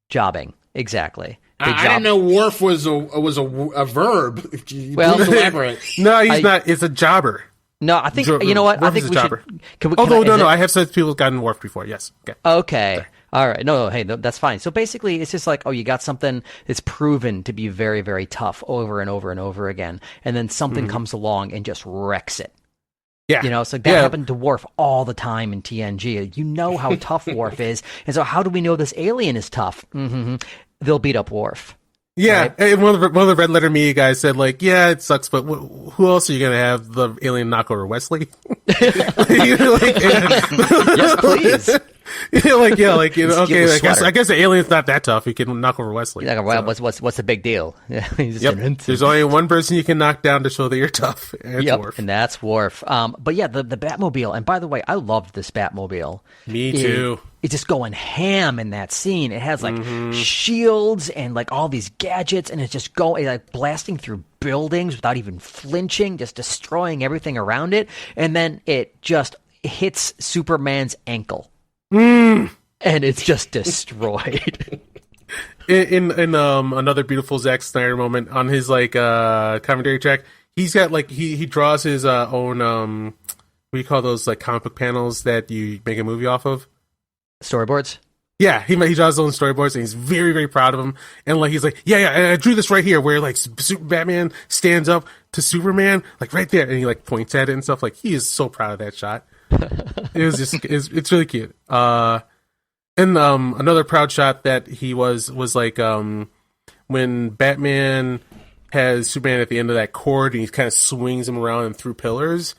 Jobbing, exactly. I didn't know wharf was a verb. Well, Please elaborate. No, he's not. It's a jobber. No, I think, you know what? I think we should... I have said people have gotten warped before, yes. Okay. All right. No, hey, that's fine. So basically, it's just like, you got something that's proven to be very, very tough over and over and over again, and then something comes along and just wrecks it. Yeah. You know, it's like that happened to Worf all the time in TNG. You know how tough Worf is, and so how do we know this alien is tough? They'll beat up Worf. Yeah, right? and one of the Red Letter Media guys said, like, yeah, it sucks, but who else are you going to have the alien knock over? Wesley? Yes, please. I guess the alien's not that tough. He can knock over Wesley. Like, well, what's the big deal? There's only one person you can knock down to show that you're tough, and it's Worf. And that's Worf. But yeah, the Batmobile, and by the way, I loved this Batmobile. Me too. It's just going ham in that scene. It has like shields and like all these gadgets, and it's just going like blasting through buildings without even flinching, just destroying everything around it. And then it just hits Superman's ankle, and it's just destroyed. in another beautiful Zack Snyder moment on his like commentary track, he's got like he draws his own what do you call those, like comic book panels that you make a movie off of? Storyboards? Yeah, he draws his own storyboards, and he's very, very proud of them. And like he's like, yeah, I drew this right here, where like Batman stands up to Superman, like right there, and he like points at it and stuff. Like he is so proud of that shot. It's really cute. And another proud shot that he was like when Batman has Superman at the end of that cord, and he kind of swings him around and through pillars.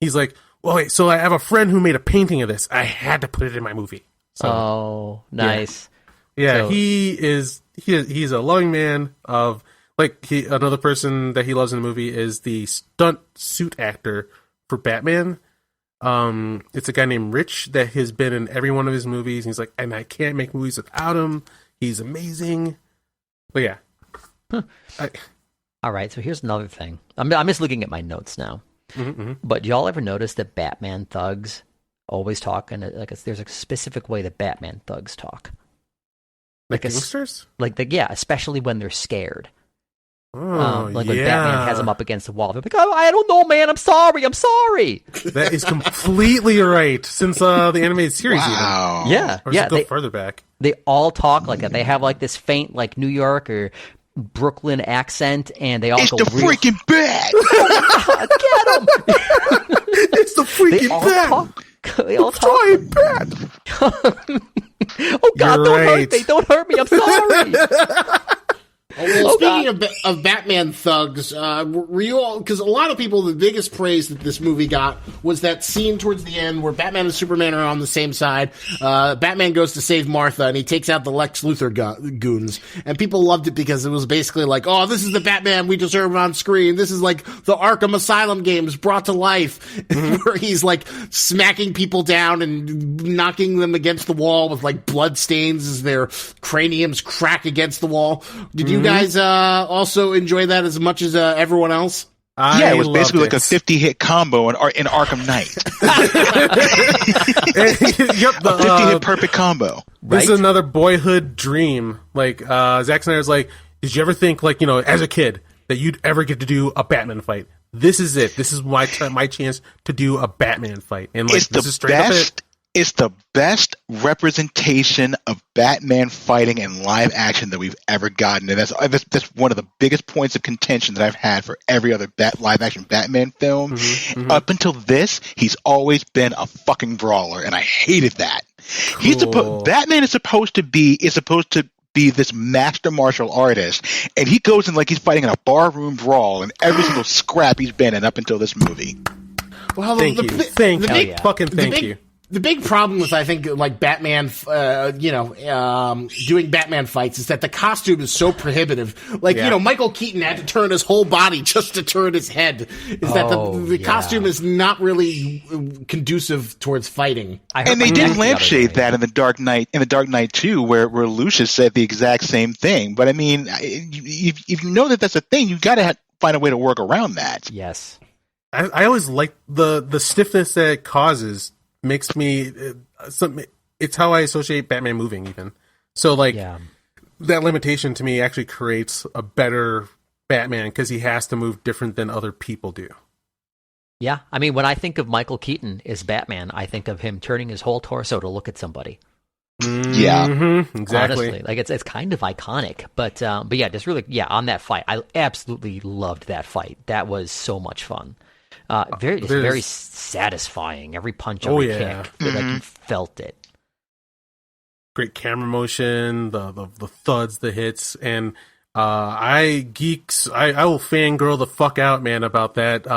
He's like, well, wait, so I have a friend who made a painting of this. I had to put it in my movie. So, nice. Yeah, so, he's a loving man of like another person that he loves in the movie is the stunt suit actor for Batman. It's a guy named Rich that has been in every one of his movies. He's like, and I can't make movies without him. He's amazing. But yeah. All right, so here's another thing. I'm just looking at my notes now. But y'all ever notice that Batman thugs always talk, and there's a specific way that Batman thugs talk, like gangsters, especially when they're scared. When Batman has them up against the wall, they're like, "Oh, I don't know, man. I'm sorry. That is completely right. Since the animated series, wow. Even. Or go further back. They all talk like that. They have like this faint, like New York or Brooklyn accent, and they all it's go. It's the freaking bat. Get him! It's the freaking bat. They all talk. Oh God! Don't hurt me! I'm sorry. Well, speaking of Batman thugs, were you all, because a lot of people, the biggest praise that this movie got was that scene towards the end where Batman and Superman are on the same side. Batman goes to save Martha, and he takes out the Lex Luthor goons. And people loved it because it was basically like, oh, this is the Batman we deserve on screen. This is like the Arkham Asylum games brought to life, where he's like smacking people down and knocking them against the wall with like blood stains as their craniums crack against the wall. Did you guys also enjoy that as much as everyone else? Yeah, it was basically like a 50-hit combo in Arkham Knight. Yep, a 50-hit perfect combo. This is another boyhood dream. Like Zack Snyder's like, did you ever think, like, you know, as a kid, that you'd ever get to do a Batman fight? This is it. This is my chance to do a Batman fight. And like, this is straight up it. It's the best representation of Batman fighting in live action that we've ever gotten. And that's one of the biggest points of contention that I've had for every other live action Batman film. Up until this, he's always been a fucking brawler, and I hated that. Cool. Batman is supposed to be this master martial artist, and he goes in like he's fighting in a barroom brawl in every single scrap he's been in up until this movie. Well, Thank you. The big problem with, I think, like Batman, doing Batman fights is that the costume is so prohibitive. Like, Michael Keaton had to turn his whole body just to turn his head. The costume is not really conducive towards fighting. And they did lampshade that in the Dark Knight, 2, where Lucius said the exact same thing. But I mean, if you know that that's a thing, you got to find a way to work around that. Yes. I always like the stiffness that it causes. Makes me it's how I associate Batman moving, even. So like that limitation to me actually creates a better Batman because he has to move different than other people do. Yeah, I mean, when I think of Michael Keaton as Batman, I think of him turning his whole torso to look at somebody. Mm-hmm, exactly. Honestly, like it's kind of iconic, but yeah, just really on that fight, I absolutely loved that fight. That was so much fun. Very satisfying. Every punch, every kick, like you felt it. Great camera motion, the thuds, the hits, and I will fangirl the fuck out, man, about that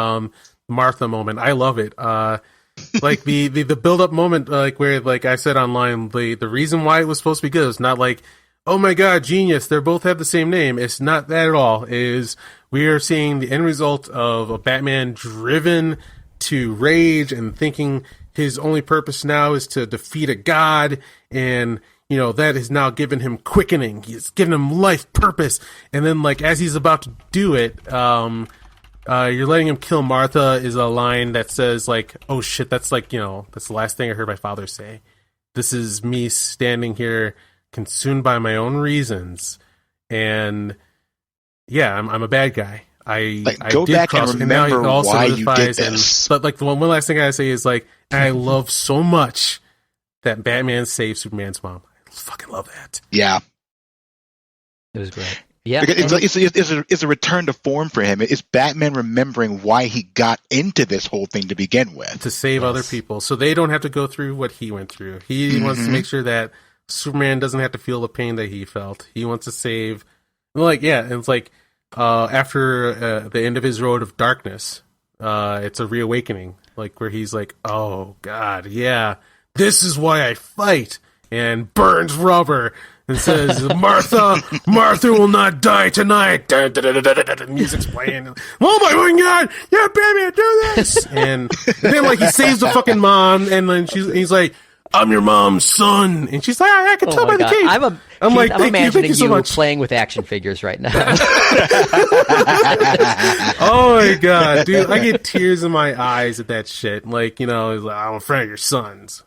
Martha moment. I love it. Like the build up moment, like where, like I said online, the reason why it was supposed to be good is not like, oh my god, genius, they both have the same name. It's not that at all. We are seeing the end result of a Batman driven to rage and thinking his only purpose now is to defeat a god, and that has now given him quickening. He's given him life purpose, and then like as he's about to do it, you're letting him kill Martha is a line that says like, oh shit, that's like, that's the last thing I heard my father say. This is me standing here consumed by my own reasons, and I'm a bad guy. I go did back cross, and remember why you did this. But like the one last thing I gotta say is like, I love so much that Batman saved Superman's mom. I fucking love that. Yeah, it was great. Yeah, it's a return to form for him. It's Batman remembering why he got into this whole thing to begin with, to save other people, so they don't have to go through what he went through. He wants to make sure that Superman doesn't have to feel the pain that he felt. He wants to save, and it's like after the end of his road of darkness, it's a reawakening, like where he's like, oh god, yeah, this is why I fight, and burns rubber and says, Martha will not die tonight. Dun, dun, dun, dun, dun, dun, music's playing. Oh my god, yeah, Batman, do this. And then like he saves the fucking mom, and then he's like, I'm your mom's son, and she's like, I can tell by the cape. I'm imagining you playing with action figures right now. Oh my god, dude, I get tears in my eyes at that shit. Like, I'm a friend of your son's.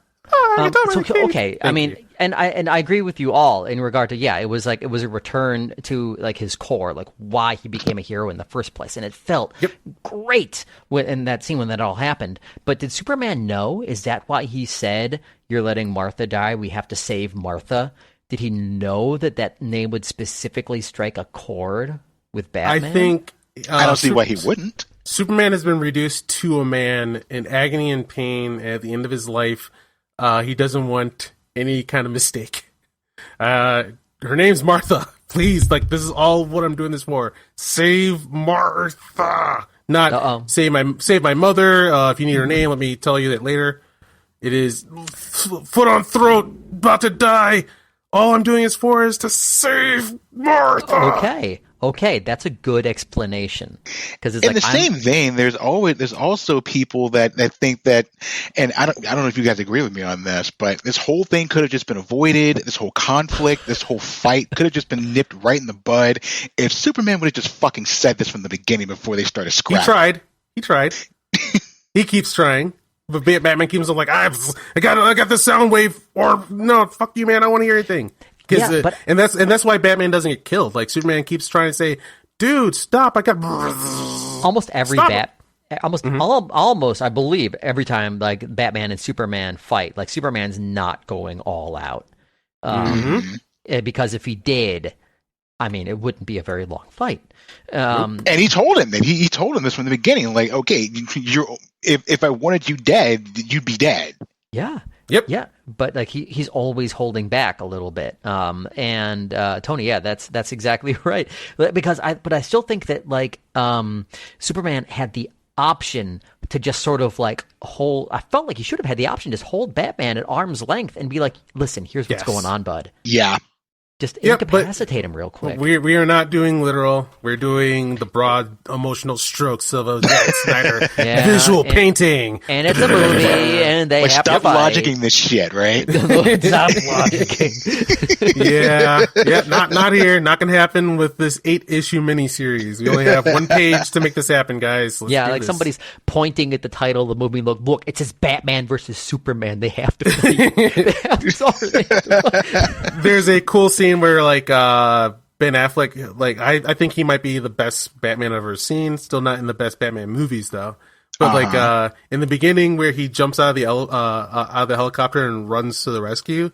Okay, I mean, and I agree with you all in regard to it was a return to like his core, like why he became a hero in the first place, and it felt great in that scene when that all happened. But did Superman know? Is that why he said, "You're letting Martha die. We have to save Martha"? Did he know that name would specifically strike a chord with Batman? I think I don't see why he wouldn't. Superman has been reduced to a man in agony and pain at the end of his life. He doesn't want any kind of mistake. Her name's Martha. Please, like, this is all what I'm doing this for. Save Martha. Not save my mother. If you need her name, let me tell you that later. It is foot on throat, about to die. All I'm doing is to save Martha. Okay, that's a good explanation. Because in the same vein, there's also people that think that, and I don't know if you guys agree with me on this, but this whole thing could have just been avoided. This whole conflict, this whole fight could have just been nipped right in the bud if Superman would have just fucking said this from the beginning before they started scrapping. He tried. He keeps trying. But Batman keeps on like, I got the sound wave, or no, fuck you, man, I want to hear anything. And that's why Batman doesn't get killed. Like, Superman keeps trying to say, dude, stop, I got almost every almost I believe every time like Batman and Superman fight, like Superman's not going all out. Because if he did, I mean, it wouldn't be a very long fight. And he told him that he told him this from the beginning. Like, okay, if I wanted you dead, you'd be dead. Yeah. Yep. Yeah, but like he's always holding back a little bit. And Tony, that's exactly right. Because I still think that like Superman had the option to just sort of like hold. I felt like he should have had the option to just hold Batman at arm's length and be like, "Listen, here's what's going on, bud." Yeah. Just incapacitate him real quick. We are not doing literal. We're doing the broad emotional strokes of a Zack Snyder visual painting. And it's a movie, and they have stop to fight. logicking this shit, right? Stop logicking. Not here. Not gonna happen with this 8-issue miniseries. We only have one page to make this happen, guys. Let's do this. Somebody's pointing at the title of the movie. Look, it says Batman versus Superman. They have to fight. There's a cool scene where like Ben Affleck, like I think he might be the best Batman I've ever seen. Still not in the best Batman movies though. But like in the beginning where he jumps out of the helicopter and runs to the rescue,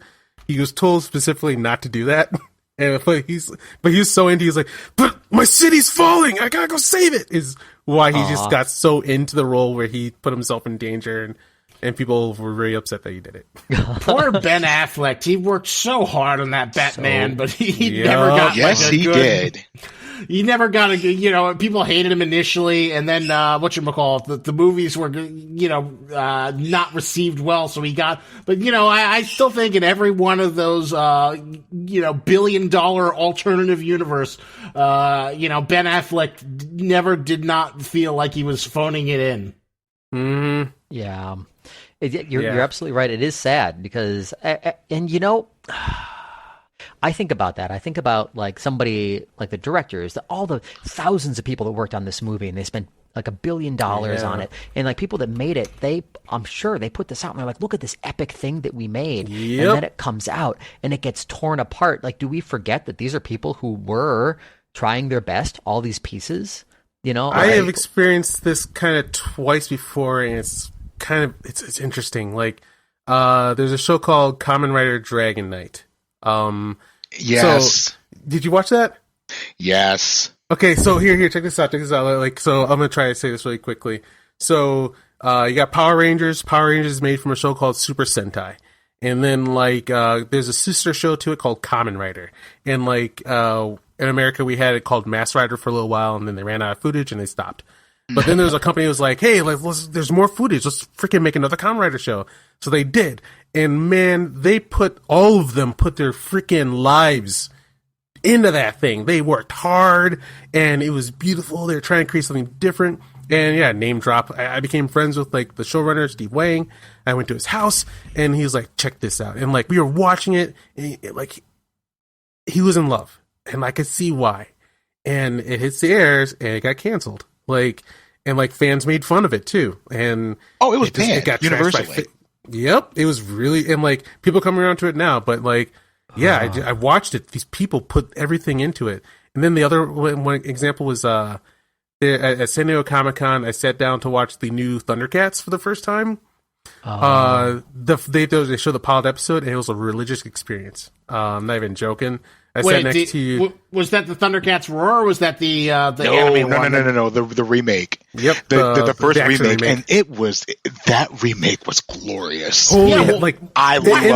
he was told specifically not to do that. And but he's so into, he's like, but my city's falling, I gotta go save it. Is why he just got so into the role where he put himself in danger, and people were very upset that he did it. Poor Ben Affleck. He worked so hard on that Batman, but he never got he did. He never got people hated him initially, and then, the movies were, not received well, so he got, but, I still think in every one of those, $1 billion alternative universe, Ben Affleck never did not feel like he was phoning it in. Mm-hmm. Yeah. You're absolutely right. It is sad because, I think about that. I think about like somebody like the directors, all the thousands of people that worked on this movie, and they spent like $1 billion on it. And like people that made it, I'm sure they put this out and they're like, look at this epic thing that we made. Yep. And then it comes out and it gets torn apart. Like, do we forget that these are people who were trying their best, all these pieces? I have experienced this kind of twice before, and it's it's interesting. Like, there's a show called Kamen Rider Dragon Knight. Yes. So, did you watch that? Yes. Okay, so here, check this out. Like, so I'm gonna try to say this really quickly. So, you got Power Rangers. Power Rangers is made from a show called Super Sentai. And then, like, there's a sister show to it called Kamen Rider. And, like, in America, we had it called Mass Rider for a little while, and then they ran out of footage and they stopped. But then there was a company that was like, hey, there's more footage. Let's freaking make another Kamen Rider show. So they did. And man, all of them put their freaking lives into that thing. They worked hard and it was beautiful. They were trying to create something different. And yeah, name drop. I became friends with like the showrunner, Steve Wang. I went to his house and he was like, check this out. And like, we were watching it and he was in love and I could see why. And it hits the airs and it got canceled. And fans made fun of it too. And it was banned. It got universally. Yep. It was really, and like people coming around to it now, but like, yeah, I watched it. These people put everything into it. And then the other one example was, at San Diego Comic-Con, I sat down to watch the new Thundercats for the first time. They showed the pilot episode and it was a religious experience. I'm not even joking. I sat next to you. Was that the Thundercats Roar, or was that the anime one? No, the remake. Yep, the first remake, and that remake was glorious. Holy, I loved it.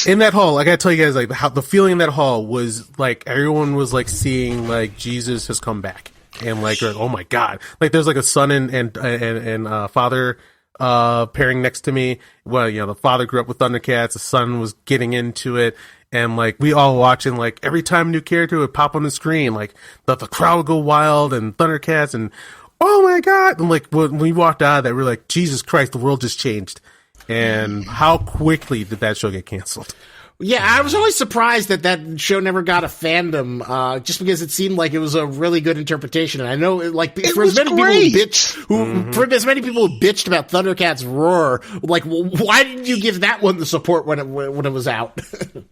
In that hall, I gotta tell you guys, like how the feeling in that hall was like everyone was like seeing like Jesus has come back, and like oh my god, like there's like a son and father pairing next to me. Well, the father grew up with Thundercats, the son was getting into it. And like we all watching, like every time a new character would pop on the screen, like the crowd would go wild and Thundercats and oh my god! And like when we walked out of that, we were like, Jesus Christ, the world just changed. And how quickly did that show get canceled? Yeah, I was always surprised that show never got a fandom, just because it seemed like it was a really good interpretation. And I know, like, for as many people who bitched about Thundercats Roar, like, why didn't you give that one the support when it was out?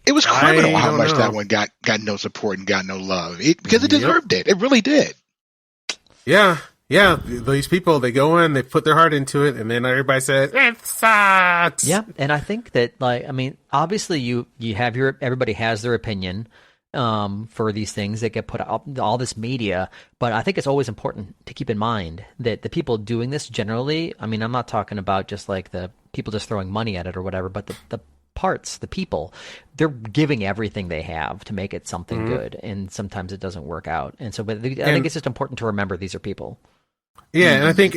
It was criminal how much that one got no support and got no love because it deserved it. It really did. Yeah. Yeah, these people, they go in, they put their heart into it, and then everybody says, it sucks! Yeah, and I think that, obviously you have everybody has their opinion for these things that get put out, all this media, but I think it's always important to keep in mind that the people doing this generally, I'm not talking about just like the people just throwing money at it or whatever, but the people, they're giving everything they have to make it something good, and sometimes it doesn't work out. And so, but I think it's just important to remember these are people. Yeah, and I think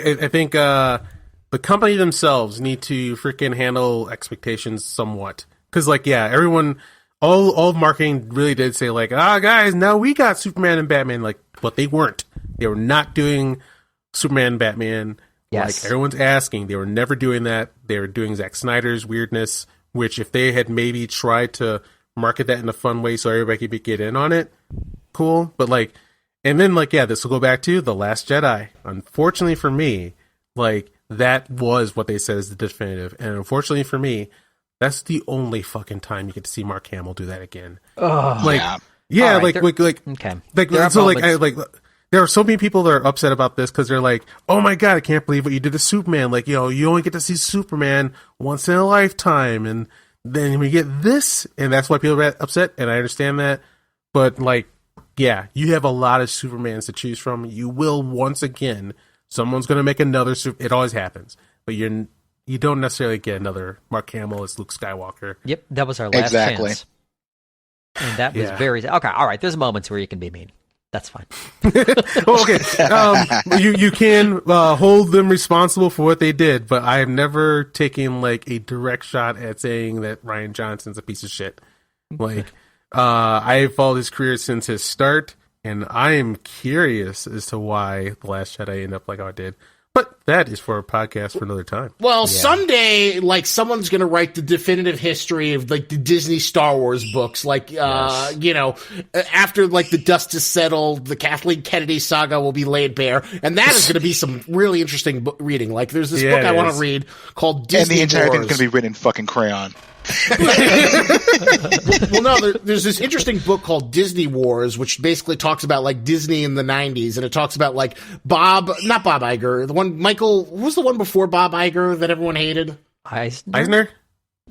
the company themselves need to freaking handle expectations somewhat. Because, like, yeah, everyone, all of marketing really did say, like, guys, now we got Superman and Batman, like, but they weren't. They were not doing Superman and Batman. Yes. Like everyone's asking. They were never doing that. They were doing Zack Snyder's weirdness, which if they had maybe tried to market that in a fun way so everybody could get in on it, cool. But, like, and then, like, yeah, this will go back to The Last Jedi. Unfortunately for me, like, that was what they said is the definitive. And unfortunately for me, that's the only fucking time you get to see Mark Hamill do that again. Oh, like, yeah, right, like, okay. Like, so, like, there are so many people that are upset about this because they're like, oh my God, I can't believe what you did to Superman. Like, you know, you only get to see Superman once in a lifetime. And then we get this, and that's why people are upset. And I understand that. But, like, yeah, you have a lot of Supermans to choose from. You will, once again, someone's going to make another it always happens. But you don't necessarily get another Mark Hamill as Luke Skywalker. Yep, that was our last chance. And that was very... Okay, all right, there's moments where you can be mean. That's fine. Well, okay. You can hold them responsible for what they did, but I have never taken like a direct shot at saying that Rian Johnson's a piece of shit. Like, I've followed his career since his start, and I am curious as to why The Last Jedi ended up like how it did. But that is for a podcast for another time. Well, someday, like, someone's going to write the definitive history of, like, the Disney Star Wars books. Like, you know, after, like, the dust is settled, the Kathleen Kennedy saga will be laid bare. And that is going to be some really interesting reading. Like, there's this book I want to read called Disney Wars. And the entire thing's going to be written in fucking crayon. Well, no, there's this interesting book called Disney Wars, which basically talks about like Disney in the 90s, and it talks about like not Bob Iger, the one Michael, who was the one before Bob Iger that everyone hated? Eisner?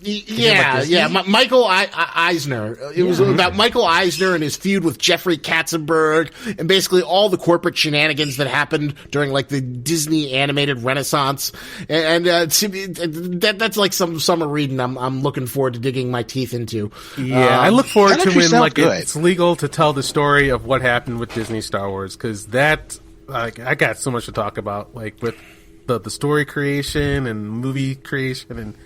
Yeah, Michael Eisner. It was about Michael Eisner and his feud with Jeffrey Katzenberg, and basically all the corporate shenanigans that happened during like the Disney animated Renaissance. And that's like some summer reading. I'm looking forward to digging my teeth into. Yeah, I look forward to when like good. It's legal to tell the story of what happened with Disney Star Wars, because that like I got so much to talk about, like with the story creation and movie creation and.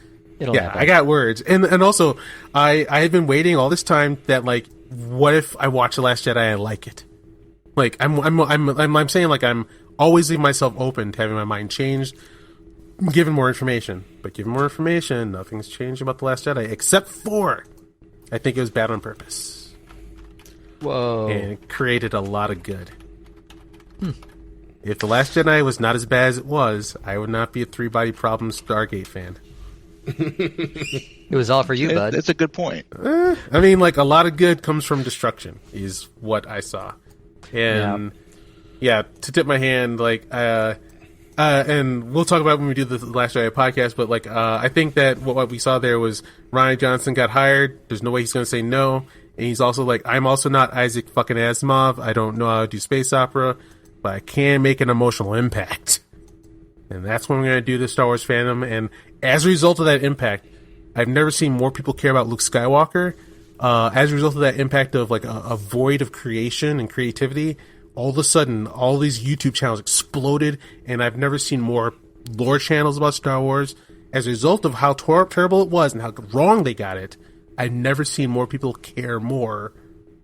I got words, and also I have been waiting all this time that like, what if I watch The Last Jedi and I like it? Like I'm saying like I'm always leaving myself open to having my mind changed, given more information. But given more information, nothing's changed about The Last Jedi except for I think it was bad on purpose. Whoa! And it created a lot of good. If The Last Jedi was not as bad as it was, I would not be a three-body problem Stargate fan. It was all for you, bud. That's a good point. I mean, like, a lot of good comes from destruction, is what I saw. And, yeah, to tip my hand, like, and we'll talk about it when we do the Last Jedi podcast, but, like, I think that what we saw there was Rian Johnson got hired. There's no way he's going to say no. And he's also like, I'm also not Isaac fucking Asimov. I don't know how to do space opera, but I can make an emotional impact. And that's when we're going to do the Star Wars fandom. And as a result of that impact, I've never seen more people care about Luke Skywalker. As a result of that impact of like a void of creation and creativity, all of a sudden, all these YouTube channels exploded. And I've never seen more lore channels about Star Wars. As a result of how terrible it was and how wrong they got it, I've never seen more people care more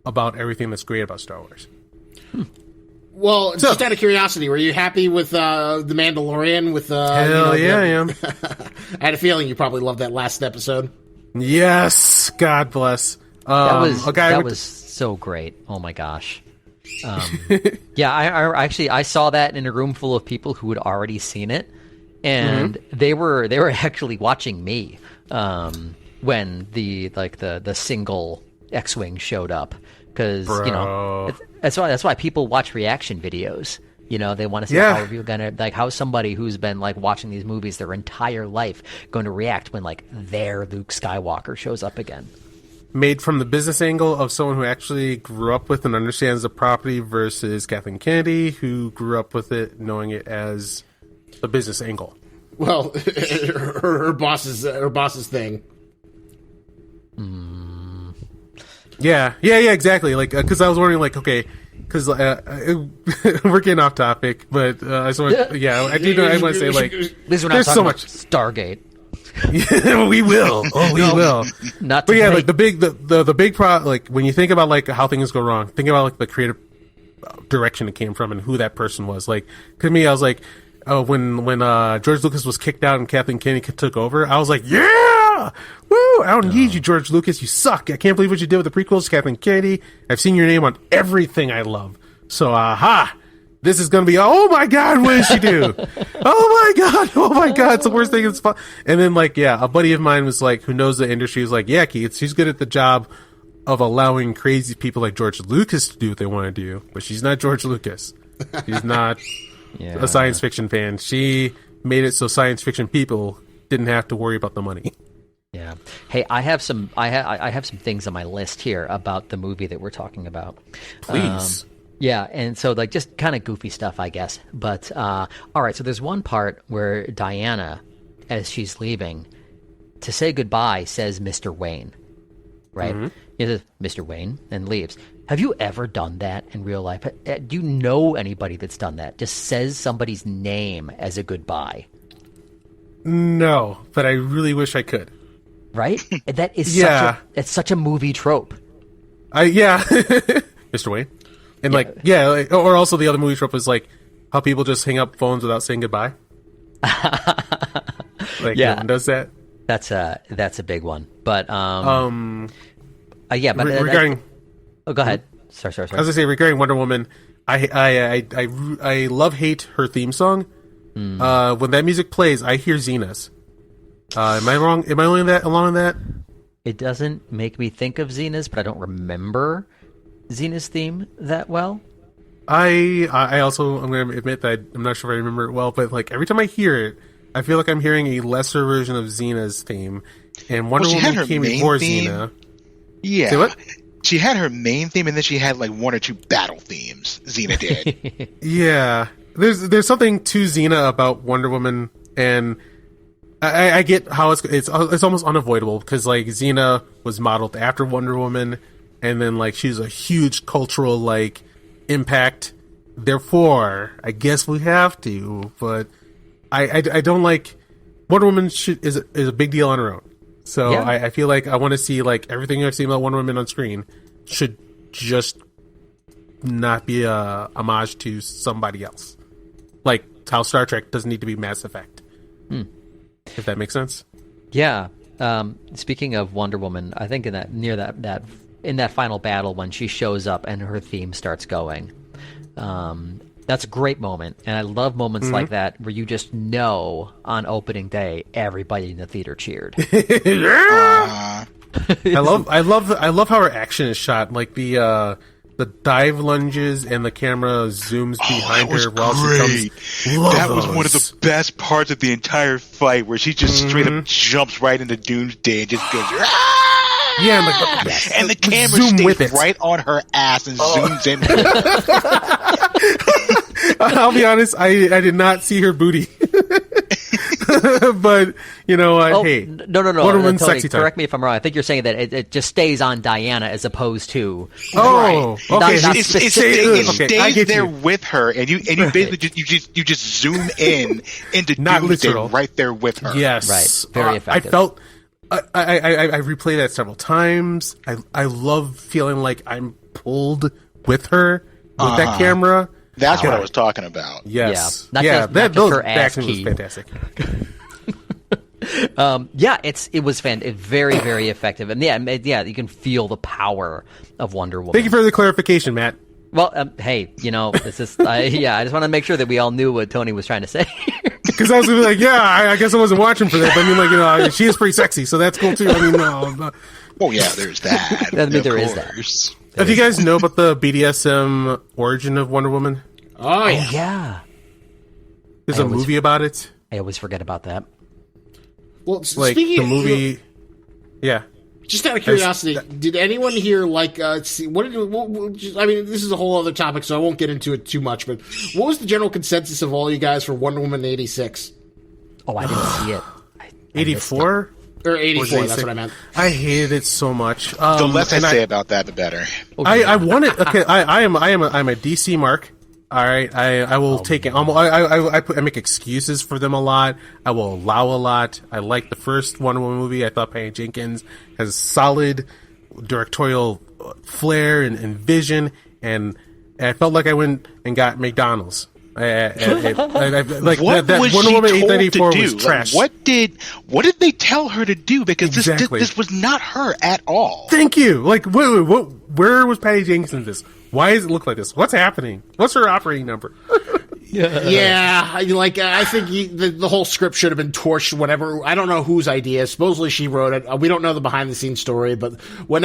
about everything that's great about Star Wars. Well, just out of curiosity, were you happy with The Mandalorian? With hell yeah, I am. I had a feeling you probably loved that last episode. Yes, God bless. That was so great. Oh my gosh. Yeah, I saw that in a room full of people who had already seen it, and they were actually watching me when the single X-wing showed up, because you know. That's why people watch reaction videos. You know, they want to see how you're gonna how somebody who's been like watching these movies their entire life going to react when like their Luke Skywalker shows up again. Made from the business angle of someone who actually grew up with and understands the property versus Kathleen Kennedy, who grew up with it knowing it as a business angle. Well, her boss's thing. Yeah, exactly. Like, because I was wondering, like, okay, because we're getting off topic, but I just want, I do know. I want to say like, we're not there's talking so about much Stargate. Yeah, we will. Oh, we will. Not but yeah, tonight. like the big like when you think about like how things go wrong, think about like the creative direction it came from and who that person was. Like to me, I was like, oh, when George Lucas was kicked out and Kathleen Kennedy took over, I was like, yeah, woo! I don't need you, George Lucas. You suck. I can't believe what you did with the prequels, Kathleen Kennedy. I've seen your name on everything I love. So, this is gonna be, oh my god, what did she do? Oh my god, it's the worst thing. It's fun. And then like, yeah, a buddy of mine was like, who knows the industry, was like, yeah, Keith, she's good at the job of allowing crazy people like George Lucas to do what they want to do, but she's not George Lucas. She's not a science fiction fan. She made it so science fiction people didn't have to worry about the money. Yeah. Hey, I have some things on my list here about the movie that we're talking about. Please. Yeah, and so like just kind of goofy stuff, I guess. But all right, so there's one part where Diana, as she's leaving, to say goodbye, says Mr. Wayne, right? Mm-hmm. He says, Mr. Wayne, and leaves. Have you ever done that in real life? Do you know anybody that's done that? Just says somebody's name as a goodbye. No, but I really wish I could. Right? That is it's such a movie trope. Mr. Wayne. And or also the other movie trope is like how people just hang up phones without saying goodbye. Like no one does that. That's a big one. But regarding go ahead. Sorry. As I say, regarding Wonder Woman, I love hate her theme song. When that music plays, I hear Xena's. Am I wrong? Am I along that? It doesn't make me think of Xena's, but I don't remember Xena's theme that well. I also, I'm going to admit that I'm not sure if I remember it well, but like every time I hear it, I feel like I'm hearing a lesser version of Xena's theme. And Wonder Woman came before Xena. Yeah. Say what? She had her main theme, and then she had like one or two battle themes. Xena did. Yeah. There's something to Xena about Wonder Woman, and I get how it's almost unavoidable because like Xena was modeled after Wonder Woman, and then like she's a huge cultural like impact. Therefore, I guess we have to. But I don't like Wonder Woman is a big deal on her own. So yeah. I feel like I want to see like everything I've seen about Wonder Woman on screen should just not be a homage to somebody else. Like how Star Trek doesn't need to be Mass Effect. If that makes sense. Yeah. Speaking of Wonder Woman, I think in that final battle when she shows up and her theme starts going, that's a great moment. And I love moments like that where you just know on opening day everybody in the theater cheered. Yeah! I love how her action is shot. Like the dive lunges and the camera zooms behind her while she comes. That was one of the best parts of the entire fight, where she just straight up jumps right into Doomsday and just goes. Yeah, and the camera stays right on her ass and zooms in. I'll be honest, I did not see her booty. But, hey. No. Wonder Woman's Tony, sexy time. correct me if I'm wrong. I think you're saying that it just stays on Diana as opposed to... Oh, okay. It stays there with her, and you basically you just zoom into Doomsday right there with her. Yes. Right. Very effective. I felt... I replayed that several times. I love feeling like I'm pulled with her with that camera. That's what I was talking about. Yes. Yeah. Not just her ass was fantastic. It was very, very effective. And you can feel the power of Wonder Woman. Thank you for the clarification, Matt. Well, hey, this is, I just want to make sure that we all knew what Tony was trying to say. Because I was going to be like, I guess I wasn't watching for that. But I mean, she is pretty sexy, so that's cool too. I mean, no. Oh yeah, there's that. There is that. Do you guys know about the BDSM origin of Wonder Woman? Oh yeah. There's a movie about it. I always forget about that. Well, like speaking the movie, yeah. Just out of curiosity, did anyone here I mean, this is a whole other topic, so I won't get into it too much. But what was the general consensus of all you guys for Wonder Woman '86? Oh, I didn't see it. 84. Or 84, that's what I meant. I hated it so much. The less I say about that, the better. Okay. I want it. Okay, I'm a DC mark. All right, I will take it. I make excuses for them a lot. I will allow a lot. I like the first Wonder Woman movie. I thought Patty Jenkins has solid directorial flair and vision, and I felt like I went and got McDonald's. Like what that was Wonder she Woman told 894 to do? was trash. Like, what did they tell her to do? Because this was not her at all. Thank you. Like, where was Patty Jenkins in this? Why does it look like this? What's happening? What's her operating number? Yeah, like I think the whole script should have been torched. Whatever, I don't know whose idea. Supposedly she wrote it. We don't know the behind the scenes story, but when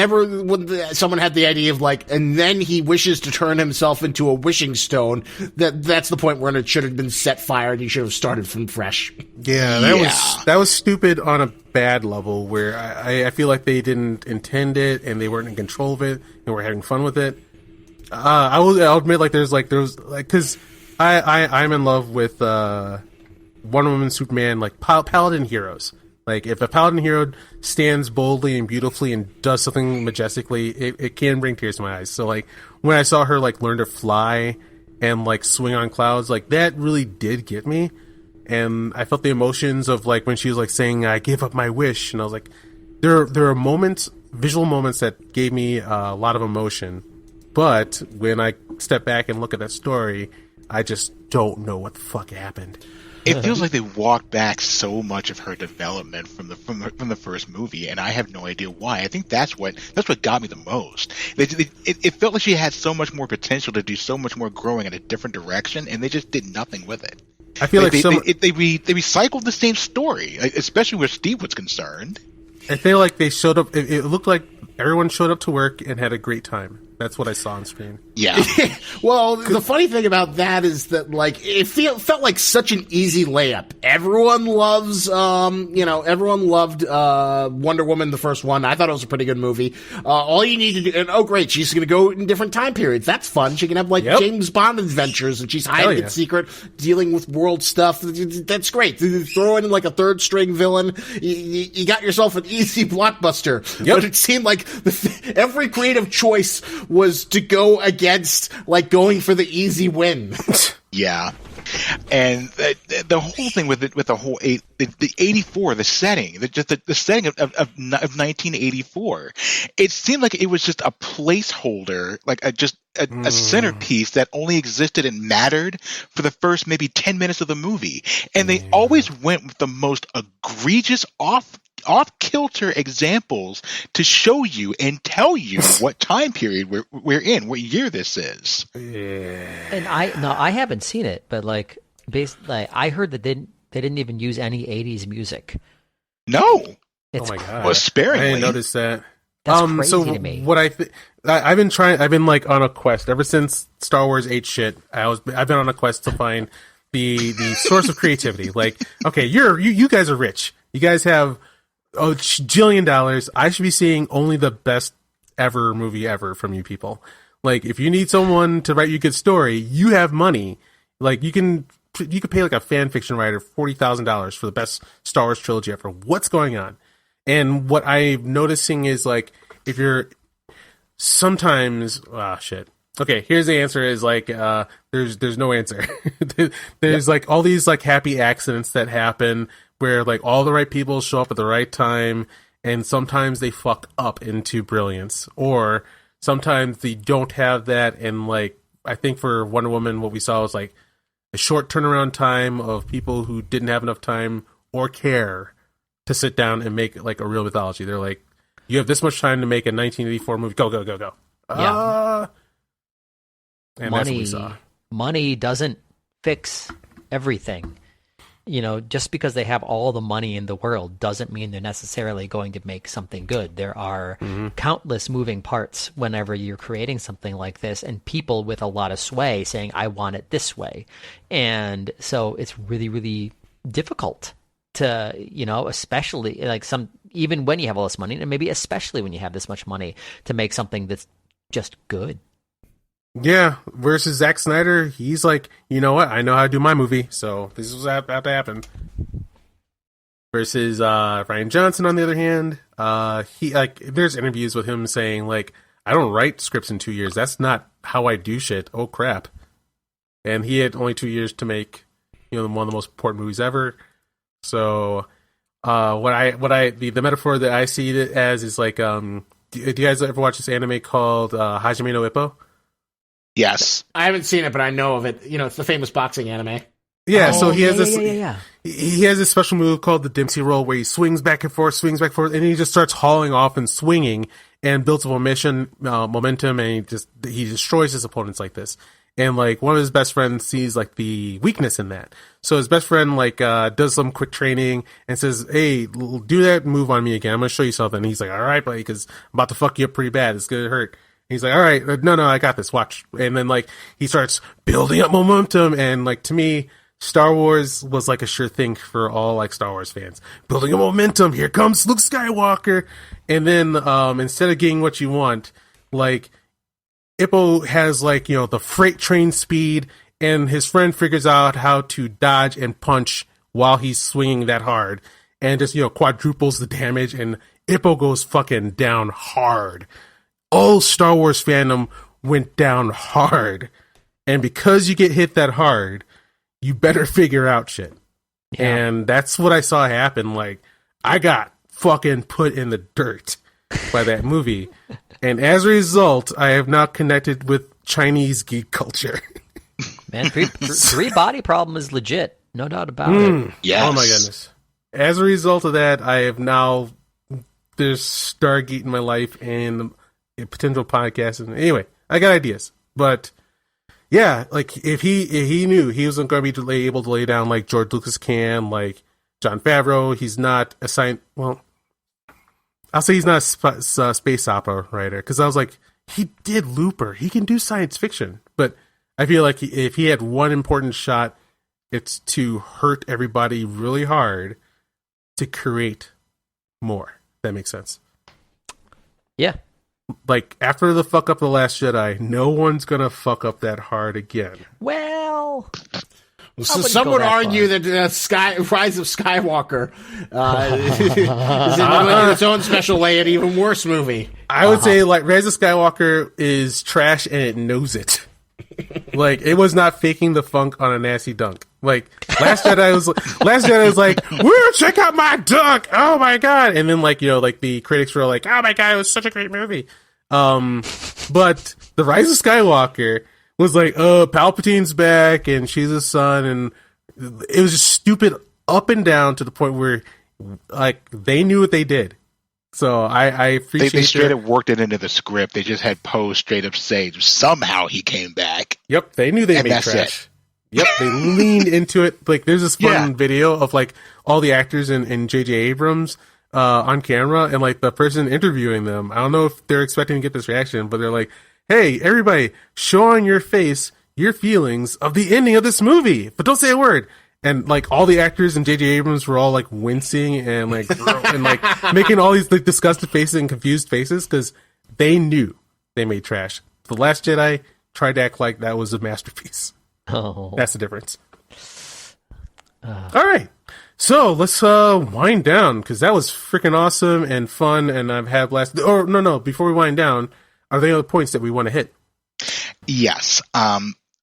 someone had the idea of like, and then he wishes to turn himself into a wishing stone. That's the point where it should have been set fire. And he should have started from fresh. Yeah, that was stupid on a bad level. Where I feel like they didn't intend it and they weren't in control of it and were having fun with it. I'll admit because I'm in love with Wonder Woman, Superman, like paladin heroes. Like if a paladin hero stands boldly and beautifully and does something majestically, it can bring tears to my eyes. So like when I saw her like learn to fly and like swing on clouds, like that really did get me. And I felt the emotions of like when she was like saying I gave up my wish, and I was like, there are moments, visual moments that gave me a lot of emotion. But when I step back and look at that story, I just don't know what the fuck happened. It feels like they walked back so much of her development from the first movie, and I have no idea why. I think that's what got me the most. It felt like she had so much more potential to do so much more growing in a different direction, and they just did nothing with it. I feel like they recycled the same story, especially where Steve was concerned. I feel like they showed up. It looked like everyone showed up to work and had a great time. That's what I saw on screen. Yeah. Well, the funny thing about that is that, like, it felt like such an easy layup. Everyone loves, everyone loved Wonder Woman, the first one. I thought it was a pretty good movie. All you need to do, and oh great, she's going to go in different time periods. That's fun. She can have like James Bond adventures, and she's hiding in secret, dealing with world stuff. That's great. Throw in like a third string villain. You got yourself an easy blockbuster. Yep. But it seemed like every creative choice was to go against, like, going for the easy win. Yeah. And the whole thing with the whole the 84, the setting, the setting of 1984, it seemed like it was just a placeholder, like a centerpiece that only existed and mattered for the first maybe 10 minutes of the movie. And they always went with the most egregious off-kilter examples to show you and tell you what time period we're in, what year this is. Yeah. And I haven't seen it, but like I heard that they didn't even use any 80s music. No. Oh my god. Well, sparingly. I didn't notice that. That's crazy to me. What I've been like on a quest ever since Star Wars ate shit. I've been on a quest to find the source of creativity. Like, okay, you guys are rich. You guys have $1 jillion. I should be seeing only the best ever movie ever from you people. Like, if you need someone to write you a good story, you have money. Like, you can pay like a fan fiction writer $40,000 for the best Star Wars trilogy ever. What's going on? And what I'm noticing is like, if you're sometimes, shit. Okay, here's the answer is like, there's no answer. There's like all these like happy accidents that happen where like all the right people show up at the right time, and sometimes they fuck up into brilliance, or sometimes they don't have that. And like, I think for Wonder Woman, what we saw was like a short turnaround time of people who didn't have enough time or care to sit down and make like a real mythology. They're like, you have this much time to make a 1984 movie. Go. Yeah. And that's what we saw. Money doesn't fix everything. You know, just because they have all the money in the world doesn't mean they're necessarily going to make something good. There are countless moving parts whenever you're creating something like this, and people with a lot of sway saying, I want it this way. And so it's really, really difficult to, you know, especially like even when you have all this money, and maybe especially when you have this much money, to make something that's just good. Yeah, versus Zack Snyder, he's like, you know what? I know how to do my movie, so this is about to happen. versus Ryan Johnson on the other hand. He like there's interviews with him saying like, I don't write scripts in 2 years. That's not how I do shit. Oh crap. And he had only 2 years to make, one of the most important movies ever. So the metaphor that I see it as is like, do you guys ever watch this anime called Hajime no Ippo? Yes. I haven't seen it, but I know of it. It's the famous boxing anime. Yeah, so he has this. Yeah. He has this special move called the Dempsey roll, where he swings back and forth, and he just starts hauling off and swinging, and builds a momentum, and he destroys his opponents like this. And like one of his best friends sees like the weakness in that, so his best friend like does some quick training and says, "Hey, do that move on me again. I'm gonna show you something." And he's like, "All right, buddy, because I'm about to fuck you up pretty bad. It's gonna hurt." He's like, "All right, no, I got this. Watch." And then like he starts building up momentum, and like to me, Star Wars was like a sure thing for all like Star Wars fans. Building a momentum. Here comes Luke Skywalker. And then instead of getting what you want, like Ippo has like, the freight train speed, and his friend figures out how to dodge and punch while he's swinging that hard, and just, quadruples the damage, and Ippo goes fucking down hard. All Star Wars fandom went down hard. And because you get hit that hard, you better figure out shit. Yeah. And that's what I saw happen. Like, I got fucking put in the dirt by that movie. And as a result, I have now connected with Chinese geek culture. Man, three body problem is legit. No doubt about it. Yes. Oh my goodness. As a result of that, I have now, there's Stargate in my life and potential podcasts. And anyway, I got ideas. But yeah, like if he knew he wasn't going to be able to lay down like George Lucas can, like Jon Favreau, he's not a I'll say he's not a space opera writer, because I was like, he did Looper. He can do science fiction. But I feel like if he had one important shot, it's to hurt everybody really hard to create more. That makes sense. Yeah. Like, after the fuck up The Last Jedi, no one's going to fuck up that hard again. Well... So some would argue that Rise of Skywalker is in its own special way an even worse movie. I would say like Rise of Skywalker is trash and it knows it. Like, it was not faking the funk on a nasty dunk. Like Last Jedi was like, "Woo, check out my dunk! Oh my god!" And then like the critics were like, "Oh my god, it was such a great movie." But the Rise of Skywalker was like, Palpatine's back and she's his son, and it was just stupid up and down to the point where like they knew what they did. So I appreciate they straight up worked it into the script. They just had Poe straight up say somehow he came back. Yep, they knew they made trash. It. Yep, they leaned into it. Like there's this fun video of like all the actors in J.J. Abrams on camera, and like the person interviewing them. I don't know if they're expecting to get this reaction, but they're like, "Hey, everybody, show on your face your feelings of the ending of this movie, but don't say a word." And like all the actors in J.J. Abrams were all like wincing and like and like making all these like disgusted faces and confused faces because they knew they made trash. The Last Jedi tried to act like that was a masterpiece. Oh, that's the difference. All right, so let's wind down because that was freaking awesome and fun. And I've had no. Before we wind down, are there other points that we want to hit? Yes.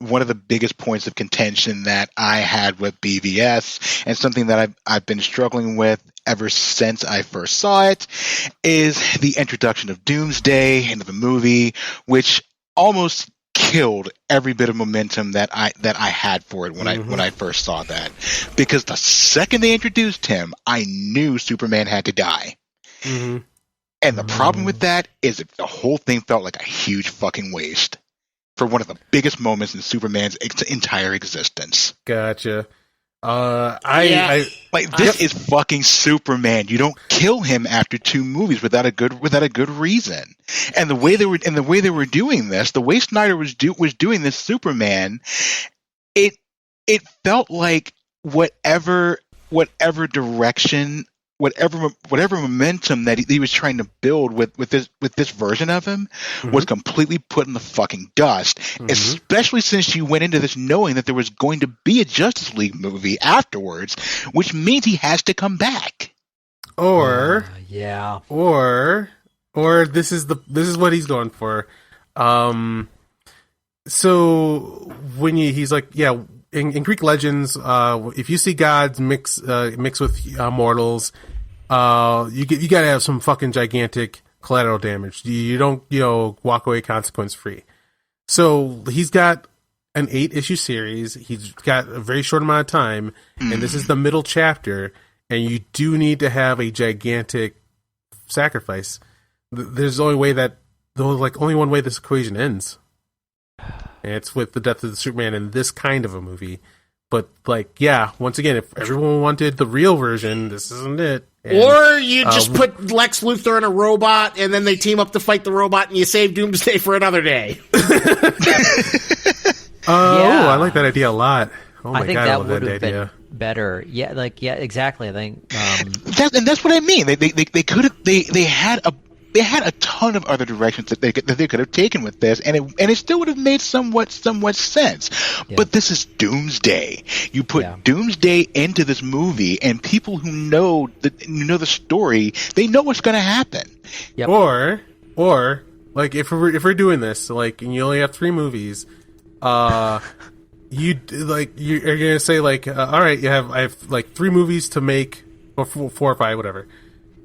One of the biggest points of contention that I had with BVS, and something that I've been struggling with ever since I first saw it, is the introduction of Doomsday into the movie, which almost killed every bit of momentum that I had for it when I first saw that. Because the second they introduced him, I knew Superman had to die. Mm-hmm. And the problem with that is that the whole thing felt like a huge fucking waste for one of the biggest moments in Superman's entire existence. Gotcha. This is fucking Superman. You don't kill him after 2 movies without a good reason. And the way they were doing this, the way Snyder was doing this Superman, it felt like whatever direction whatever momentum that he was trying to build with this version of him was completely put in the fucking dust. Especially since you went into this knowing that there was going to be a Justice League movie afterwards, which means he has to come back. Or this is what he's going for. So when he's like, yeah, in Greek legends, if you see gods mix with mortals, you gotta have some fucking gigantic collateral damage. You don't walk away consequence free. So he's got an 8-issue series. He's got a very short amount of time, and this is the middle chapter. And you do need to have a gigantic sacrifice. There's only one way this equation ends. And it's with the death of the Superman in this kind of a movie. But, once again, if everyone wanted the real version, this isn't it. And, or you just put Lex Luthor in a robot, and then they team up to fight the robot, and you save Doomsday for another day. Oh, I like that idea a lot. Oh my I think God, I that love would that have idea. been better. Yeah, exactly. I think that's what I mean. They could have they had a ton of other directions that they could have taken with this, and it still would have made somewhat sense. Yeah. But this is Doomsday. You put Doomsday into this movie, and people who know the story, they know what's going to happen. Yep. Or if we're doing this, and you only have 3 movies, you're gonna say all right, I have 3 movies to make, or 4 or 5, whatever.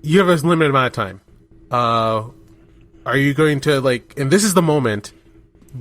You have a limited amount of time. Are you going to and this is the moment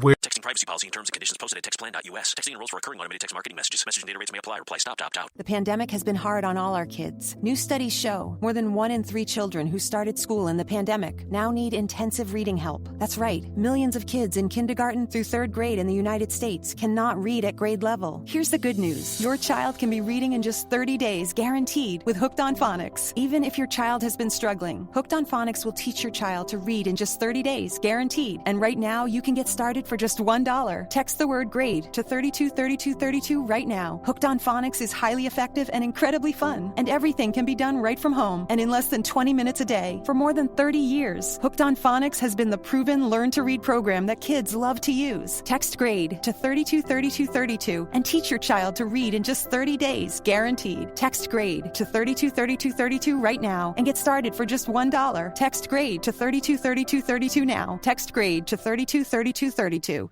where texting privacy policy and terms and conditions posted at textplan.us. Texting enrolls for recurring automated text marketing messages. Message and data rates may apply. Reply stop to opt out. The pandemic has been hard on all our kids. New studies show more than 1 in 3 children who started school in the pandemic now need intensive reading help. That's right. Millions of kids in kindergarten through 3rd grade in the United States cannot read at grade level. Here's the good news. Your child can be reading in just 30 days, guaranteed, with Hooked on Phonics. Even if your child has been struggling, Hooked on Phonics will teach your child to read in just 30 days, guaranteed. And right now, you can get started for just $1. Text the word GRADE to 323232 right now. Hooked on Phonics is highly effective and incredibly fun, and everything can be done right from home and in less than 20 minutes a day for more than 30 years. Hooked on Phonics has been the proven learn-to-read program that kids love to use. Text GRADE to 323232 and teach your child to read in just 30 days, guaranteed. Text GRADE to 323232 right now and get started for just $1. Text GRADE to 323232 now. Text GRADE to 323232.